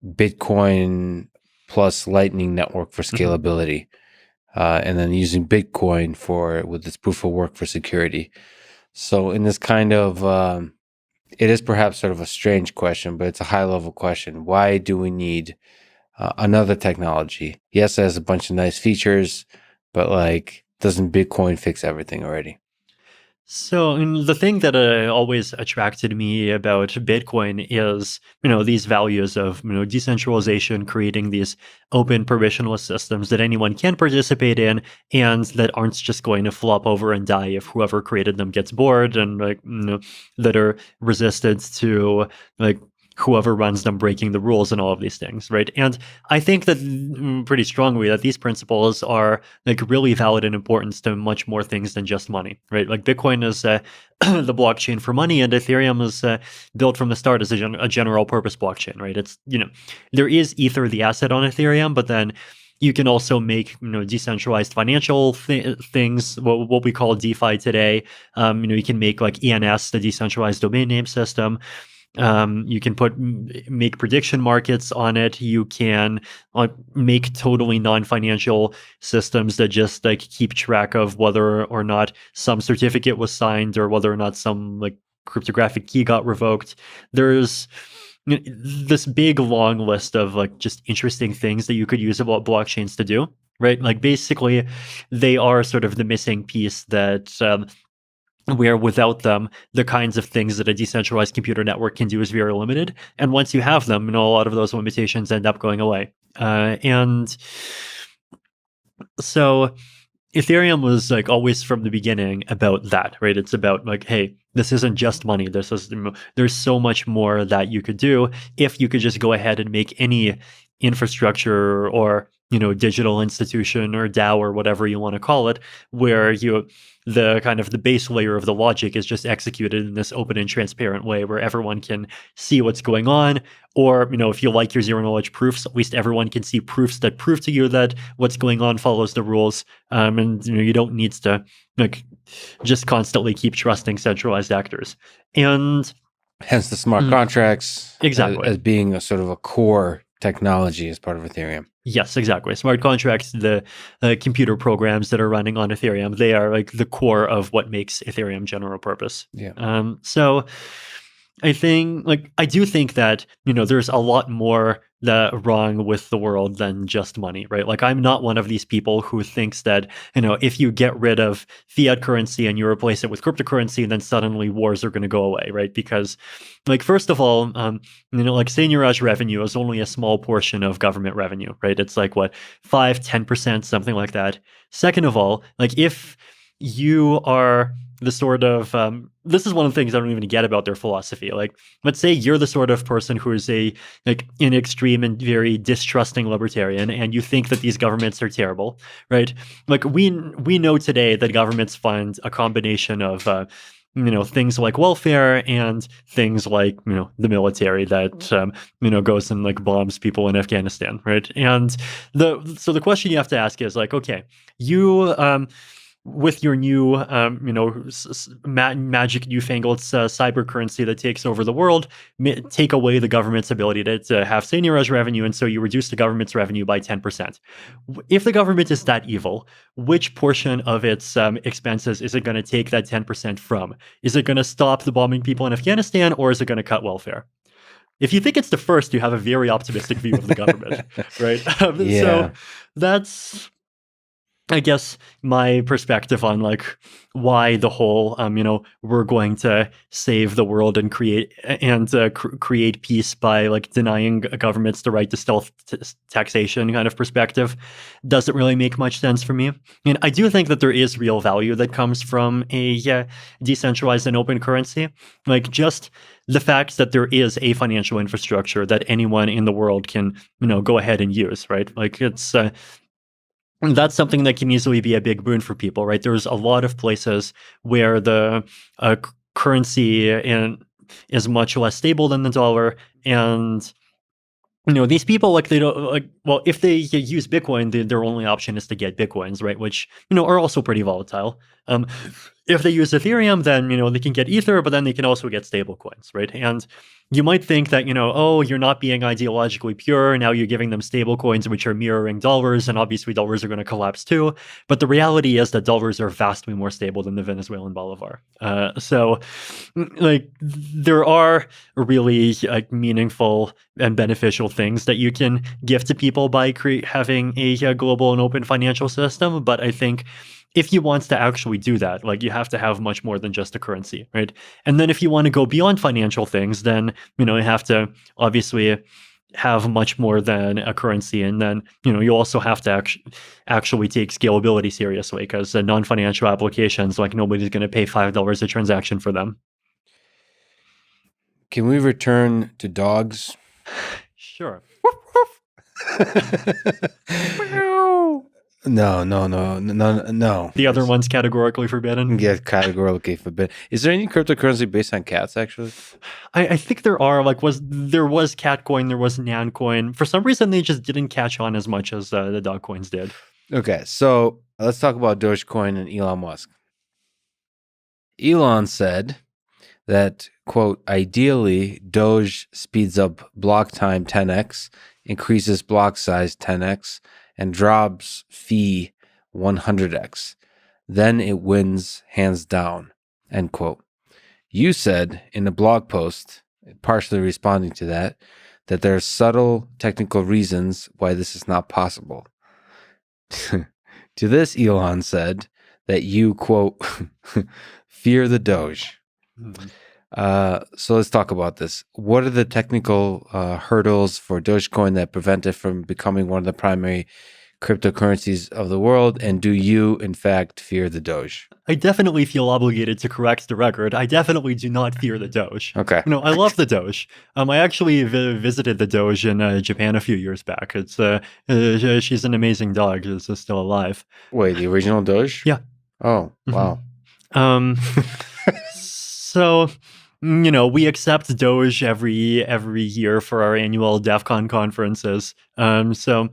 [SPEAKER 1] Bitcoin plus Lightning Network for scalability, and then using Bitcoin with its proof of work for security? So in this kind of, it is perhaps sort of a strange question, but it's a high level question. Why do we need another technology? Yes, it has a bunch of nice features, but like, doesn't Bitcoin fix everything already?
[SPEAKER 2] So the thing that always attracted me about Bitcoin is, these values of, decentralization, creating these open permissionless systems that anyone can participate in and that aren't just going to flop over and die if whoever created them gets bored, and like, that are resistant to like whoever runs them breaking the rules and all of these things, right? And I think that pretty strongly that these principles are like really valid and important to much more things than just money, right? Like Bitcoin is the blockchain for money, and Ethereum is built from the start as a general purpose blockchain, right? It's, there is Ether, the asset on Ethereum, but then you can also make decentralized financial things, what we call DeFi today. You can make like ENS, the decentralized domain name system. You can make prediction markets on it. You can make totally non-financial systems that just like keep track of whether or not some certificate was signed or whether or not some like cryptographic key got revoked. There's this big long list of like just interesting things that you could use about blockchains to do, right? Like basically they are sort of the missing piece that where without them, the kinds of things that a decentralized computer network can do is very limited. And once you have them, a lot of those limitations end up going away. And so Ethereum was like always from the beginning about that, right? It's about like, hey, this isn't just money. There's so much more that you could do if you could just go ahead and make any infrastructure or digital institution or DAO or whatever you want to call it, where the kind of the base layer of the logic is just executed in this open and transparent way where everyone can see what's going on. Or, if you like your zero knowledge proofs, at least everyone can see proofs that prove to you that what's going on follows the rules. And you don't need to like just constantly keep trusting centralized actors. And
[SPEAKER 1] hence the smart contracts
[SPEAKER 2] exactly
[SPEAKER 1] as being a sort of a core technology as part of Ethereum.
[SPEAKER 2] Yes, exactly. Smart contracts, the computer programs that are running on Ethereum, they are like the core of what makes Ethereum general purpose.
[SPEAKER 1] Yeah.
[SPEAKER 2] So I do think that, there's a lot more wrong with the world than just money, right? Like, I'm not one of these people who thinks that, if you get rid of fiat currency and you replace it with cryptocurrency, then suddenly wars are going to go away, right? Because, like, first of all, like seigniorage revenue is only a small portion of government revenue, right? It's like, what, 5-10%, something like that. Second of all, like, if you are the sort of this is one of the things I don't even get about their philosophy. Like, let's say you're the sort of person who is an extreme and very distrusting libertarian, and you think that these governments are terrible, right? Like, we know today that governments fund a combination of things like welfare and things like the military that goes and like bombs people in Afghanistan, right? And so the question you have to ask is like, okay, you with your new, magic newfangled cyber currency that takes over the world, take away the government's ability to have seigniorage revenue, and so you reduce the government's revenue by 10%. If the government is that evil, which portion of its expenses is it going to take that 10% from? Is it going to stop the bombing people in Afghanistan, or is it going to cut welfare? If you think it's the first, you have a very optimistic view of the government, right?
[SPEAKER 1] Yeah.
[SPEAKER 2] So that's, I guess, my perspective on like why the whole we're going to save the world and create peace by like denying governments the right to stealth taxation kind of perspective doesn't really make much sense for me. And I do think that there is real value that comes from a decentralized and open currency, like just the fact that there is a financial infrastructure that anyone in the world can go ahead and use, right? Like it's that's something that can easily be a big boon for people, right? There's a lot of places where the currency is much less stable than the dollar, and these people, like, they don't like, well, if they use Bitcoin, their only option is to get Bitcoins, right? Which are also pretty volatile. If they use Ethereum, then they can get Ether, but then they can also get stable coins, right? And you might think that oh, you're not being ideologically pure. Now you're giving them stable coins, which are mirroring dollars, and obviously dollars are going to collapse too. But the reality is that dollars are vastly more stable than the Venezuelan bolivar. So, like, there are really meaningful and beneficial things that you can give to people by having a global and open financial system. But I think if you want to actually do that, like, you have to have much more than just a currency, right? And then if you want to go beyond financial things, then, you have to obviously have much more than a currency. And then, you also have to actually take scalability seriously, because non-financial applications, like, nobody's going to pay $5 a transaction for them.
[SPEAKER 1] Can we return to dogs?
[SPEAKER 2] Sure.
[SPEAKER 1] No.
[SPEAKER 2] The other one's categorically forbidden?
[SPEAKER 1] Yeah, categorically forbidden. Is there any cryptocurrency based on cats, actually?
[SPEAKER 2] I think there are. Like, there was Catcoin, there was Nancoin. For some reason, they just didn't catch on as much as the dog coins did.
[SPEAKER 1] Okay, so let's talk about Dogecoin and Elon Musk. Elon said that, quote, ideally, Doge speeds up block time 10x, increases block size 10x, and drops fee 100x. Then it wins hands down, end quote. You said in a blog post, partially responding to that there are subtle technical reasons why this is not possible. To this, Elon said that you, quote, fear the Doge. So let's talk about this. What are the technical hurdles for Dogecoin that prevent it from becoming one of the primary cryptocurrencies of the world? And do you, in fact, fear the Doge?
[SPEAKER 2] I definitely feel obligated to correct the record. I definitely do not fear the Doge.
[SPEAKER 1] Okay.
[SPEAKER 2] I love the Doge. I actually visited the Doge in Japan a few years back. It's she's an amazing dog. She's still alive.
[SPEAKER 1] Wait, the original Doge?
[SPEAKER 2] Yeah.
[SPEAKER 1] Oh, wow.
[SPEAKER 2] So, we accept Doge every year for our annual DEF CON conferences. So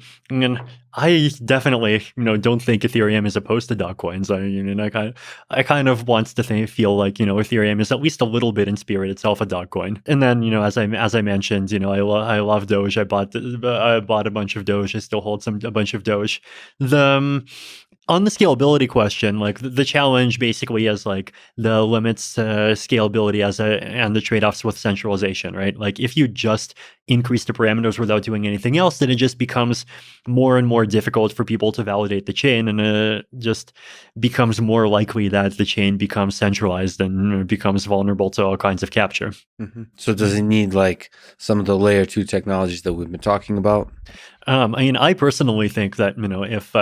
[SPEAKER 2] I definitely, don't think Ethereum is opposed to dog coins. I kind of want to feel like, Ethereum is at least a little bit in spirit itself a dog coin. And then, as I mentioned, I love Doge. I bought a bunch of Doge. I still hold a bunch of Doge. On the scalability question, like the challenge basically is like the limits to scalability and the trade-offs with centralization, right? Like if you just increase the parameters without doing anything else, then it just becomes more and more difficult for people to validate the chain, and it just becomes more likely that the chain becomes centralized and becomes vulnerable to all kinds of capture.
[SPEAKER 1] Mm-hmm. So does it need like some of the layer 2 technologies that we've been talking about?
[SPEAKER 2] I personally think that, if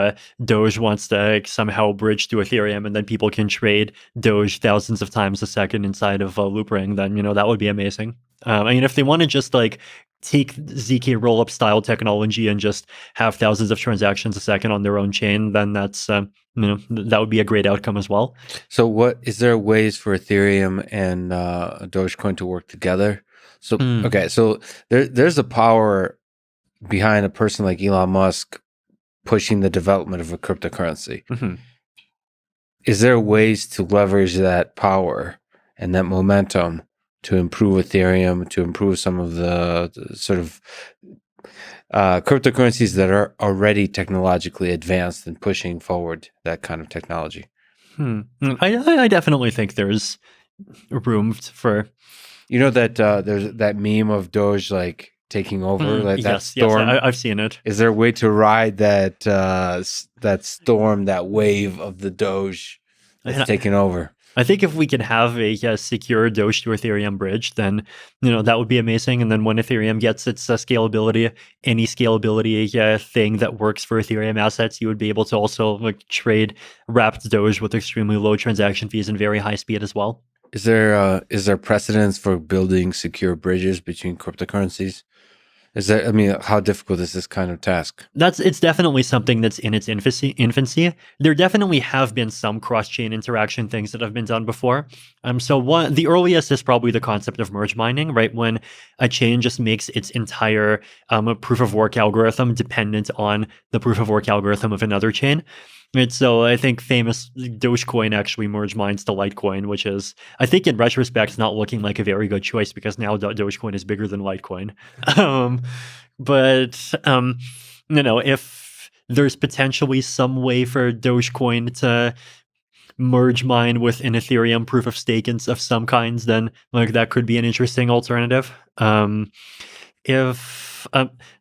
[SPEAKER 2] Doge wants to somehow bridge to Ethereum and then people can trade Doge thousands of times a second inside of Loopring, then, that would be amazing. If they want to just like take ZK rollup style technology and just have thousands of transactions a second on their own chain, then that's, that would be a great outcome as well.
[SPEAKER 1] So is there ways for Ethereum and Dogecoin to work together? So, okay, so there's a power behind a person like Elon Musk pushing the development of a cryptocurrency.
[SPEAKER 2] Mm-hmm.
[SPEAKER 1] Is there ways to leverage that power and that momentum to improve Ethereum, to improve some of the sort of cryptocurrencies that are already technologically advanced and pushing forward that kind of technology?
[SPEAKER 2] I definitely think there's room for...
[SPEAKER 1] that there's that meme of Doge like taking over, like that storm.
[SPEAKER 2] Yes, I've seen it.
[SPEAKER 1] Is there a way to ride that that storm, that wave of the Doge that's taking over?
[SPEAKER 2] I think if we can have a secure Doge to Ethereum bridge, then that would be amazing. And then when Ethereum gets its scalability, any scalability thing that works for Ethereum assets, you would be able to also like trade wrapped Doge with extremely low transaction fees and very high speed as well.
[SPEAKER 1] Is there precedence for building secure bridges between cryptocurrencies? How difficult is this kind of task?
[SPEAKER 2] It's definitely something that's in its infancy. There definitely have been some cross-chain interaction things that have been done before. The earliest is probably the concept of merge mining, right? When a chain just makes its entire proof of work algorithm dependent on the proof of work algorithm of another chain. And so I think famous Dogecoin actually merge mines to Litecoin, which is, I think in retrospect, not looking like a very good choice because now Dogecoin is bigger than Litecoin. If there's potentially some way for Dogecoin to merge mine with an Ethereum proof of stake of some kinds, then like that could be an interesting alternative.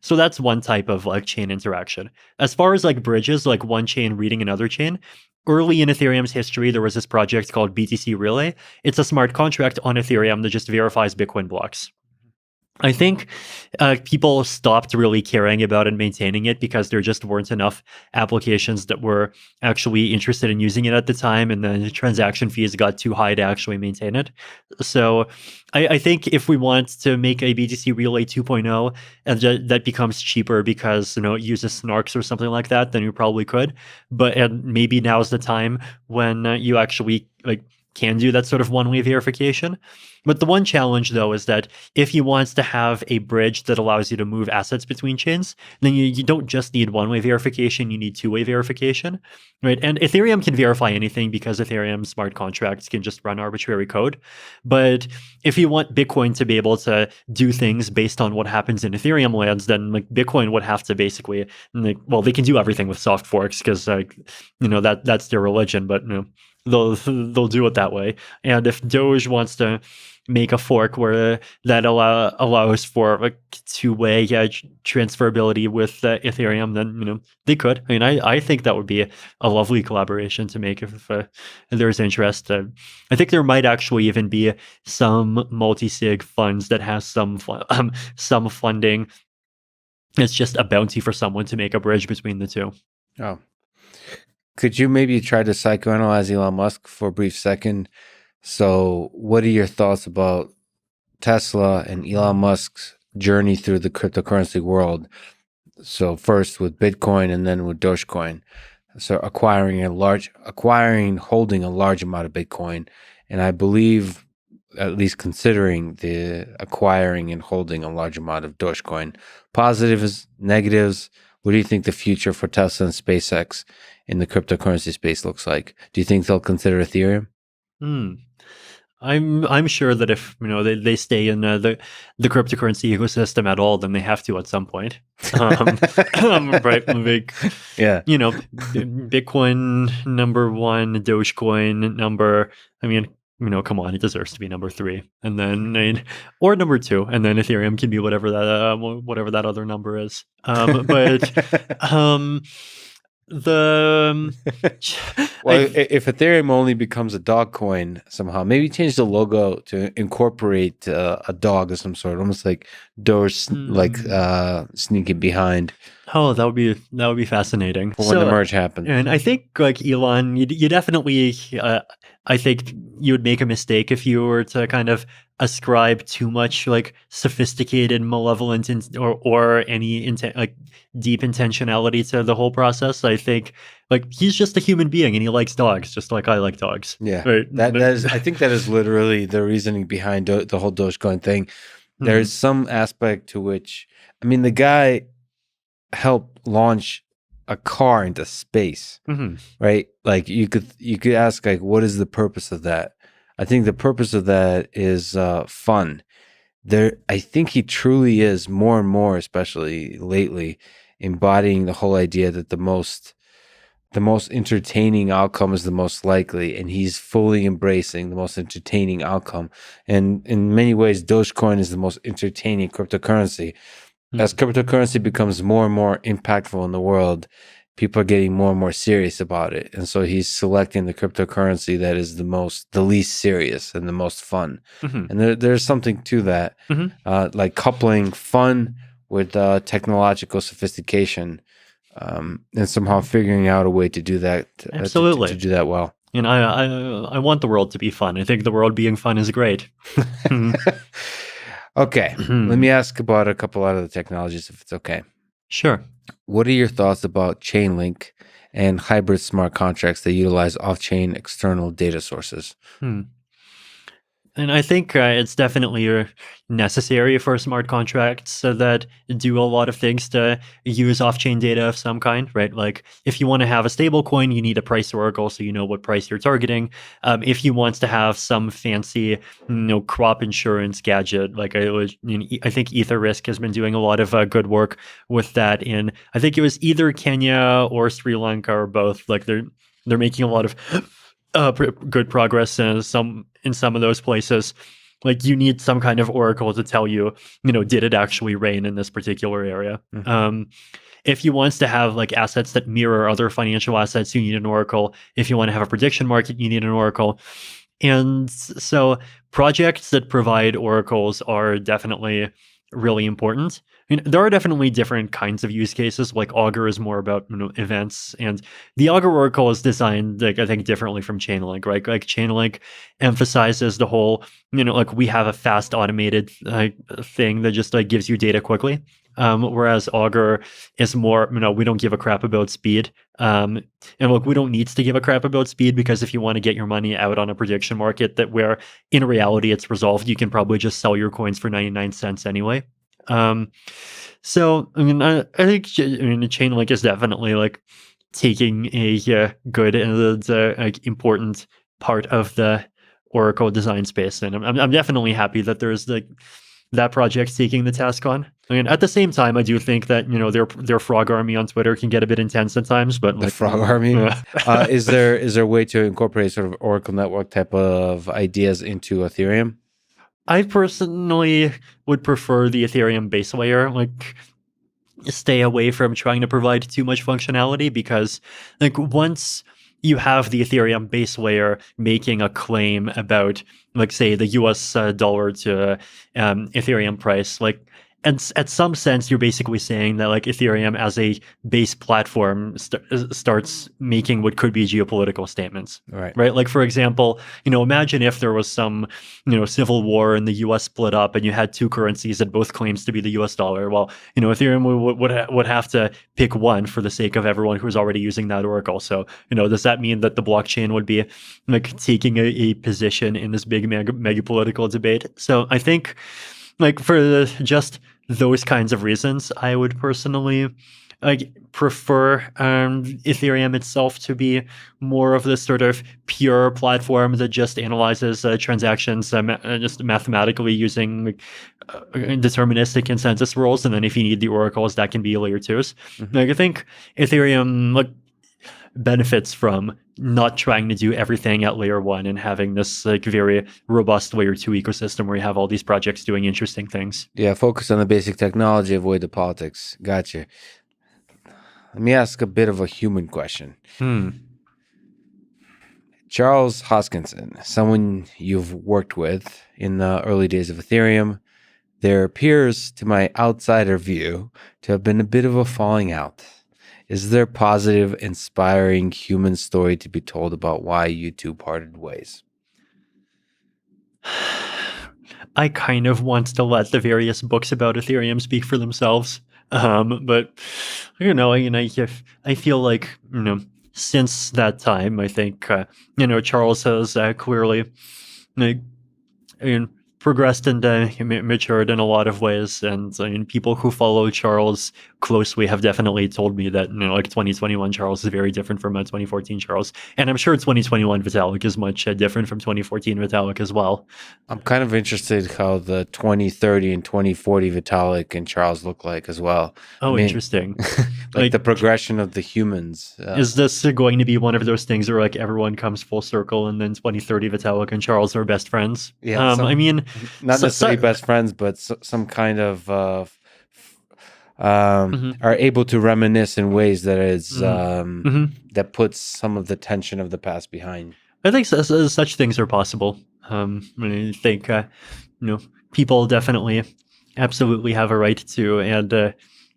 [SPEAKER 2] So that's one type of like chain interaction. As far as like bridges, like one chain reading another chain, early in Ethereum's history, there was this project called BTC Relay. It's a smart contract on Ethereum that just verifies Bitcoin blocks. I think people stopped really caring about and maintaining it because there just weren't enough applications that were actually interested in using it at the time, and the transaction fees got too high to actually maintain it. So I think if we want to make a BTC Relay 2.0 and that becomes cheaper because it uses snarks or something like that, then you probably could. And maybe now's the time when you actually can do that sort of one-way verification. But the one challenge, though, is that if you want to have a bridge that allows you to move assets between chains, then you don't just need one-way verification, you need two-way verification, right? And Ethereum can verify anything because Ethereum smart contracts can just run arbitrary code. But if you want Bitcoin to be able to do things based on what happens in Ethereum lands, then Bitcoin would have to basically, they can do everything with soft forks because that's their religion, but they'll do it that way. And if Doge wants to make a fork where that allows for two-way transferability with Ethereum, then they could. I think that would be a lovely collaboration to make if there's interest. I think there might actually even be some multi-sig funds that has some funding. It's just a bounty for someone to make a bridge between the two.
[SPEAKER 1] Oh, could you maybe try to psychoanalyze Elon Musk for a brief second? So, what are your thoughts about Tesla and Elon Musk's journey through the cryptocurrency world? So, first with Bitcoin and then with Dogecoin. So, holding a large amount of Bitcoin, and I believe, at least considering the acquiring and holding a large amount of Dogecoin. Positives, negatives. What do you think the future for Tesla and SpaceX in the cryptocurrency space looks like? Do you think they'll consider Ethereum?
[SPEAKER 2] Hmm. I'm sure that if they stay in the cryptocurrency ecosystem at all, then they have to at some point. Right? Like,
[SPEAKER 1] Yeah.
[SPEAKER 2] Bitcoin number one, Dogecoin number. I mean, come on, it deserves to be number three, and then or number two, and then Ethereum can be whatever that other number is. But the
[SPEAKER 1] Well, if Ethereum only becomes a dog coin somehow, maybe change the logo to incorporate a dog of some sort, almost like Doge, sneaking behind
[SPEAKER 2] Oh, that would be fascinating.
[SPEAKER 1] for when the merge happens.
[SPEAKER 2] And I think like Elon, you definitely, I think you would make a mistake if you were to kind of ascribe too much like sophisticated, malevolent, or any intent, like deep intentionality to the whole process. I think like he's just a human being and he likes dogs, just like I like dogs.
[SPEAKER 1] Yeah,
[SPEAKER 2] Right?
[SPEAKER 1] that is. I think that is literally the reasoning behind the whole Dogecoin thing. There's some aspect to which, I mean, the guy helped launch a car into space, right? Like you could ask, like, what is the purpose of that? I think the purpose of that is fun. I think he truly is more and more, especially lately, embodying the whole idea that the most entertaining outcome is the most likely, and he's fully embracing the most entertaining outcome. And in many ways, Dogecoin is the most entertaining cryptocurrency. As cryptocurrency becomes more and more impactful in the world, people are getting more and more serious about it. And so he's selecting the cryptocurrency that is the least serious and the most fun. And there's something to that, like coupling fun with technological sophistication, and somehow figuring out a way to do that.
[SPEAKER 2] Absolutely.
[SPEAKER 1] To do that well.
[SPEAKER 2] And I want the world to be fun. I think the world being fun is great.
[SPEAKER 1] Okay, let me ask about a couple out of the technologies, if it's okay.
[SPEAKER 2] Sure.
[SPEAKER 1] What are your thoughts about Chainlink and hybrid smart contracts that utilize off-chain external data sources?
[SPEAKER 2] And I think it's definitely necessary for smart contracts that do a lot of things to use off-chain data of some kind, right? Like if you want to have a stable coin, you need a price oracle so you know what price you're targeting. If you want to have some fancy, crop insurance gadget, like I think Ether Risk has been doing a lot of good work with that. I think it was either Kenya or Sri Lanka or both. Like they're making a lot of good progress in some of those places. Like you need some kind of oracle to tell you, did it actually rain in this particular area? If you want to have like assets that mirror other financial assets, you need an oracle. If you want to have a prediction market, you need an oracle. And so projects that provide oracles are definitely really important. I mean, there are definitely different kinds of use cases. Like Augur is more about events, and the Augur Oracle is designed, like I think, differently from Chainlink, right? Like Chainlink emphasizes the whole, like we have a fast automated thing that just like gives you data quickly. Whereas Augur is more, we don't give a crap about speed. And look, we don't need to give a crap about speed because if you want to get your money out on a prediction market that where in reality it's resolved, you can probably just sell your coins for 99 cents anyway. So I mean, I think Chainlink is definitely like taking a good and like important part of the Oracle design space, and I'm definitely happy that there's like that project taking the task on. I mean, at the same time, I do think that their frog army on Twitter can get a bit intense at times. But
[SPEAKER 1] the frog army, is there a way to incorporate sort of Oracle network type of ideas into Ethereum?
[SPEAKER 2] I personally would prefer the Ethereum base layer. Like, stay away from trying to provide too much functionality because, like, once you have the Ethereum base layer making a claim about, like, say, the US dollar to Ethereum price, like, and at some sense, you're basically saying that like Ethereum as a base platform starts making what could be geopolitical statements,
[SPEAKER 1] Right.
[SPEAKER 2] right? Like for example, imagine if there was some, civil war and the U.S. split up, and you had two currencies that both claims to be the U.S. dollar. Well, Ethereum would have to pick one for the sake of everyone who's already using that oracle. So, does that mean that the blockchain would be like taking a position in this big mega political debate? So I think, like for just those kinds of reasons, I would personally prefer Ethereum itself to be more of this sort of pure platform that just analyzes transactions just mathematically using deterministic consensus rules, and then if you need the oracles, that can be layer twos. Like I think Ethereum benefits from not trying to do everything at layer one and having this like very robust layer two ecosystem where you have all these projects doing interesting things.
[SPEAKER 1] Yeah, focus on the basic technology, avoid the politics. Gotcha. Let me ask a bit of a human question. Charles Hoskinson, someone you've worked with in the early days of Ethereum, there appears, to my outsider view, to have been a bit of a falling out. Is there a positive, inspiring human story to be told about why you two parted ways?
[SPEAKER 2] I kind of want to let the various books about Ethereum speak for themselves. But I feel like, since that time, I think, Charles has clearly progressed and matured in a lot of ways. And people who follow Charles closely have definitely told me that, 2021 Charles is very different from 2014 Charles. And I'm sure 2021 Vitalik is much different from 2014 Vitalik as well.
[SPEAKER 1] I'm kind of interested how the 2030 and 2040 Vitalik and Charles look like as well.
[SPEAKER 2] Oh, interesting.
[SPEAKER 1] like the progression of the humans.
[SPEAKER 2] Is this going to be one of those things where like everyone comes full circle and then 2030 Vitalik and Charles are best friends?
[SPEAKER 1] Yeah, not necessarily best friends, but some kind of are able to reminisce in ways that is that puts some of the tension of the past behind.
[SPEAKER 2] I think such things are possible. I think people definitely absolutely have a right to, and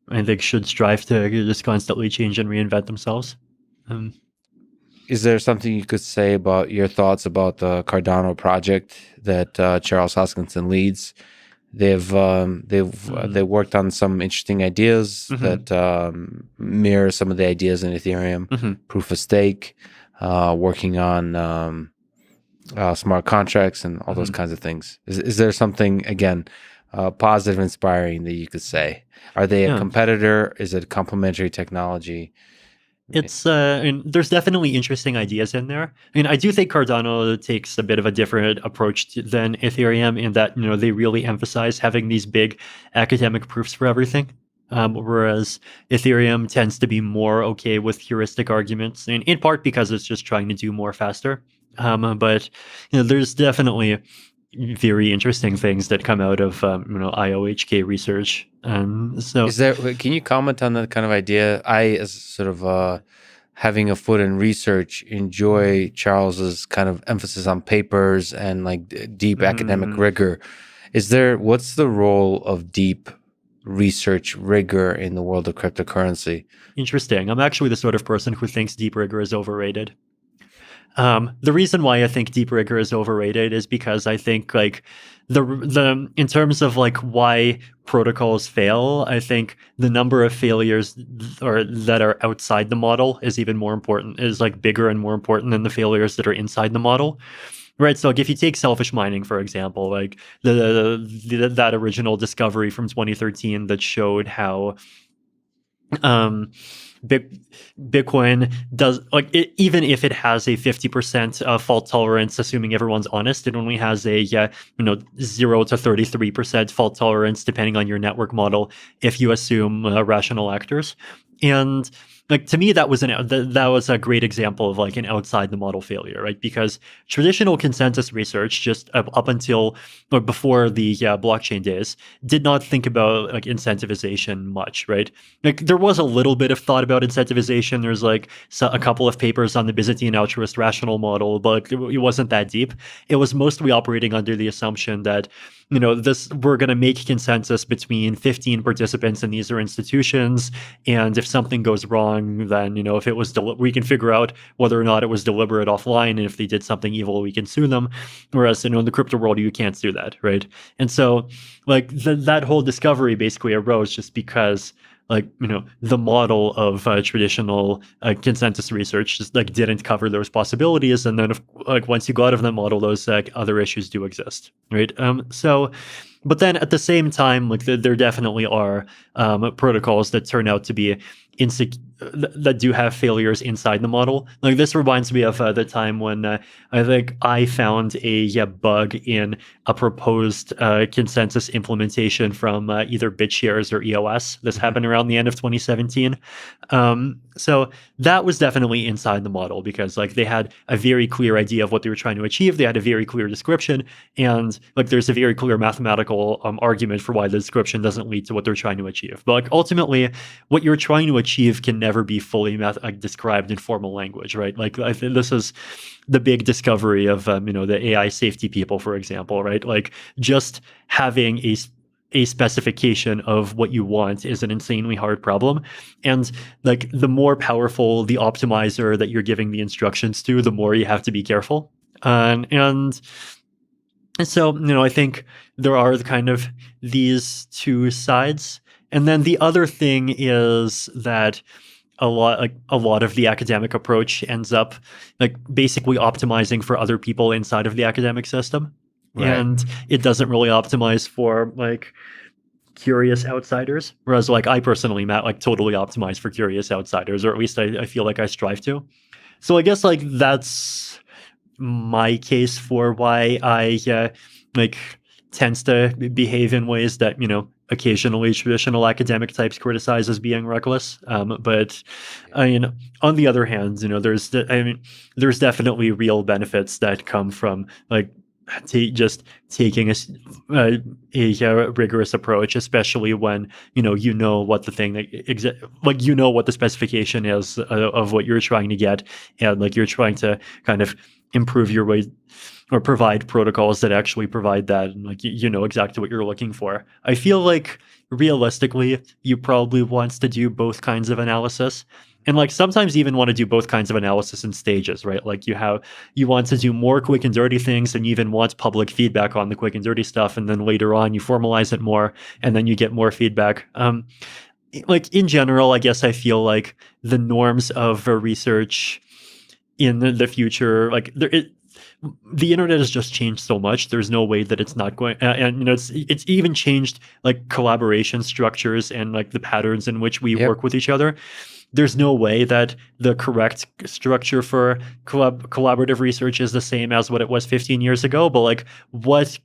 [SPEAKER 2] I think should strive to just constantly change and reinvent themselves.
[SPEAKER 1] Is there something you could say about your thoughts about the Cardano project that Charles Hoskinson leads? They've worked on some interesting ideas that mirror some of the ideas in Ethereum, proof of stake, working on smart contracts and all those kinds of things. Is there something, again, positive, inspiring that you could say? Are they a competitor? Is it complementary technology?
[SPEAKER 2] It's there's definitely interesting ideas in there. I do think Cardano takes a bit of a different approach than Ethereum in that they really emphasize having these big academic proofs for everything, whereas Ethereum tends to be more okay with heuristic arguments, in part because it's just trying to do more faster. But there's definitely very interesting things that come out of IOHK research. So
[SPEAKER 1] can you comment on that kind of idea? I, as sort of having a foot in research, enjoy Charles's kind of emphasis on papers and like deep academic rigor. What's the role of deep research rigor in the world of cryptocurrency?
[SPEAKER 2] Interesting. I'm actually the sort of person who thinks deep rigor is overrated. The reason why I think deep rigor is overrated is because I think like the in terms of like why protocols fail, I think the number of failures that are outside the model is even more important, is like bigger and more important than the failures that are inside the model. Right. So like if you take selfish mining, for example, like that original discovery from 2013 that showed how Bitcoin does, like, even if it has a 50% fault tolerance, assuming everyone's honest, it only has a 0 to 33% fault tolerance depending on your network model if you assume rational actors. And like to me that was that was a great example of like an outside the model failure, right? Because traditional consensus research just up until or before the blockchain days did not think about like incentivization much, right? Like there was a little bit of thought about incentivization. There's like a couple of papers on the Byzantine altruist rational model, but it wasn't that deep. It was mostly operating under the assumption that we're going to make consensus between 15 participants in these are institutions, and if something goes wrong, then if it was we can figure out whether or not it was deliberate offline, and if they did something evil, we can sue them. Whereas in the crypto world, you can't do that, right? And so like that whole discovery basically arose just because the model of traditional consensus research just like didn't cover those possibilities, and then once you go out of that model, those other issues do exist, right? But then at the same time, like there definitely are protocols that turn out to be that do have failures inside the model. Like this reminds me of the time when I think I found a bug in a proposed consensus implementation from either BitShares or EOS. This happened around the end of 2017. So that was definitely inside the model because like they had a very clear idea of what they were trying to achieve. They had a very clear description, and like there's a very clear mathematical argument for why the description doesn't lead to what they're trying to achieve. But like ultimately, what you're trying to achieve can never be fully described in formal language, right? Like I think this is the big discovery of the AI safety people, for example, right? Like just having a specification of what you want is an insanely hard problem. And like the more powerful the optimizer that you're giving the instructions to, the more you have to be careful. And so, I think there are kind of these two sides. And then the other thing is that a lot of the academic approach ends up like basically optimizing for other people inside of the academic system. Right. And it doesn't really optimize for like curious outsiders. Whereas like I personally, Matt, like totally optimize for curious outsiders, or at least I feel like I strive to. So I guess like that's my case for why I like tends to behave in ways that occasionally traditional academic types criticize as being reckless. But on the other hand, there's definitely real benefits that come from like just taking a rigorous approach, especially when what the thing what the specification is of what you're trying to get, and like you're trying to kind of improve your way or provide protocols that actually provide that, and like exactly what you're looking for. I feel like realistically, you probably want to do both kinds of analysis. And like sometimes even want to do both kinds of analysis in stages, right? Like you want to do more quick and dirty things, and you even want public feedback on the quick and dirty stuff. And then later on you formalize it more, and then you get more feedback. Like in general, I guess I feel like the norms of research in the future, like the internet has just changed so much. There's no way that it's not going, and it's even changed like collaboration structures and like the patterns in which we work with each other. There's no way that the correct structure for collaborative research is the same as what it was 15 years ago. But like, what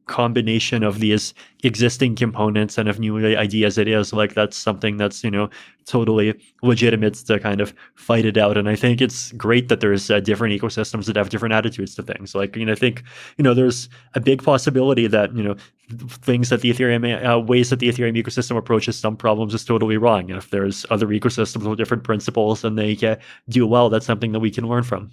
[SPEAKER 2] combination of these existing components and of new ideas it is, like that's something that's totally legitimate to kind of fight it out. And I think it's great that there's different ecosystems that have different attitudes to things. Like I think there's a big possibility that things that the Ethereum ways that the Ethereum ecosystem approaches some problems is totally wrong. And if there's other ecosystems with different principles and they do well, that's something that we can learn from.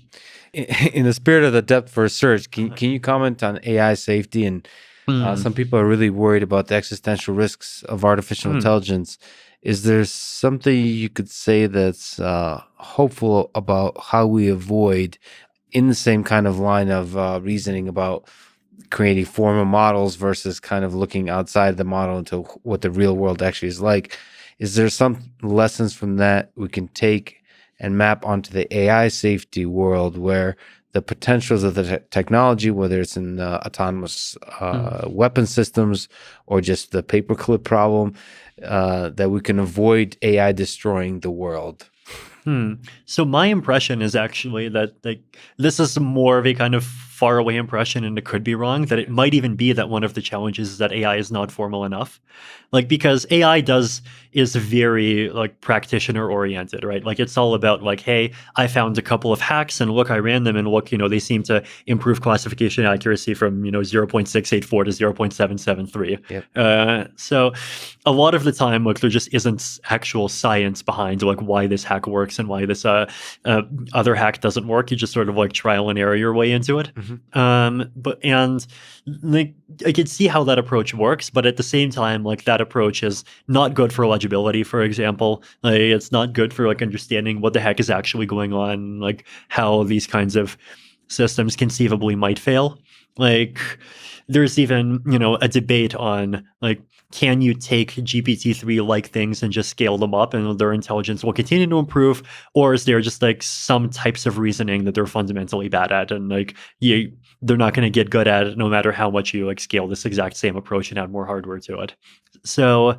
[SPEAKER 1] In the spirit of the depth first search, can you comment on AI safety? And some people are really worried about the existential risks of artificial intelligence. Is there something you could say that's hopeful about how we avoid, in the same kind of line of reasoning about creating formal models versus kind of looking outside the model into what the real world actually is like? Is there some lessons from that we can take and map onto the AI safety world, where the potentials of the technology, whether it's in autonomous weapon systems or just the paperclip problem, that we can avoid AI destroying the world?
[SPEAKER 2] So my impression is actually that this is more of a kind of faraway impression, and it could be wrong, that it might even be that one of the challenges is that AI is not formal enough. Like, because AI is very like practitioner oriented, right? Like, it's all about like, hey, I found a couple of hacks and look, I ran them and look, they seem to improve classification accuracy from 0.684 to 0.773.
[SPEAKER 1] Yep.
[SPEAKER 2] So a lot of the time, like, there just isn't actual science behind like why this hack works and why this other hack doesn't work. You just sort of like trial and error your way into it. And like, I could see how that approach works, but at the same time, like, that approach is not good for legibility, for example. Like, it's not good for like understanding what the heck is actually going on, like how these kinds of systems conceivably might fail. Like, there's even, a debate on like, can you take GPT-3 like things and just scale them up and their intelligence will continue to improve? Or is there just like some types of reasoning that they're fundamentally bad at, and like they're not going to get good at it no matter how much you like scale this exact same approach and add more hardware to it? So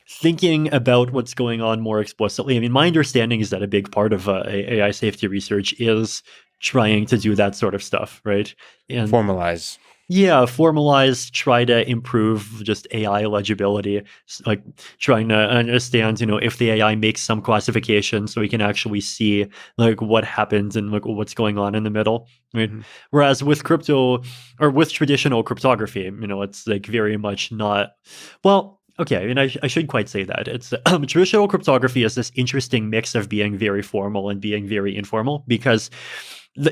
[SPEAKER 2] thinking about what's going on more explicitly, I mean, my understanding is that a big part of AI safety research is trying to do that sort of stuff, right? And
[SPEAKER 1] Formalize.
[SPEAKER 2] yeah, formalize, try to improve just AI legibility, like trying to understand, if the AI makes some classification so we can actually see like what happens and like what's going on in the middle, right? Whereas with crypto or with traditional cryptography, it's like very much not, well, okay, I mean, I should quite say that. It's traditional cryptography is this interesting mix of being very formal and being very informal, because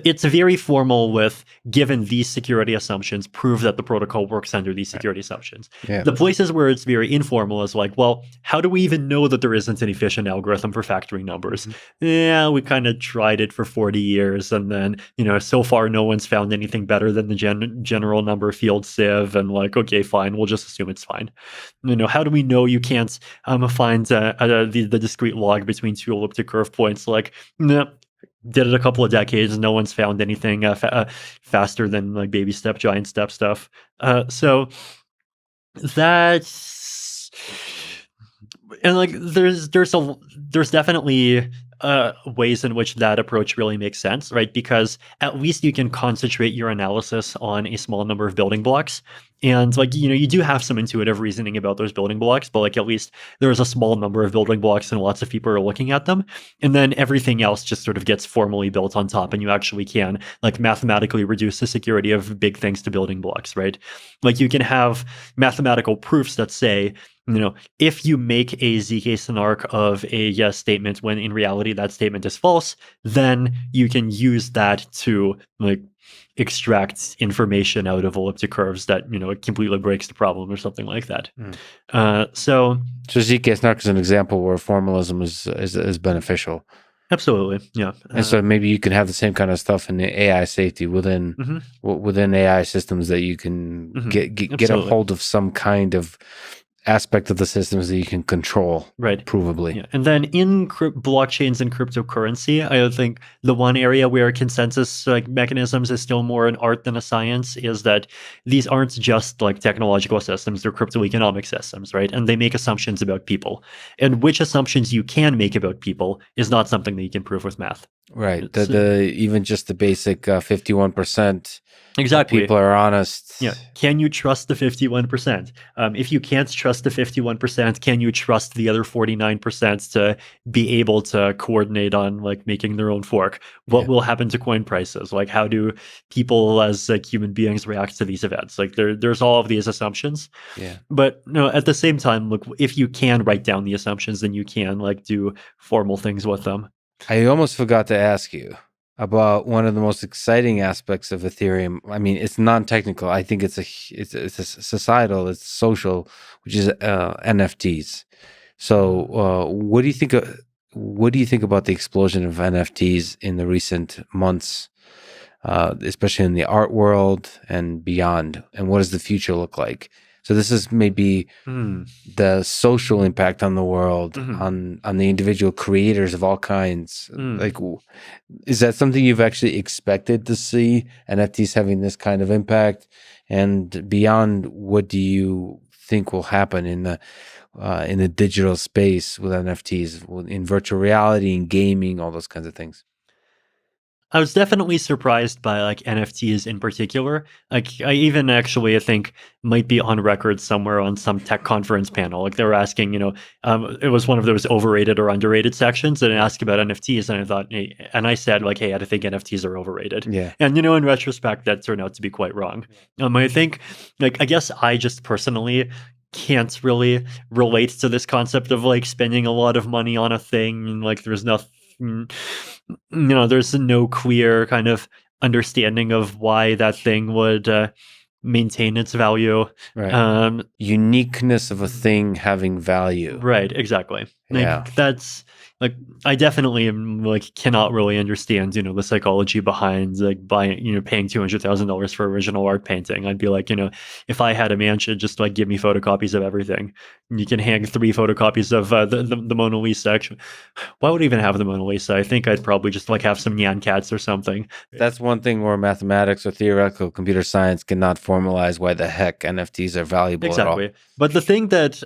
[SPEAKER 2] it's very formal with, given these security assumptions, prove that the protocol works under these security assumptions.
[SPEAKER 1] Yeah.
[SPEAKER 2] The places where it's very informal is like, well, how do we even know that there isn't an efficient algorithm for factoring numbers? Yeah, we kind of tried it for 40 years, and then, so far no one's found anything better than the general number field sieve, and like, okay, fine, we'll just assume it's fine. How do we know you can't find the discrete log between two elliptic curve points? Like, no. Did it a couple of decades. No one's found anything faster than like baby step, giant step stuff. So that's, and like there's definitely ways in which that approach really makes sense, right? Because at least you can concentrate your analysis on a small number of building blocks. And like, you do have some intuitive reasoning about those building blocks, but like at least there's a small number of building blocks and lots of people are looking at them. And then everything else just sort of gets formally built on top, and you actually can like mathematically reduce the security of big things to building blocks, right? Like, you can have mathematical proofs that say, if you make a zk snark of a yes statement when in reality that statement is false, then you can use that to like extract information out of elliptic curves that it completely breaks the problem or something like that. So
[SPEAKER 1] ZK snark is an example where formalism is beneficial.
[SPEAKER 2] Absolutely, yeah.
[SPEAKER 1] And so maybe you can have the same kind of stuff in the AI safety within AI systems, that you can get a hold of some kind of aspect of the systems that you can control,
[SPEAKER 2] right?
[SPEAKER 1] Provably.
[SPEAKER 2] Yeah. And then in blockchains and cryptocurrency, I think the one area where consensus like mechanisms is still more an art than a science is that these aren't just like technological systems; they're crypto-economic systems, right? And they make assumptions about people, and which assumptions you can make about people is not something that you can prove with math.
[SPEAKER 1] Right. Even just the basic 51%.
[SPEAKER 2] Exactly.
[SPEAKER 1] People are honest.
[SPEAKER 2] Yeah. Can you trust the 51%? If you can't trust the 51%, can you trust the other 49% to be able to coordinate on like making their own fork? What will happen to coin prices? Like, how do people as like human beings react to these events? Like, there's all of these assumptions.
[SPEAKER 1] Yeah.
[SPEAKER 2] But no, at the same time, look, if you can write down the assumptions, then you can like do formal things with them.
[SPEAKER 1] I almost forgot to ask you about one of the most exciting aspects of Ethereum. I mean, it's non-technical. I think it's a societal, it's social, which is NFTs. So, what do you think? What do you think about the explosion of NFTs in the recent months, especially in the art world and beyond? And what does the future look like? So this is maybe the social impact on the world, on the individual creators of all kinds. Like, is that something you've actually expected to see, NFTs having this kind of impact? And beyond, what do you think will happen in the digital space with NFTs, in virtual reality, in gaming, all those kinds of things?
[SPEAKER 2] I was definitely surprised by like NFTs in particular. Like I even actually I think might be on record somewhere on some tech conference panel. Like they were asking, it was one of those overrated or underrated sections, and it asked about NFTs, and I thought, hey, and I said like, hey, I think NFTs are overrated.
[SPEAKER 1] Yeah.
[SPEAKER 2] And in retrospect, that turned out to be quite wrong. I think, like, I guess I just personally can't really relate to this concept of like spending a lot of money on a thing, and like there's nothing, there's no clear kind of understanding of why that thing would maintain its value.
[SPEAKER 1] Right. Uniqueness of a thing having value.
[SPEAKER 2] Right, exactly.
[SPEAKER 1] Yeah.
[SPEAKER 2] Like that's like I definitely am like cannot really understand, the psychology behind like buying, paying $200,000 for original art painting. I'd be like, if I had a mansion, just like give me photocopies of everything. You can hang 3 photocopies of the Mona Lisa. Actually, why would I even have the Mona Lisa? I think I'd probably just like have some Nyan cats or something.
[SPEAKER 1] That's one thing where mathematics or theoretical computer science cannot formalize why the heck NFTs are valuable at all.
[SPEAKER 2] Exactly. But the thing that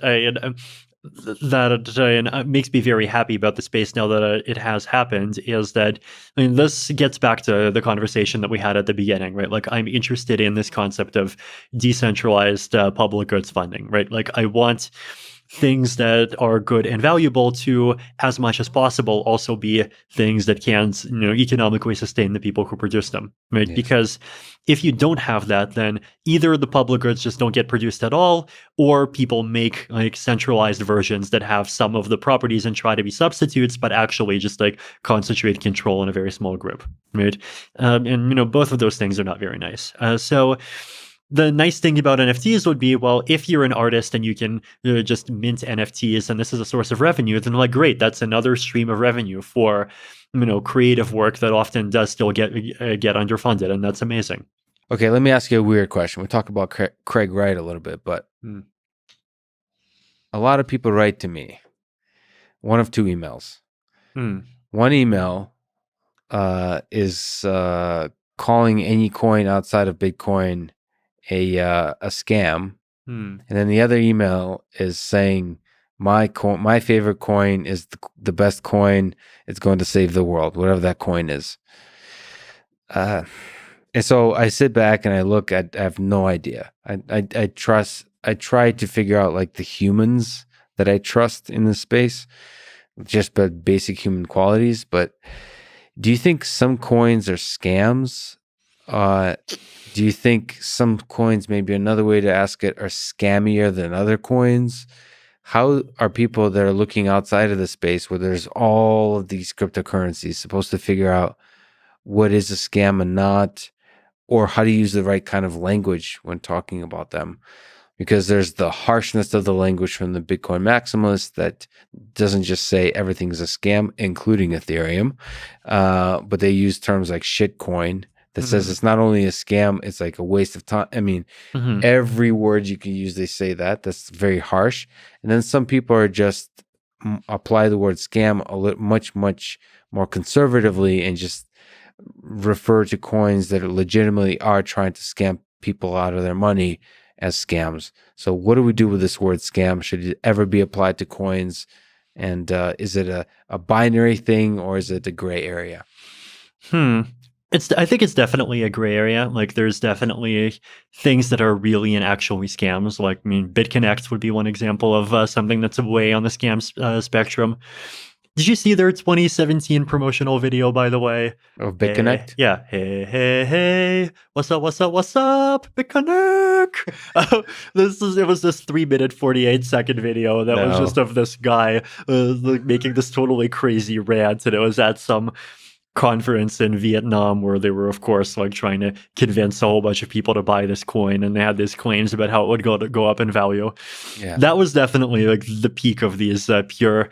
[SPEAKER 2] makes me very happy about the space now that it has happened is that, this gets back to the conversation that we had at the beginning, right? Like I'm interested in this concept of decentralized public goods funding, right? Like I want things that are good and valuable to, as much as possible, also be things that can, economically sustain the people who produce them, right?
[SPEAKER 1] Yes.
[SPEAKER 2] Because if you don't have that, then either the public goods just don't get produced at all, or people make like centralized versions that have some of the properties and try to be substitutes, but actually just like concentrate control in a very small group, right? And both of those things are not very nice. So the nice thing about NFTs would be, well, if you're an artist and you can just mint NFTs and this is a source of revenue, then like, great, that's another stream of revenue for, creative work that often does still get underfunded. And that's amazing.
[SPEAKER 1] Okay, let me ask you a weird question. We talk about Craig Wright a little bit, but a lot of people write to me. One of 2 emails. One email is calling any coin outside of Bitcoin a scam, and then the other email is saying my favorite coin is the best coin. It's going to save the world, whatever that coin is. And so I sit back and I look. I have no idea. I try to figure out like the humans that I trust in this space, just basic human qualities. But do you think some coins are scams? Do you think some coins, maybe another way to ask it, are scammier than other coins? How are people that are looking outside of the space where there's all of these cryptocurrencies supposed to figure out what is a scam and not, or how to use the right kind of language when talking about them? Because there's the harshness of the language from the Bitcoin maximalist that doesn't just say everything's a scam, including Ethereum, but they use terms like shitcoin that says it's not only a scam, it's like a waste of time. I mean, every word you can use, they say that. That's very harsh. And then some people are just apply the word scam much more conservatively and just refer to coins that legitimately are trying to scam people out of their money as scams. So what do we do with this word scam? Should it ever be applied to coins? And is it a binary thing or is it a gray area?
[SPEAKER 2] I think it's definitely a gray area. Like there's definitely things that are really and actually scams. Like, BitConnect would be one example of something that's way on the scam spectrum. Did you see their 2017 promotional video, by the way?
[SPEAKER 1] Of BitConnect?
[SPEAKER 2] Yeah. Hey, what's up, BitConnect? It was this 3-minute, 48-second video that was just of this guy making this totally crazy rant, and it was at some conference in Vietnam where they were, of course, like trying to convince a whole bunch of people to buy this coin, and they had these claims about how it would go up in value.
[SPEAKER 1] Yeah.
[SPEAKER 2] That was definitely like the peak of these pure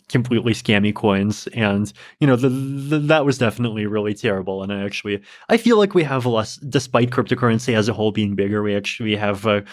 [SPEAKER 2] completely scammy coins, and that was definitely really terrible. And I feel like we have less, despite cryptocurrency as a whole being bigger, we actually have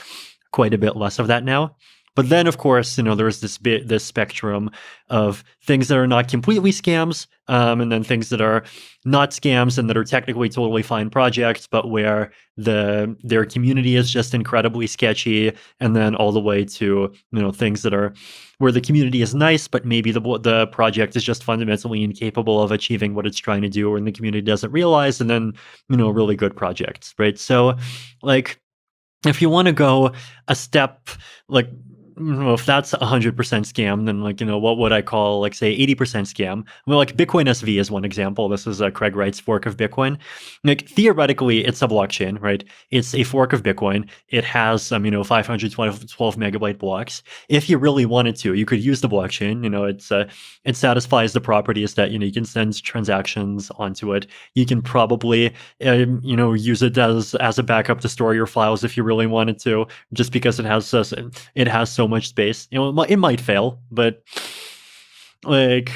[SPEAKER 2] quite a bit less of that now. But then, of course, there's this spectrum of things that are not completely scams, and then things that are not scams and that are technically totally fine projects, but where their community is just incredibly sketchy, and then all the way to things that are where the community is nice, but maybe the project is just fundamentally incapable of achieving what it's trying to do, and the community doesn't realize, and then really good projects, right? So, like, if you want to go a step, like, if that's 100% scam, then what would I call, like, say 80% scam? Well, like Bitcoin SV is one example. This is Craig Wright's fork of Bitcoin. Like, theoretically, it's a blockchain, right? It's a fork of Bitcoin. It has 512 megabyte blocks. If you really wanted to, you could use the blockchain. It satisfies the properties that you can send transactions onto it. You can probably use it as a backup to store your files if you really wanted to, just because it has so much space. It might fail, but like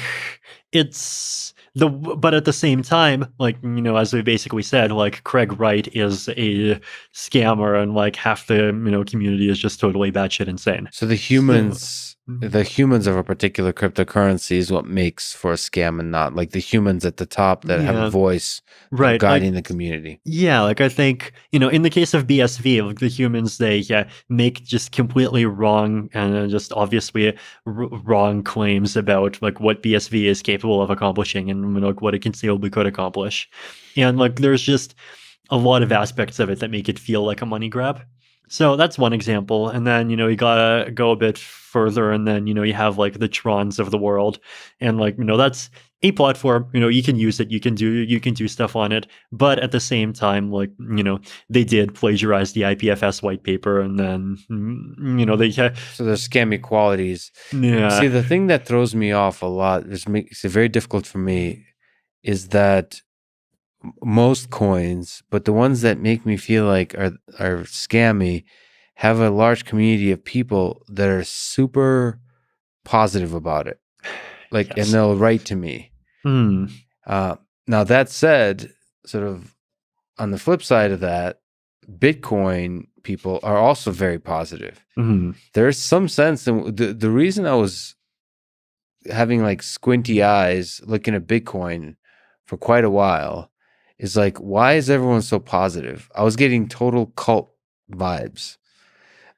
[SPEAKER 2] but at the same time, like, as we basically said, like, Craig Wright is a scammer, and like half the community is just totally batshit insane.
[SPEAKER 1] So the humans of a particular cryptocurrency is what makes for a scam, and not like the humans at the top that have a voice,
[SPEAKER 2] right,
[SPEAKER 1] guiding the community.
[SPEAKER 2] Yeah, like, I think, in the case of BSV, like, the humans, they make just completely wrong and just obviously wrong claims about like what BSV is capable of accomplishing, and like what it conceivably could accomplish. And like, there's just a lot of aspects of it that make it feel like a money grab. So that's one example. And then, you gotta go a bit further, and then, you have like the Trons of the world. And like, that's a platform, you can use it, you can do stuff on it. But at the same time, like, they did plagiarize the IPFS white paper, and then, they
[SPEAKER 1] so there's scammy qualities.
[SPEAKER 2] Yeah.
[SPEAKER 1] See, the thing that throws me off a lot, makes it very difficult for me, is that most coins, but the ones that make me feel like are scammy, have a large community of people that are super positive about it, like,
[SPEAKER 2] Yes.
[SPEAKER 1] and they'll write to me. Now that said, sort of on the flip side of that, Bitcoin people are also very positive. There's some sense, and the reason I was having like squinty eyes looking at Bitcoin for quite a while is like, why is everyone so positive? I was getting total cult vibes.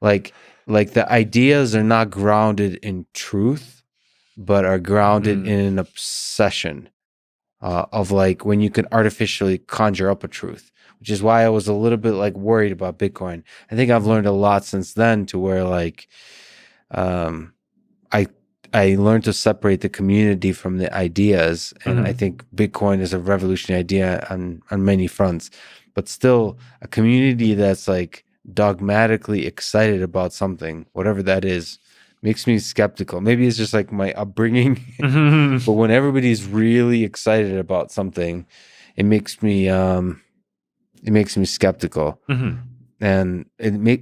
[SPEAKER 1] Like the ideas are not grounded in truth, but are grounded in an obsession of like when you can artificially conjure up a truth, which is why I was a little bit like worried about Bitcoin. I think I've learned a lot since then, to where like I learned to separate the community from the ideas, and I think Bitcoin is a revolutionary idea on many fronts, but still a community that's like dogmatically excited about something, whatever that is, makes me skeptical. Maybe it's just like my upbringing, but when everybody's really excited about something, it makes me skeptical. And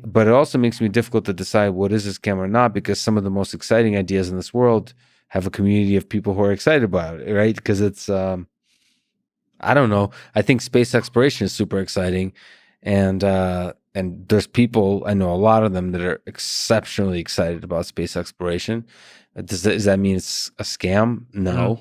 [SPEAKER 1] but it also makes me difficult to decide what is a scam or not, because some of the most exciting ideas in this world have a community of people who are excited about it, right? Because it's I don't know. I think space exploration is super exciting, and there's people, I know a lot of them, that are exceptionally excited about space exploration. Does that mean it's a scam? No.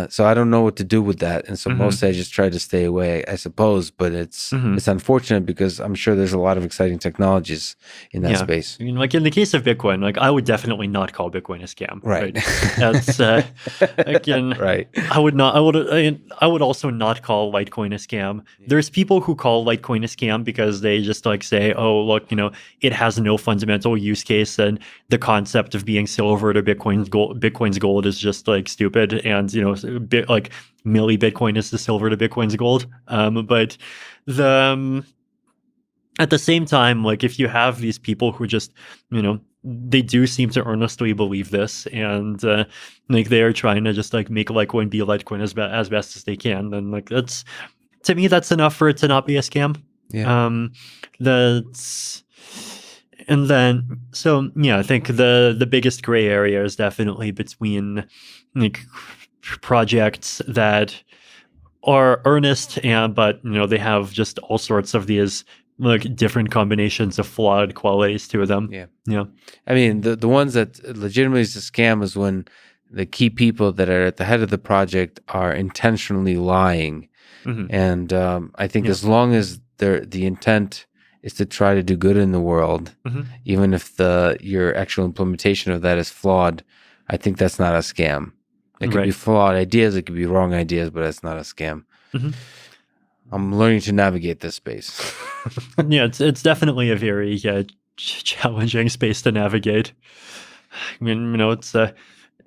[SPEAKER 1] So I don't know what to do with that, and so mostly I just try to stay away, I suppose. But it's unfortunate, because I'm sure there's a lot of exciting technologies in that space.
[SPEAKER 2] I mean, like in the case of Bitcoin, like I would definitely not call Bitcoin a scam.
[SPEAKER 1] Right.
[SPEAKER 2] That's again.
[SPEAKER 1] Right.
[SPEAKER 2] I would also not call Litecoin a scam. There's people who call Litecoin a scam because they just like say, oh, look, it has no fundamental use case, and the concept of being silver to Bitcoin's gold is just like stupid, and like milli Bitcoin is the silver to Bitcoin's gold. But at the same time, like, if you have these people who just they do seem to earnestly believe this, and like they are trying to just like make Litecoin be Litecoin as best as they can, then like that's, to me, that's enough for it to not be a scam. And then, so yeah, I think the biggest gray area is definitely between like projects that are earnest, but they have just all sorts of these like different combinations of flawed qualities to them.
[SPEAKER 1] Yeah.
[SPEAKER 2] Yeah.
[SPEAKER 1] I mean, the ones that legitimately is a scam is when the key people that are at the head of the project are intentionally lying.
[SPEAKER 2] Hmm.
[SPEAKER 1] And I think
[SPEAKER 2] Yeah.
[SPEAKER 1] as long as the intent is to try to do good in the world,
[SPEAKER 2] Hmm.
[SPEAKER 1] even if your actual implementation of that is flawed, I think that's not a scam. It could be
[SPEAKER 2] Right.
[SPEAKER 1] flawed ideas, it could be wrong ideas, but it's not a scam.
[SPEAKER 2] Hmm.
[SPEAKER 1] I'm learning to navigate this space.
[SPEAKER 2] Yeah, it's definitely a very challenging space to navigate. I mean, it's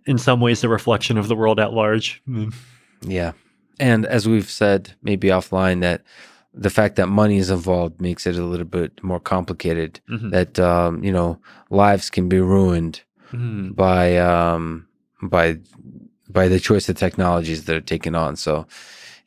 [SPEAKER 2] in some ways a reflection of the world at large. Mm.
[SPEAKER 1] Yeah. And as we've said, maybe offline, that the fact that money is involved makes it a little bit more complicated.
[SPEAKER 2] Mhm.
[SPEAKER 1] That lives can be ruined
[SPEAKER 2] Mhm.
[SPEAKER 1] by the choice of technologies that are taken on. So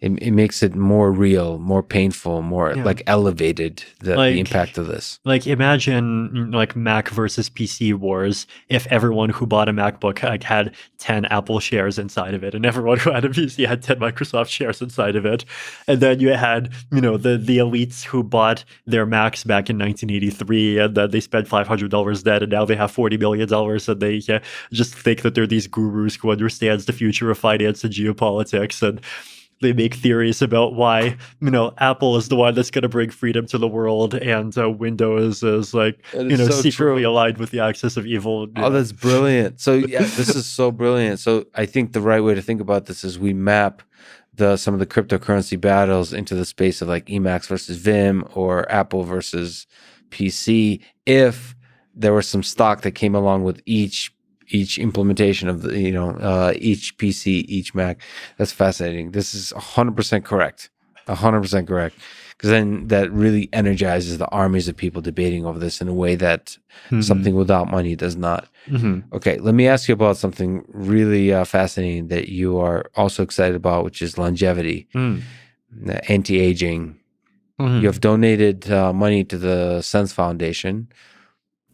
[SPEAKER 1] it makes it more real, more painful, more
[SPEAKER 2] Yeah.
[SPEAKER 1] like elevated the
[SPEAKER 2] Like
[SPEAKER 1] impact of this.
[SPEAKER 2] like imagine like Mac versus PC wars if everyone who bought a MacBook like had 10 Apple shares inside of it and everyone who had a PC had 10 Microsoft shares inside of it. And then you had, the elites who bought their Macs back in 1983 and then they spent $500 dead and now they have $40 million and they just think that they're these gurus who understands the future of finance and geopolitics, and they make theories about why Apple is the one that's going to bring freedom to the world, and Windows is like
[SPEAKER 1] That is so
[SPEAKER 2] secretly
[SPEAKER 1] true.
[SPEAKER 2] aligned with the axis of evil.
[SPEAKER 1] Oh, that's brilliant. So yeah, this is so brilliant. So I think the right way to think about this is we map some of the cryptocurrency battles into the space of like Emacs versus Vim or Apple versus PC. If there was some stock that came along with each implementation of the each PC, each Mac, that's fascinating. This is 100% correct. 100% correct. Because then that really energizes the armies of people debating over this in a way that something without money does not.
[SPEAKER 2] Mm-hmm.
[SPEAKER 1] Okay, let me ask you about something really fascinating that you are also excited about, which is longevity, anti-aging. You have donated money to the Sense Foundation,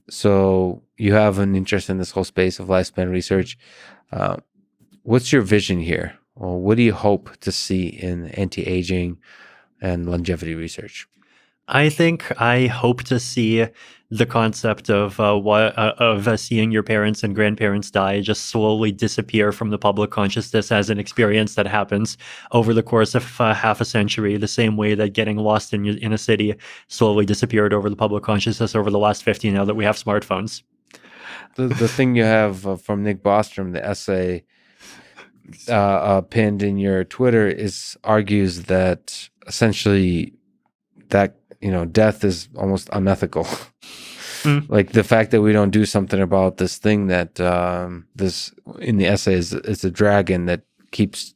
[SPEAKER 1] so you have an interest in this whole space of lifespan research. What's your vision here? Well, what do you hope to see in anti-aging and longevity research?
[SPEAKER 2] I think I hope to see the concept of seeing your parents and grandparents die just slowly disappear from the public consciousness as an experience that happens over the course of half a century, the same way that getting lost in a city slowly disappeared over the public consciousness over the last 50 now that we have smartphones.
[SPEAKER 1] The thing you have from Nick Bostrom, the essay pinned in your Twitter, argues that essentially that death is almost unethical. Like the fact that we don't do something about this thing that this in the essay is a dragon that keeps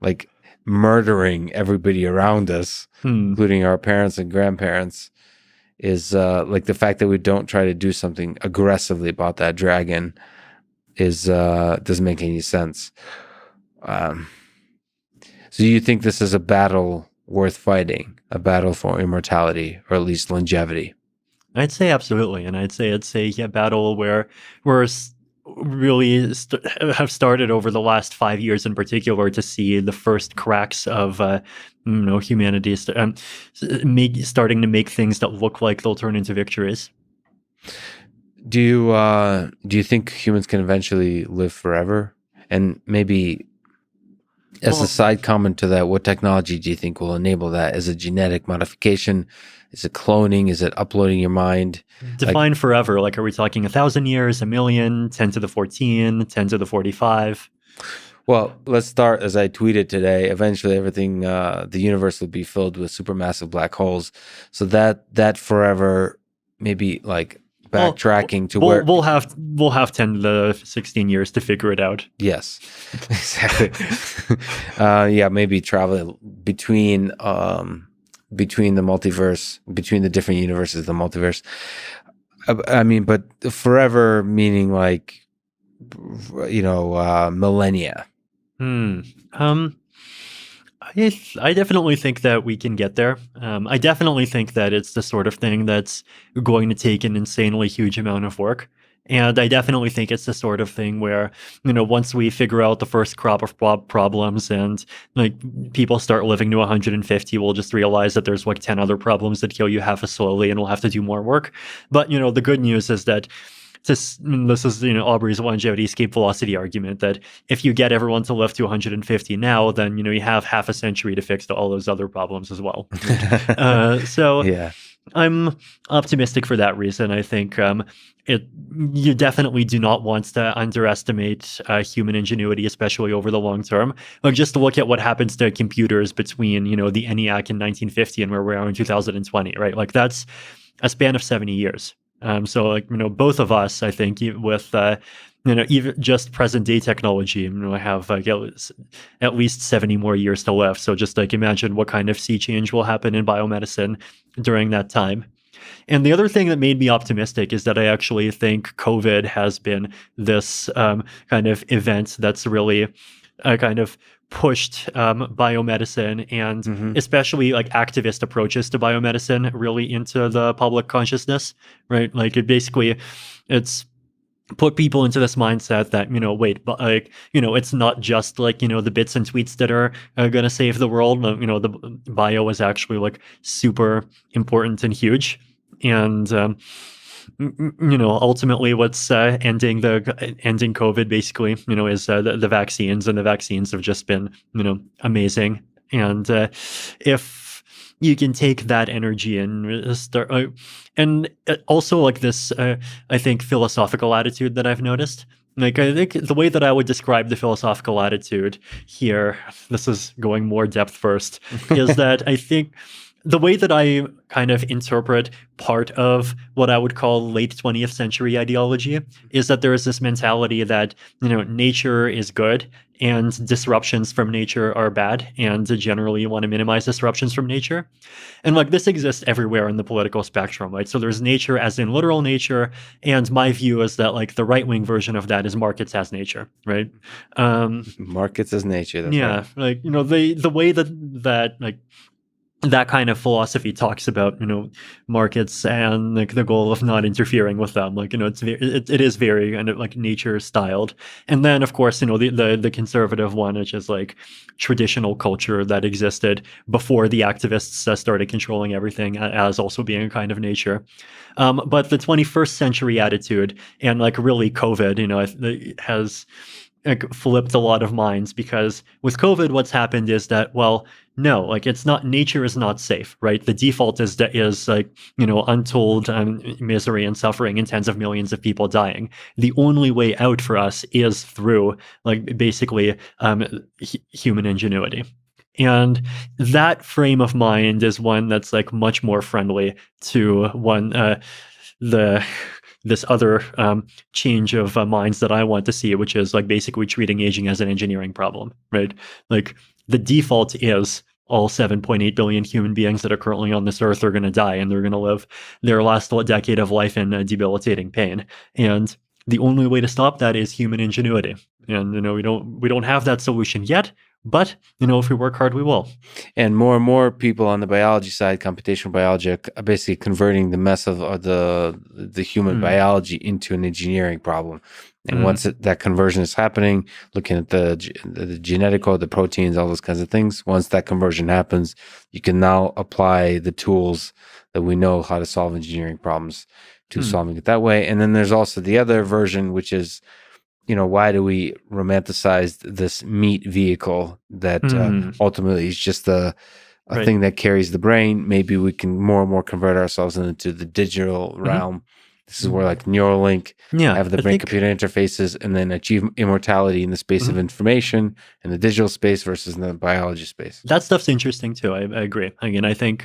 [SPEAKER 1] like murdering everybody around us, including our parents and grandparents, is like the fact that we don't try to do something aggressively about that dragon is doesn't make any sense. So you think this is a battle worth fighting, a battle for immortality or at least longevity?
[SPEAKER 2] I'd say absolutely, and I'd say it's a battle where we're really have started over the last 5 years in particular to see the first cracks of humanity starting to make things that look like they'll turn into victories.
[SPEAKER 1] Do you think humans can eventually live forever? And maybe as a side comment to that, what technology do you think will enable that? Is it genetic modification? Is it cloning? Is it uploading your mind?
[SPEAKER 2] Define forever. Like, are we talking 1,000 years, a million, 10 to the 14, 10 to the 45?
[SPEAKER 1] Well, let's start as I tweeted today. Eventually, everything, the universe will be filled with supermassive black holes. So that forever, maybe like backtracking to where
[SPEAKER 2] we'll have 10 to the 16 years to figure it out.
[SPEAKER 1] Yes, exactly. Yeah, maybe traveling between the multiverse, between the different universes, the multiverse. I mean, but forever meaning like millennia.
[SPEAKER 2] I definitely think that we can get there. I definitely think that it's the sort of thing that's going to take an insanely huge amount of work. And I definitely think it's the sort of thing where, once we figure out the first crop of problems and like people start living to 150, we'll just realize that there's like 10 other problems that kill you half as slowly and we'll have to do more work. But, the good news is that this is, Aubrey's longevity escape velocity argument that if you get everyone to live to 150 now, then, you have half a century to fix all those other problems as well. So
[SPEAKER 1] Yeah.
[SPEAKER 2] I'm optimistic for that reason. I think you definitely do not want to underestimate human ingenuity, especially over the long term. Like just to look at what happens to computers between, the ENIAC in 1950 and where we are in 2020, right? Like that's a span of 70 years. So like, both of us, I think with, even just present day technology, I have at least 70 more years to live. So just like imagine what kind of sea change will happen in biomedicine during that time. And the other thing that made me optimistic is that I actually think COVID has been this kind of event that's really kind of pushed biomedicine and especially like activist approaches to biomedicine really into the public consciousness, right? Like it's put people into this mindset that, wait, but like, it's not just like, the bits and tweets that are going to save the world. The bio is actually like super important and huge. And, ultimately what's ending COVID basically, is the vaccines, and the vaccines have just been, amazing. And if you can take that energy and start, and also like this, I think philosophical attitude that I've noticed. Like, I think the way that I would describe the philosophical attitude here, this is going more depth first, is that I think the way that I kind of interpret part of what I would call late 20th century ideology is that there is this mentality that, nature is good and disruptions from nature are bad, and generally you want to minimize disruptions from nature. And like this exists everywhere in the political spectrum, right? So there's nature as in literal nature, and my view is that like the right-wing version of that is markets as nature, right?
[SPEAKER 1] Markets as nature. That's
[SPEAKER 2] yeah,
[SPEAKER 1] right.
[SPEAKER 2] like, the way that like that kind of philosophy talks about, markets and like the goal of not interfering with them. Like, it is very kind of like nature styled. And then of course, the conservative one, which is like traditional culture that existed before the activists started controlling everything as also being a kind of nature. But the 21st century attitude and like really COVID, has like flipped a lot of minds, because with COVID, what's happened is that, well, no, like it's not, nature is not safe, right? The default is like, untold misery and suffering and tens of millions of people dying. The only way out for us is through like basically human ingenuity. And that frame of mind is one that's like much more friendly to this other change of minds that I want to see, which is like basically treating aging as an engineering problem, right? Like the default is all 7.8 billion human beings that are currently on this earth are going to die, and they're going to live their last decade of life in debilitating pain. And the only way to stop that is human ingenuity. And we don't have that solution yet, but if we work hard, we will.
[SPEAKER 1] And more people on the biology side, computational biology, are basically converting the mess of the human biology into an engineering problem. And once that conversion is happening, looking at the genetic code, the proteins, all those kinds of things, once that conversion happens, you can now apply the tools that we know how to solve engineering problems to solving it that way. And then there's also the other version, which is, why do we romanticize this meat vehicle that ultimately is just a thing that carries the brain? Maybe we can more and more convert ourselves into the digital realm. This is where like Neuralink have the brain-computer interfaces and then achieve immortality in the space of information in the digital space versus in the biology space.
[SPEAKER 2] That stuff's interesting too. I agree. Again, I think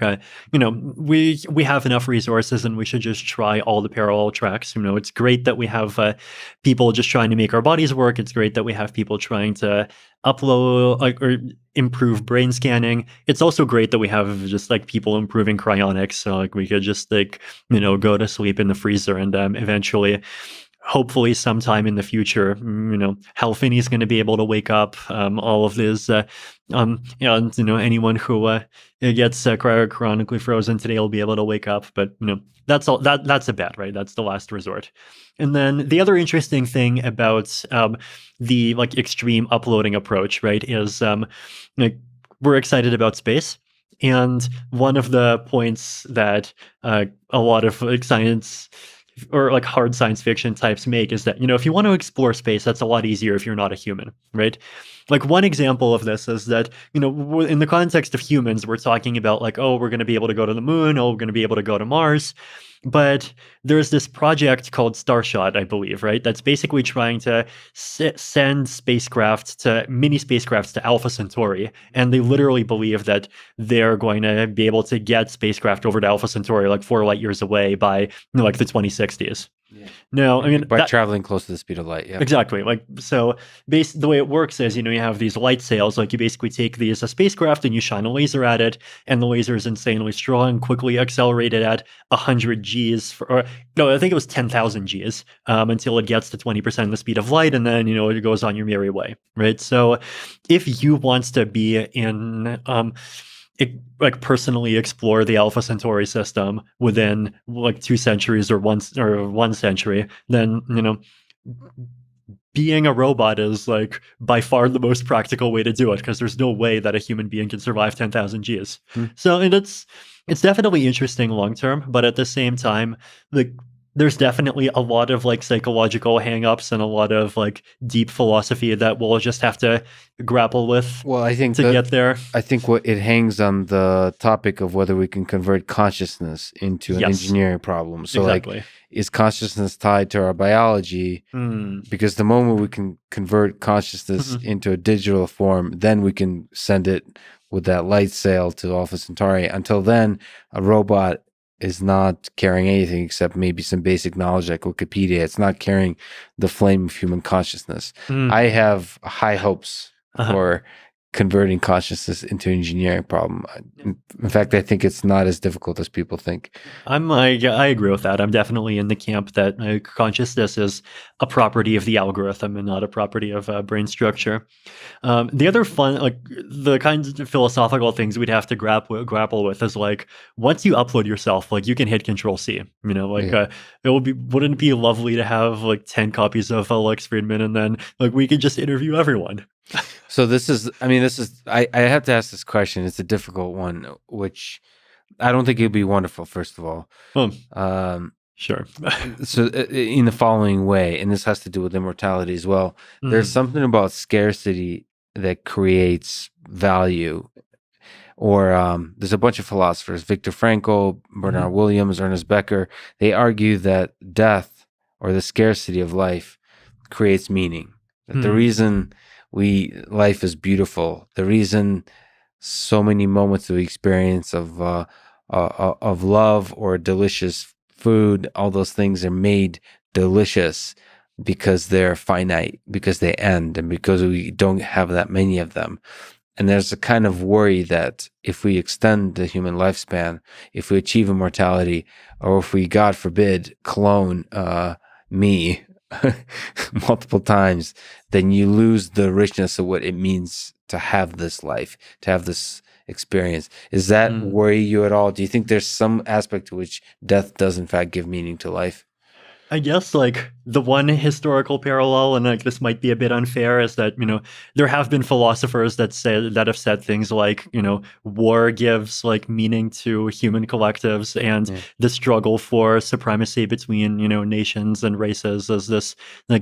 [SPEAKER 2] we have enough resources, and we should just try all the parallel tracks. It's great that we have people just trying to make our bodies work. It's great that we have people trying to upload or improve brain scanning. It's also great that we have just like people improving cryonics. So like we could just like go to sleep in the freezer and eventually hopefully sometime in the future, Hal Finney's going to be able to wake up. All of this, and anyone who gets cryogenically frozen today will be able to wake up. But that's all. That's a bet, right? That's the last resort. And then the other interesting thing about the extreme uploading approach, right, is we're excited about space. And one of the points that a lot of science or hard science fiction types make is that, if you want to explore space, that's a lot easier if you're not a human, right? One example of this is that, in the context of humans, we're talking about oh, we're going to be able to go to the moon, oh, we're going to be able to go to Mars. But there's this project called Starshot, I believe, right? That's basically trying to send mini spacecrafts to Alpha Centauri. And they literally believe that they're going to be able to get spacecraft over to Alpha Centauri 4 light years away by the 2060s.
[SPEAKER 1] Yeah.
[SPEAKER 2] No, I mean,
[SPEAKER 1] by traveling close to the speed of light. Yeah,
[SPEAKER 2] exactly. The way it works is, you have these light sails. You basically take these a spacecraft and you shine a laser at it, and the laser is insanely strong, quickly accelerated at 100 Gs, I think it was 10,000 Gs, until it gets to 20% the speed of light, and then it goes on your merry way, right? So, if you want to be in personally explore the Alpha Centauri system within 2 centuries or one century, then being a robot is by far the most practical way to do it, because there's no way that a human being can survive 10,000 Gs. So it's definitely interesting long term, but at the same time, there's definitely a lot of psychological hangups and a lot of deep philosophy that we'll just have to grapple with.
[SPEAKER 1] Well, I think
[SPEAKER 2] to get there.
[SPEAKER 1] I think what it hangs on the topic of whether we can convert consciousness into an engineering problem. So
[SPEAKER 2] exactly.
[SPEAKER 1] Is consciousness tied to our biology? Because the moment we can convert consciousness into a digital form, then we can send it with that light sail to Alpha Centauri. Until then, a robot is not carrying anything except maybe some basic knowledge like Wikipedia. It's not carrying the flame of human consciousness. I have high hopes for converting consciousness into an engineering problem. In fact, I think it's not as difficult as people think.
[SPEAKER 2] I agree with that. I'm definitely in the camp that consciousness is a property of the algorithm and not a property of brain structure. The other fun, the kinds of philosophical things we'd have to grapple with is once you upload yourself, you can hit Control-C. It wouldn't it be lovely to have 10 copies of Lex Fridman, and then we could just interview everyone.
[SPEAKER 1] So I have to ask this question. It's a difficult one, which I don't think it'd be wonderful, first of all.
[SPEAKER 2] Sure.
[SPEAKER 1] So in the following way, and this has to do with immortality as well, there's something about scarcity that creates value. Or there's a bunch of philosophers, Viktor Frankl, Bernard Williams, Ernest Becker, they argue that death or the scarcity of life creates meaning. That the reason life is beautiful, the reason so many moments of experience of love or delicious food, all those things are made delicious because they're finite, because they end, and because we don't have that many of them. And there's a kind of worry that if we extend the human lifespan, if we achieve immortality, or if we, God forbid, clone me multiple times, then you lose the richness of what it means to have this life, to have this experience. Is that worry you at all? Do you think there's some aspect to which death does in fact give meaning to life?
[SPEAKER 2] I guess the one historical parallel, and this might be a bit unfair, is that there have been philosophers that have said things war gives meaning to human collectives, and the struggle for supremacy between nations and races is this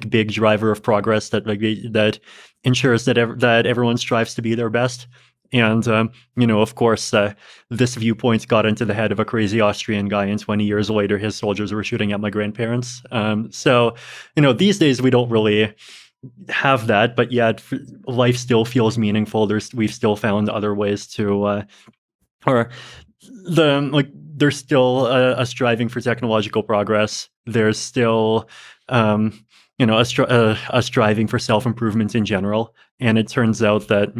[SPEAKER 2] big driver of progress that that ensures that everyone strives to be their best. And, of course, this viewpoint got into the head of a crazy Austrian guy, and 20 years later, his soldiers were shooting at my grandparents. So, these days we don't really have that, but yet life still feels meaningful. We've still found other ways to, there's still a striving for technological progress. There's still, us striving for self-improvement in general. And it turns out that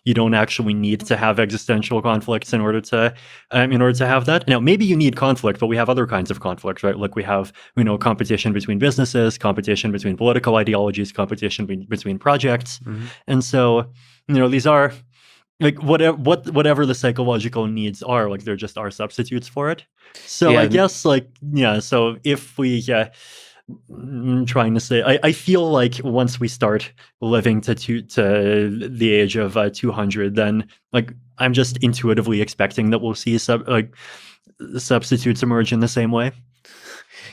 [SPEAKER 2] you don't actually need to have existential conflicts in order to have that. Now, maybe you need conflict, but we have other kinds of conflict, right? Like we have competition between businesses, competition between political ideologies, competition between projects, and so these are like whatever the psychological needs are, like there just are substitutes for it. So I guess so if we I'm trying to say, I feel like once we start living to the age of 200, then like I'm just intuitively expecting that we'll see substitutes emerge in the same way.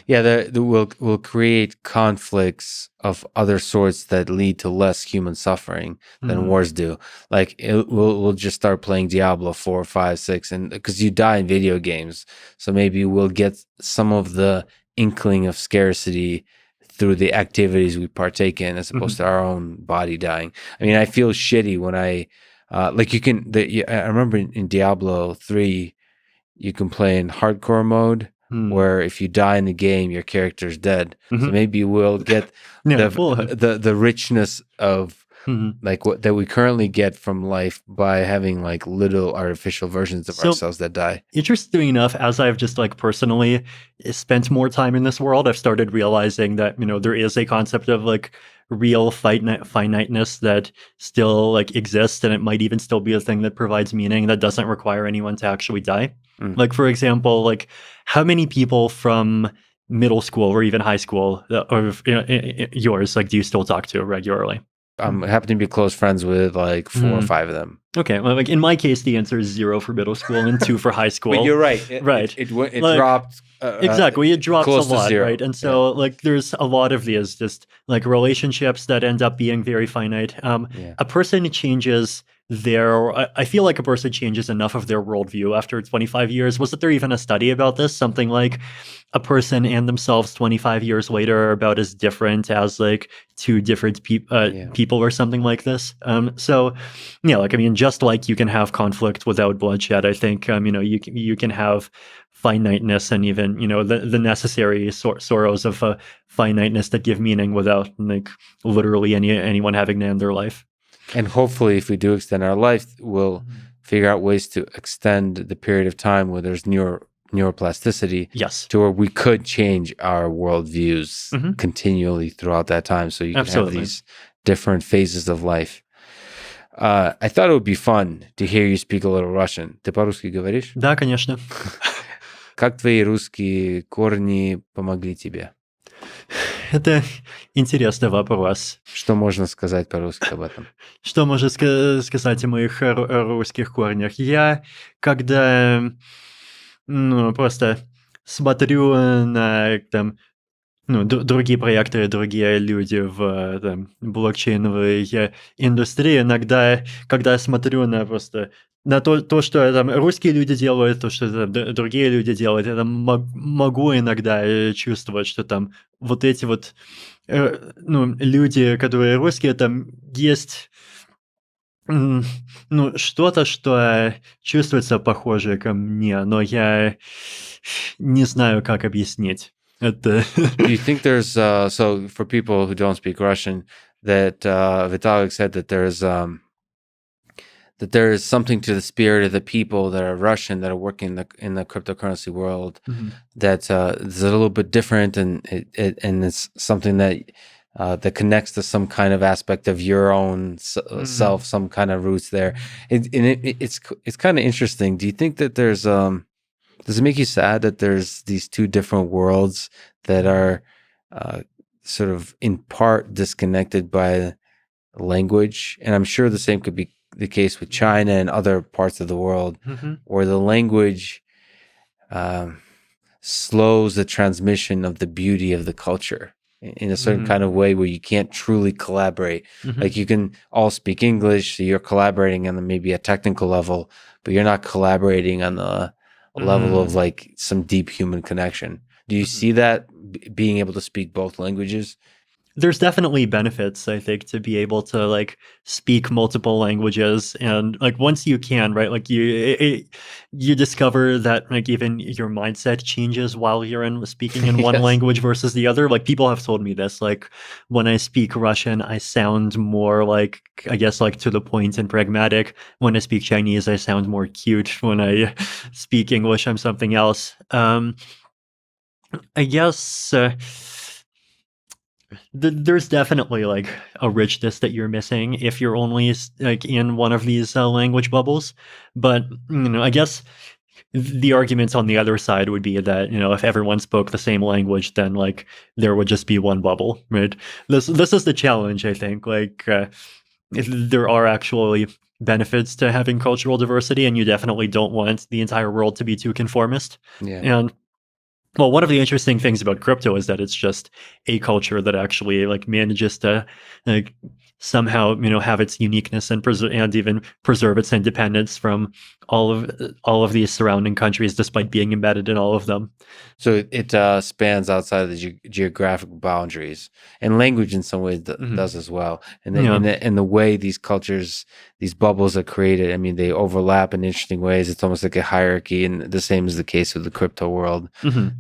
[SPEAKER 1] Yeah, we'll create conflicts of other sorts that lead to less human suffering than wars do. Like we'll just start playing Diablo 4, 5, 6, and because you die in video games, so maybe we'll get some of the inkling of scarcity through the activities we partake in, as opposed to our own body dying. I mean, I feel shitty when I I remember in Diablo 3, you can play in hardcore mode, where if you die in the game, your character's dead. So maybe we'll get the richness of like what that we currently get from life by having like little artificial versions of ourselves that die.
[SPEAKER 2] Interesting enough, as I've just like personally spent more time in this world, I've started realizing that there is a concept of like real finiteness that still like exists, and it might even still be a thing that provides meaning that doesn't require anyone to actually die. Like, for example, like how many people from middle school or even high school or yours, like, do you still talk to regularly?
[SPEAKER 1] I happen to be close friends with like 4 or 5 of them.
[SPEAKER 2] Okay, well, like in my case, the answer is 0 for middle school and 2 for high school.
[SPEAKER 1] But you're right. It like, dropped.
[SPEAKER 2] Exactly, it drops a lot,
[SPEAKER 1] 0.
[SPEAKER 2] right? And so, like, there's a lot of these just like relationships that end up being very finite. A person changes I feel like a person changes enough of their worldview after 25 years. Wasn't there even a study about this? Something like a person and themselves 25 years later are about as different as like 2 different people or something like this. So, like, I mean, just like you can have conflict without bloodshed, I think, you can have finiteness and even, the necessary sorrows of finiteness that give meaning without like literally anyone having to end their life.
[SPEAKER 1] And hopefully, if we do extend our life, we'll figure out ways to extend the period of time where there's neuroplasticity.
[SPEAKER 2] Yes.
[SPEAKER 1] To where we could change our worldviews continually throughout that time. So you can have these different phases of life. I thought it would be fun to hear you speak a little Russian. Ты по-русски говоришь?
[SPEAKER 2] Да, конечно.
[SPEAKER 1] Как твои русские корни помогли тебе?
[SPEAKER 2] Это интересный вопрос.
[SPEAKER 1] Что можно сказать по-русски об этом?
[SPEAKER 2] Что можно сказать о моих русских корнях? Я, когда просто смотрю на другие проекты, другие люди в блокчейновой индустрии, иногда, когда я смотрю на то, что там русские люди делают, то, что там другие люди делают, я там могу иногда чувствовать, что там вот эти вот люди, которые русские, там есть что-то, что чувствуется похоже ко мне, но я не знаю, как объяснить.
[SPEAKER 1] Do you think there's so for people who don't speak Russian, that Vitalik said that there is something to the spirit of the people that are Russian that are working in the cryptocurrency world that is a little bit different, and it's something that that connects to some kind of aspect of your own self, some kind of roots there. It's kind of interesting. Do you think that there's does it make you sad that there's these 2 different worlds that are sort of in part disconnected by language? And I'm sure the same could be the case with China and other parts of the world, where the language slows the transmission of the beauty of the culture in a certain kind of way, where you can't truly collaborate. Like you can all speak English, so you're collaborating on maybe a technical level, but you're not collaborating on the level of like some deep human connection. Do you see that being able to speak both languages?
[SPEAKER 2] there's definitely benefits, I think, to be able to like speak multiple languages, and like once you can, right, like you discover that like even your mindset changes while you're in speaking in one
[SPEAKER 1] Yes.
[SPEAKER 2] language versus the other. Like people have told me this, like when I speak Russian, I sound more like, I guess, like to the point and pragmatic. When I speak Chinese, I sound more cute. When I speak English, I'm something else. I guess there's definitely like a richness that you're missing if you're only like in one of these language bubbles. But I guess the arguments on the other side would be that if everyone spoke the same language, then like there would just be one bubble, right? This is the challenge, I think. Like there are actually benefits to having cultural diversity, and you definitely don't want the entire world to be too conformist.
[SPEAKER 1] Yeah.
[SPEAKER 2] And well, one of the interesting things about crypto is that it's just a culture that actually like manages to like somehow have its uniqueness and even preserve its independence from all of these surrounding countries, despite being embedded in all of them.
[SPEAKER 1] So it spans outside of the geographic boundaries, and language in some ways does as well. And then
[SPEAKER 2] Yeah.
[SPEAKER 1] in the way these cultures, these bubbles are created, I mean, they overlap in interesting ways. It's almost like a hierarchy, and the same is the case with the crypto world.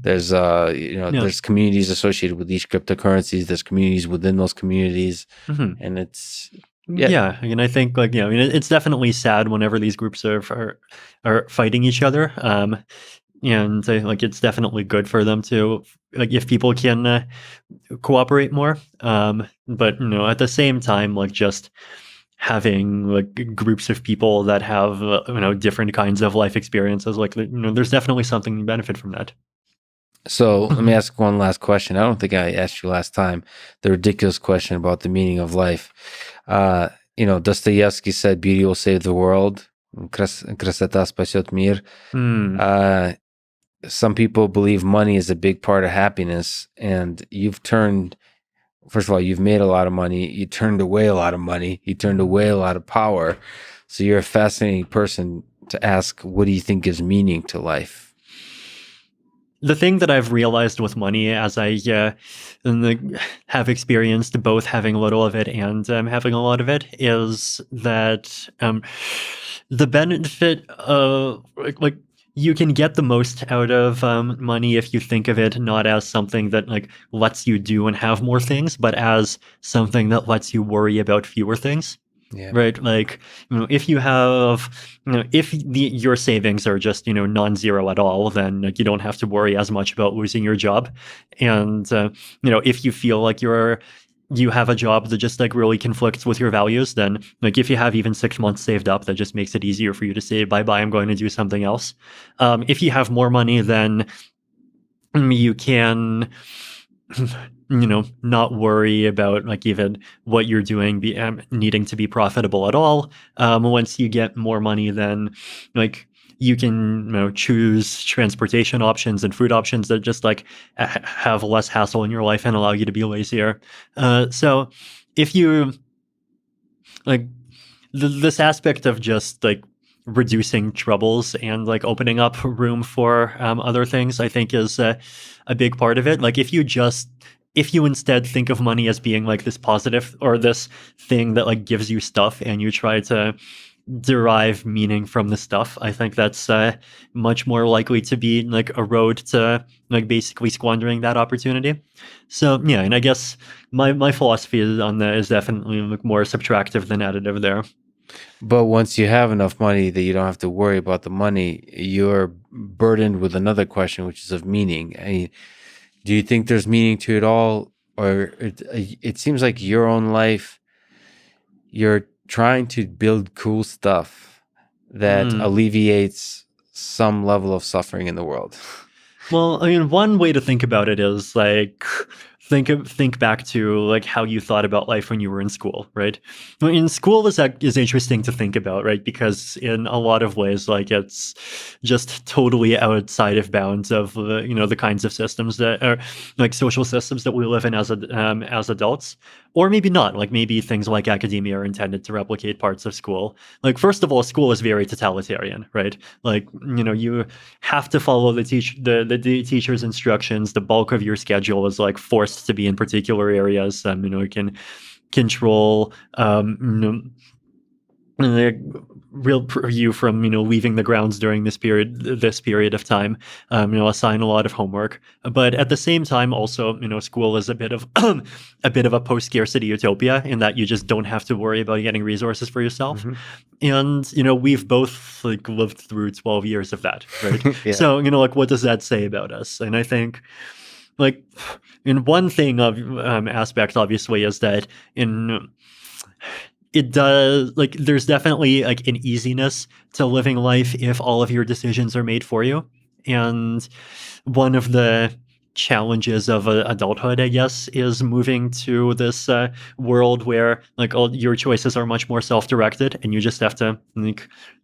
[SPEAKER 1] There's there's communities associated with each cryptocurrencies. There's communities within those communities, and it's
[SPEAKER 2] yeah. And I think like it's definitely sad whenever these groups are fighting each other. And like it's definitely good for them to like if people can cooperate more. But at the same time, like just having like groups of people that have different kinds of life experiences, like there's definitely something to benefit from that.
[SPEAKER 1] So let me ask one last question. I don't think I asked you last time the ridiculous question about the meaning of life. Dostoevsky said, "Beauty will save the world. Красота спасет мир." Some people believe money is a big part of happiness, and first of all, you've made a lot of money. You turned away a lot of money. You turned away a lot of power. So you're a fascinating person to ask, what do you think gives meaning to life?
[SPEAKER 2] The thing that I've realized with money, as I have experienced both having a little of it and having a lot of it, is that the benefit of like you can get the most out of money if you think of it not as something that like lets you do and have more things, but as something that lets you worry about fewer things.
[SPEAKER 1] Yeah.
[SPEAKER 2] Right. Like, if you have, if your savings are just, non-zero at all, then like, you don't have to worry as much about losing your job. And, if you feel like you have a job that just like really conflicts with your values, then like if you have even 6 months saved up, that just makes it easier for you to say, bye-bye, I'm going to do something else. If you have more money, then you can not worry about like even what you're doing needing to be profitable at all. Once you get more money, then like you can choose transportation options and food options that just like have less hassle in your life and allow you to be lazier. So if you like this aspect of just like reducing troubles and like opening up room for other things, I think is a big part of it. Like if you instead think of money as being like this positive or this thing that like gives you stuff, and you try to derive meaning from the stuff, I think that's much more likely to be like a road to like basically squandering that opportunity. So yeah, and I guess my philosophy on that is definitely like more subtractive than additive there.
[SPEAKER 1] But once you have enough money that you don't have to worry about the money, you're burdened with another question, which is of meaning. I mean, do you think there's meaning to it all? Or it seems like your own life, you're trying to build cool stuff that alleviates some level of suffering in the world.
[SPEAKER 2] Well, I mean, one way to think about it is like think back to like how you thought about life when you were in school, right? Well, in school is interesting to think about, right? Because in a lot of ways, like it's just totally outside of bounds of the kinds of systems that are like social systems that we live in as adults, or maybe not. Like maybe things like academia are intended to replicate parts of school. Like first of all, school is very totalitarian, right? Like you have to follow the teacher's instructions. The bulk of your schedule is like forced to be in particular areas. It can control the real you from leaving the grounds during this period of time. Assign a lot of homework, but at the same time, also school is a bit of a post-scarcity utopia in that you just don't have to worry about getting resources for yourself.
[SPEAKER 1] Mhm.
[SPEAKER 2] And we've both lived through 12 years of that, right?
[SPEAKER 1] Yeah.
[SPEAKER 2] So what does that say about us? And I think in one thing of aspect, obviously, is that it does there's definitely an easiness to living life if all of your decisions are made for you. And one of the challenges of adulthood, I guess, is moving to this world where all your choices are much more self-directed, and you just have to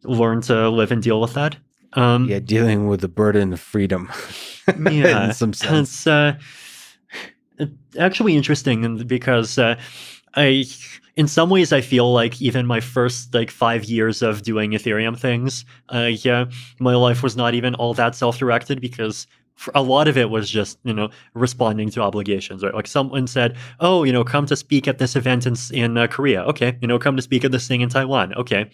[SPEAKER 2] learn to live and deal with that.
[SPEAKER 1] Yeah, dealing with the burden of freedom.
[SPEAKER 2] Yeah,
[SPEAKER 1] in some sense.
[SPEAKER 2] it's actually interesting because in some ways, I feel like even my first 5 years of doing Ethereum things, my life was not even all that self-directed, because a lot of it was just responding to obligations, right? Like someone said, "Oh, come to speak at this event in Korea." Okay, come to speak at this thing in Taiwan. Okay,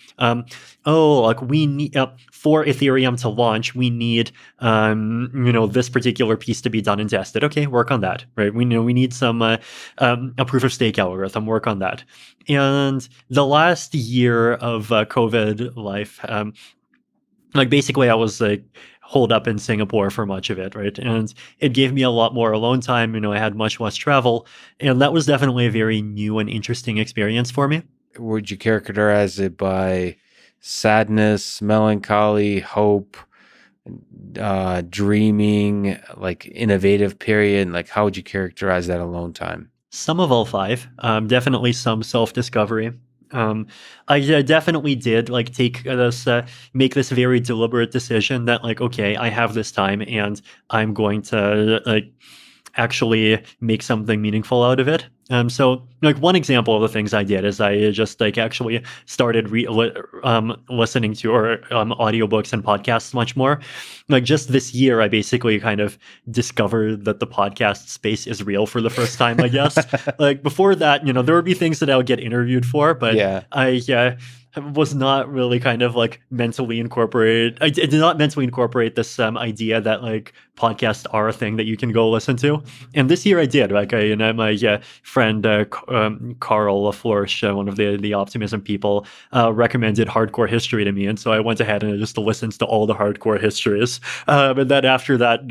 [SPEAKER 2] we need for Ethereum to launch, we need this particular piece to be done and tested. Okay, work on that, right? We need some a proof of stake algorithm. Work on that. And the last year of COVID life, basically I was holed up in Singapore for much of it, right? And it gave me a lot more alone time. I had much less travel, and that was definitely a very new and interesting experience for me.
[SPEAKER 1] Would you characterize it by sadness, melancholy, hope, dreaming, innovative period? How would you characterize that alone time?
[SPEAKER 2] Some of all five. Definitely some self-discovery. I definitely did make this very deliberate decision that okay, I have this time and I'm going to actually make something meaningful out of it. So one example of the things I did is I just actually started listening to audiobooks and podcasts much more. Just this year, I basically kind of discovered that the podcast space is real for the first time, I guess. Before that, there would be things that I would get interviewed for, but
[SPEAKER 1] Yeah.
[SPEAKER 2] I was not really kind of mentally incorporate. I did not mentally incorporate this idea that podcasts are a thing that you can go listen to. And this year I did. My friend Carl LaFleur, one of the Optimism people, recommended Hardcore History to me, and so I went ahead and just listened to all the hardcore histories. And then after that,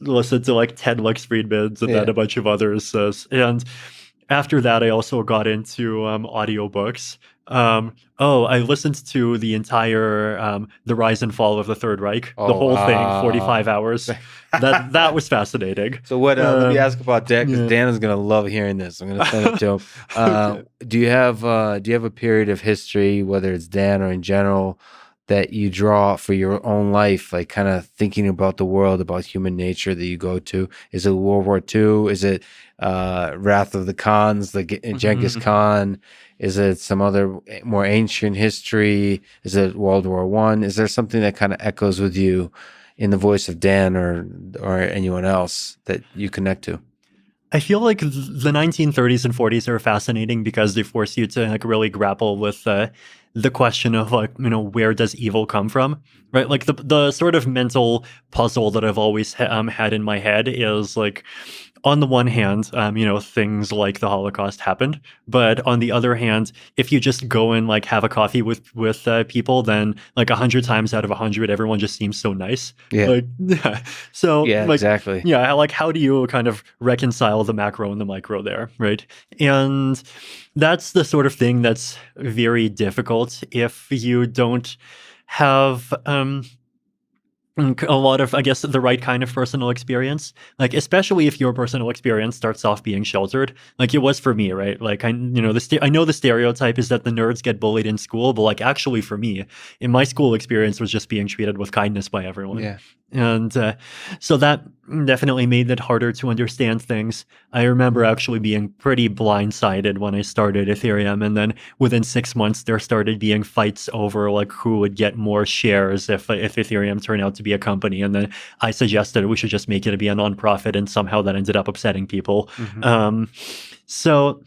[SPEAKER 2] listened to Ted Fridman and then a bunch of others. And after that, I also got into audiobooks. I listened to the entire The Rise and Fall of the Third Reich, the whole thing, 45 hours. That was fascinating.
[SPEAKER 1] So what? Let me ask about Dan, because Dan is gonna love hearing this. I'm gonna send it to him.
[SPEAKER 2] Okay.
[SPEAKER 1] Do you have a period of history, whether it's Dan or in general, that you draw for your own life, kind of thinking about the world, about human nature, that you go to? Is it World War II? Is it Wrath of the Khans, Genghis Khan? Is it some other more ancient history? Is it World War I? Is there something that kind of echoes with you in the voice of Dan or anyone else that you connect to?
[SPEAKER 2] I feel like the 1930s and 40s are fascinating because they force you to really grapple with the question of where does evil come from, right? The sort of mental puzzle that I've always had in my head is on the one hand, things like the Holocaust happened, but on the other hand, if you just go and have a coffee with people, then 100 times out of 100, everyone just seems so nice.
[SPEAKER 1] Yeah.
[SPEAKER 2] So
[SPEAKER 1] yeah, exactly.
[SPEAKER 2] Yeah, how do you kind of reconcile the macro and the micro there, right? And that's the sort of thing that's very difficult if you don't have a lot of, I guess, the right kind of personal experience, especially if your personal experience starts off being sheltered, it was for me, right? I know the stereotype is that the nerds get bullied in school, but actually for me, in my school experience was just being treated with kindness by everyone.
[SPEAKER 1] Yeah.
[SPEAKER 2] And so that definitely made it harder to understand things. I remember actually being pretty blindsided when I started Ethereum, and then within 6 months there started being fights over like who would get more shares if Ethereum turned out to be a company. And then I suggested we should just make it be a nonprofit, and somehow that ended up upsetting people. So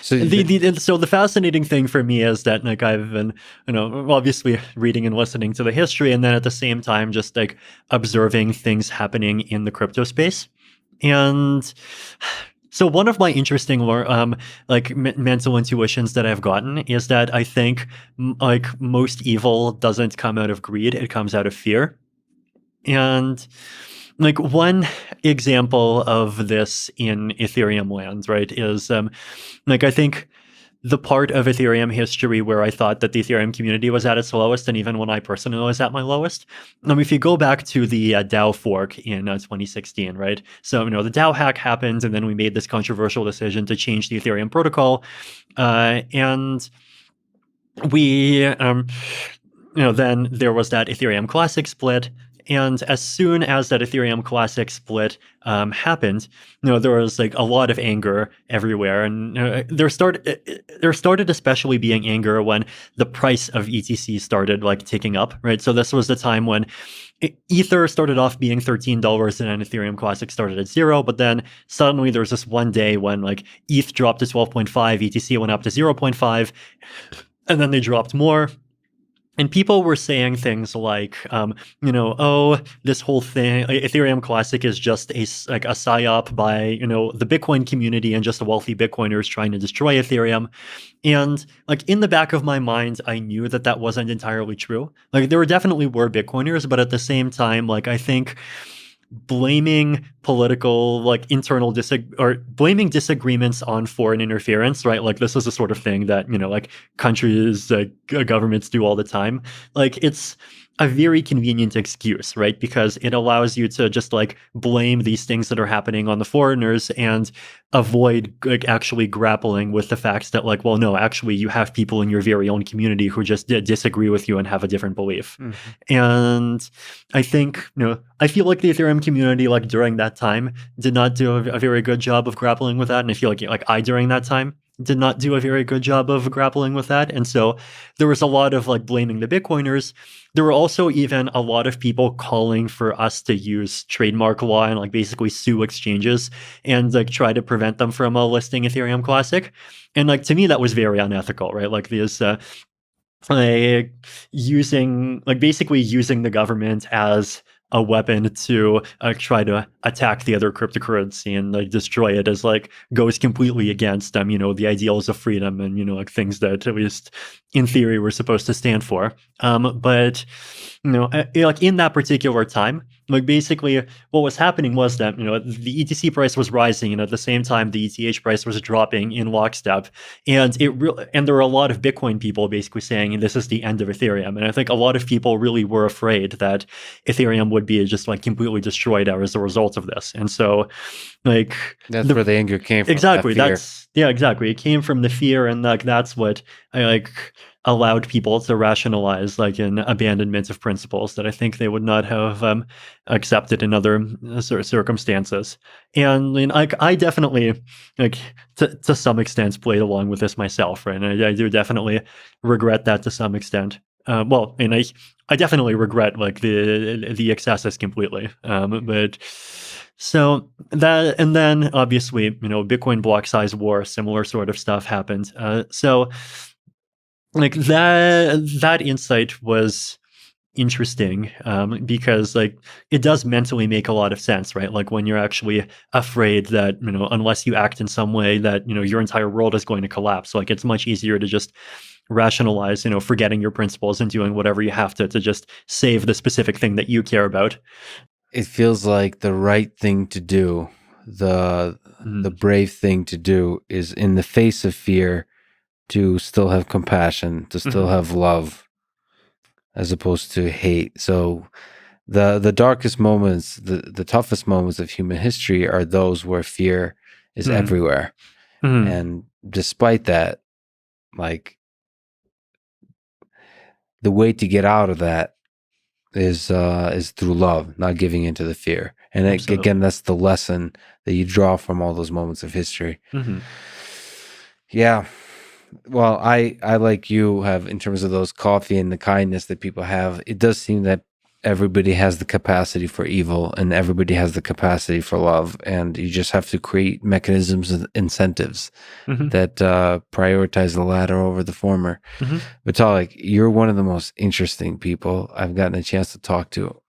[SPEAKER 1] So
[SPEAKER 2] the fascinating thing for me is that like I've been, obviously reading and listening to the history, and then at the same time just like observing things happening in the crypto space. And so one of my interesting mental intuitions that I've gotten is that I think like most evil doesn't come out of greed, it comes out of fear. And like one example of this in Ethereum land, right, is like I think the part of Ethereum history where I thought that the Ethereum community was at its lowest, and even when I personally was at my lowest. If you go back to the DAO fork in 2016, right? So, the DAO hack happened, and then we made this controversial decision to change the Ethereum protocol. And we, then there was that Ethereum Classic split. And as soon as that Ethereum Classic split happened, there was like a lot of anger everywhere, and there started especially being anger when the price of ETC started like ticking up, right? So this was the time when Ether started off being $13 and then Ethereum Classic started at 0, but then suddenly there was this one day when like ETH dropped to 12.5, ETC went up to 0.5, and then they dropped more. And people were saying things like, oh, this whole thing, Ethereum Classic is just a psyop by, the Bitcoin community and just wealthy Bitcoiners trying to destroy Ethereum. And like in the back of my mind, I knew that that wasn't entirely true. Like there definitely were Bitcoiners, but at the same time, like I think blaming political like internal blaming disagreements on foreign interference, right? Like this is the sort of thing that like countries governments do all the time. Like it's a very convenient excuse, right? Because it allows you to just like blame these things that are happening on the foreigners and avoid like actually grappling with the facts that like, well, no, actually you have people in your very own community who just disagree with you and have a different belief. And I think, I feel like the Ethereum community like during that time did not do a very good job of grappling with that. And I feel like I during that time did not do a very good job of grappling with that. And so there was a lot of like blaming the Bitcoiners. There were also even a lot of people calling for us to use trademark law and like basically sue exchanges and like try to prevent them from listing Ethereum Classic. And like to me, that was very unethical, right? Like this like basically using the government as a weapon to try to attack the other cryptocurrency and like destroy it as like goes completely against the ideals of freedom and like things that at least in theory we're supposed to stand for. But like in that particular time, like basically what was happening was that the ETC price was rising, and at the same time the ETH price was dropping in lockstep, and there were a lot of Bitcoin people basically saying this is the end of Ethereum. And I think a lot of people really were afraid that Ethereum would be just like completely destroyed as a result of this. And so like
[SPEAKER 1] that's where the anger came from.
[SPEAKER 2] Exactly. Exactly. It came from the fear, and like that's what I like allowed people to rationalize like an abandonment of principles that I think they would not have accepted in other circumstances. And like I definitely like to some extent played along with this myself, right? And I do definitely regret that to some extent. Well, and I definitely regret like the excesses completely. But so that, and then obviously Bitcoin block size war, similar sort of stuff happened. So like that insight was interesting because like it does mentally make a lot of sense, right? Like when you're actually afraid that unless you act in some way that your entire world is going to collapse, like it's much easier to just rationalize forgetting your principles and doing whatever you have to just save the specific thing that you care about.
[SPEAKER 1] It feels like the right thing to do, the brave thing to do is in the face of fear to still have compassion, to still have love, as opposed to hate. So the darkest moments, the toughest moments of human history are those where fear is everywhere. And despite that, like the way to get out of that is through love, not giving into the fear. And
[SPEAKER 2] Absolutely.
[SPEAKER 1] again, that's the lesson that you draw from all those moments of history.
[SPEAKER 2] Mm-hmm.
[SPEAKER 1] Yeah. Well, I like you have, in terms of those coffee and the kindness that people have, it does seem that everybody has the capacity for evil and everybody has the capacity for love. And you just have to create mechanisms and incentives
[SPEAKER 2] Mm-hmm.
[SPEAKER 1] that prioritize the latter over the former.
[SPEAKER 2] Mm-hmm.
[SPEAKER 1] Vitalik, you're one of the most interesting people I've gotten a chance to talk to.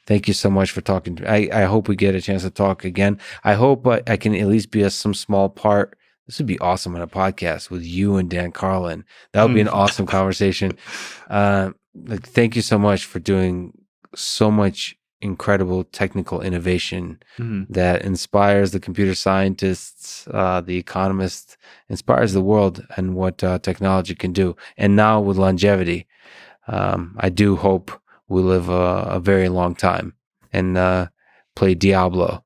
[SPEAKER 1] Thank you so much for talking to me. I hope we get a chance to talk again. I hope I can at least be some small part. This would be awesome on a podcast with you and Dan Carlin. That would be an awesome conversation. Thank you so much for doing so much incredible technical innovation that inspires the computer scientists, the economists, inspires the world and what technology can do. And now with longevity, I do hope we live a very long time and play Diablo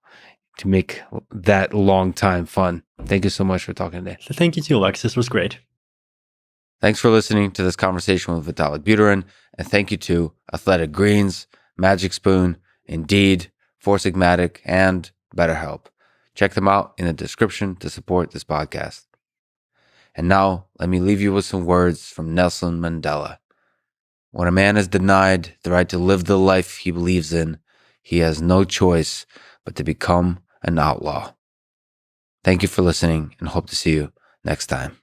[SPEAKER 1] to make that long time fun. Thank you so much for talking today.
[SPEAKER 2] Thank you too, Lex. This was great.
[SPEAKER 1] Thanks for listening to this conversation with Vitalik Buterin, and thank you to Athletic Greens, Magic Spoon, Indeed, Four Sigmatic, and BetterHelp. Check them out in the description to support this podcast. And now, let me leave you with some words from Nelson Mandela. When a man is denied the right to live the life he believes in, he has no choice but to become an outlaw. Thank you for listening and hope to see you next time.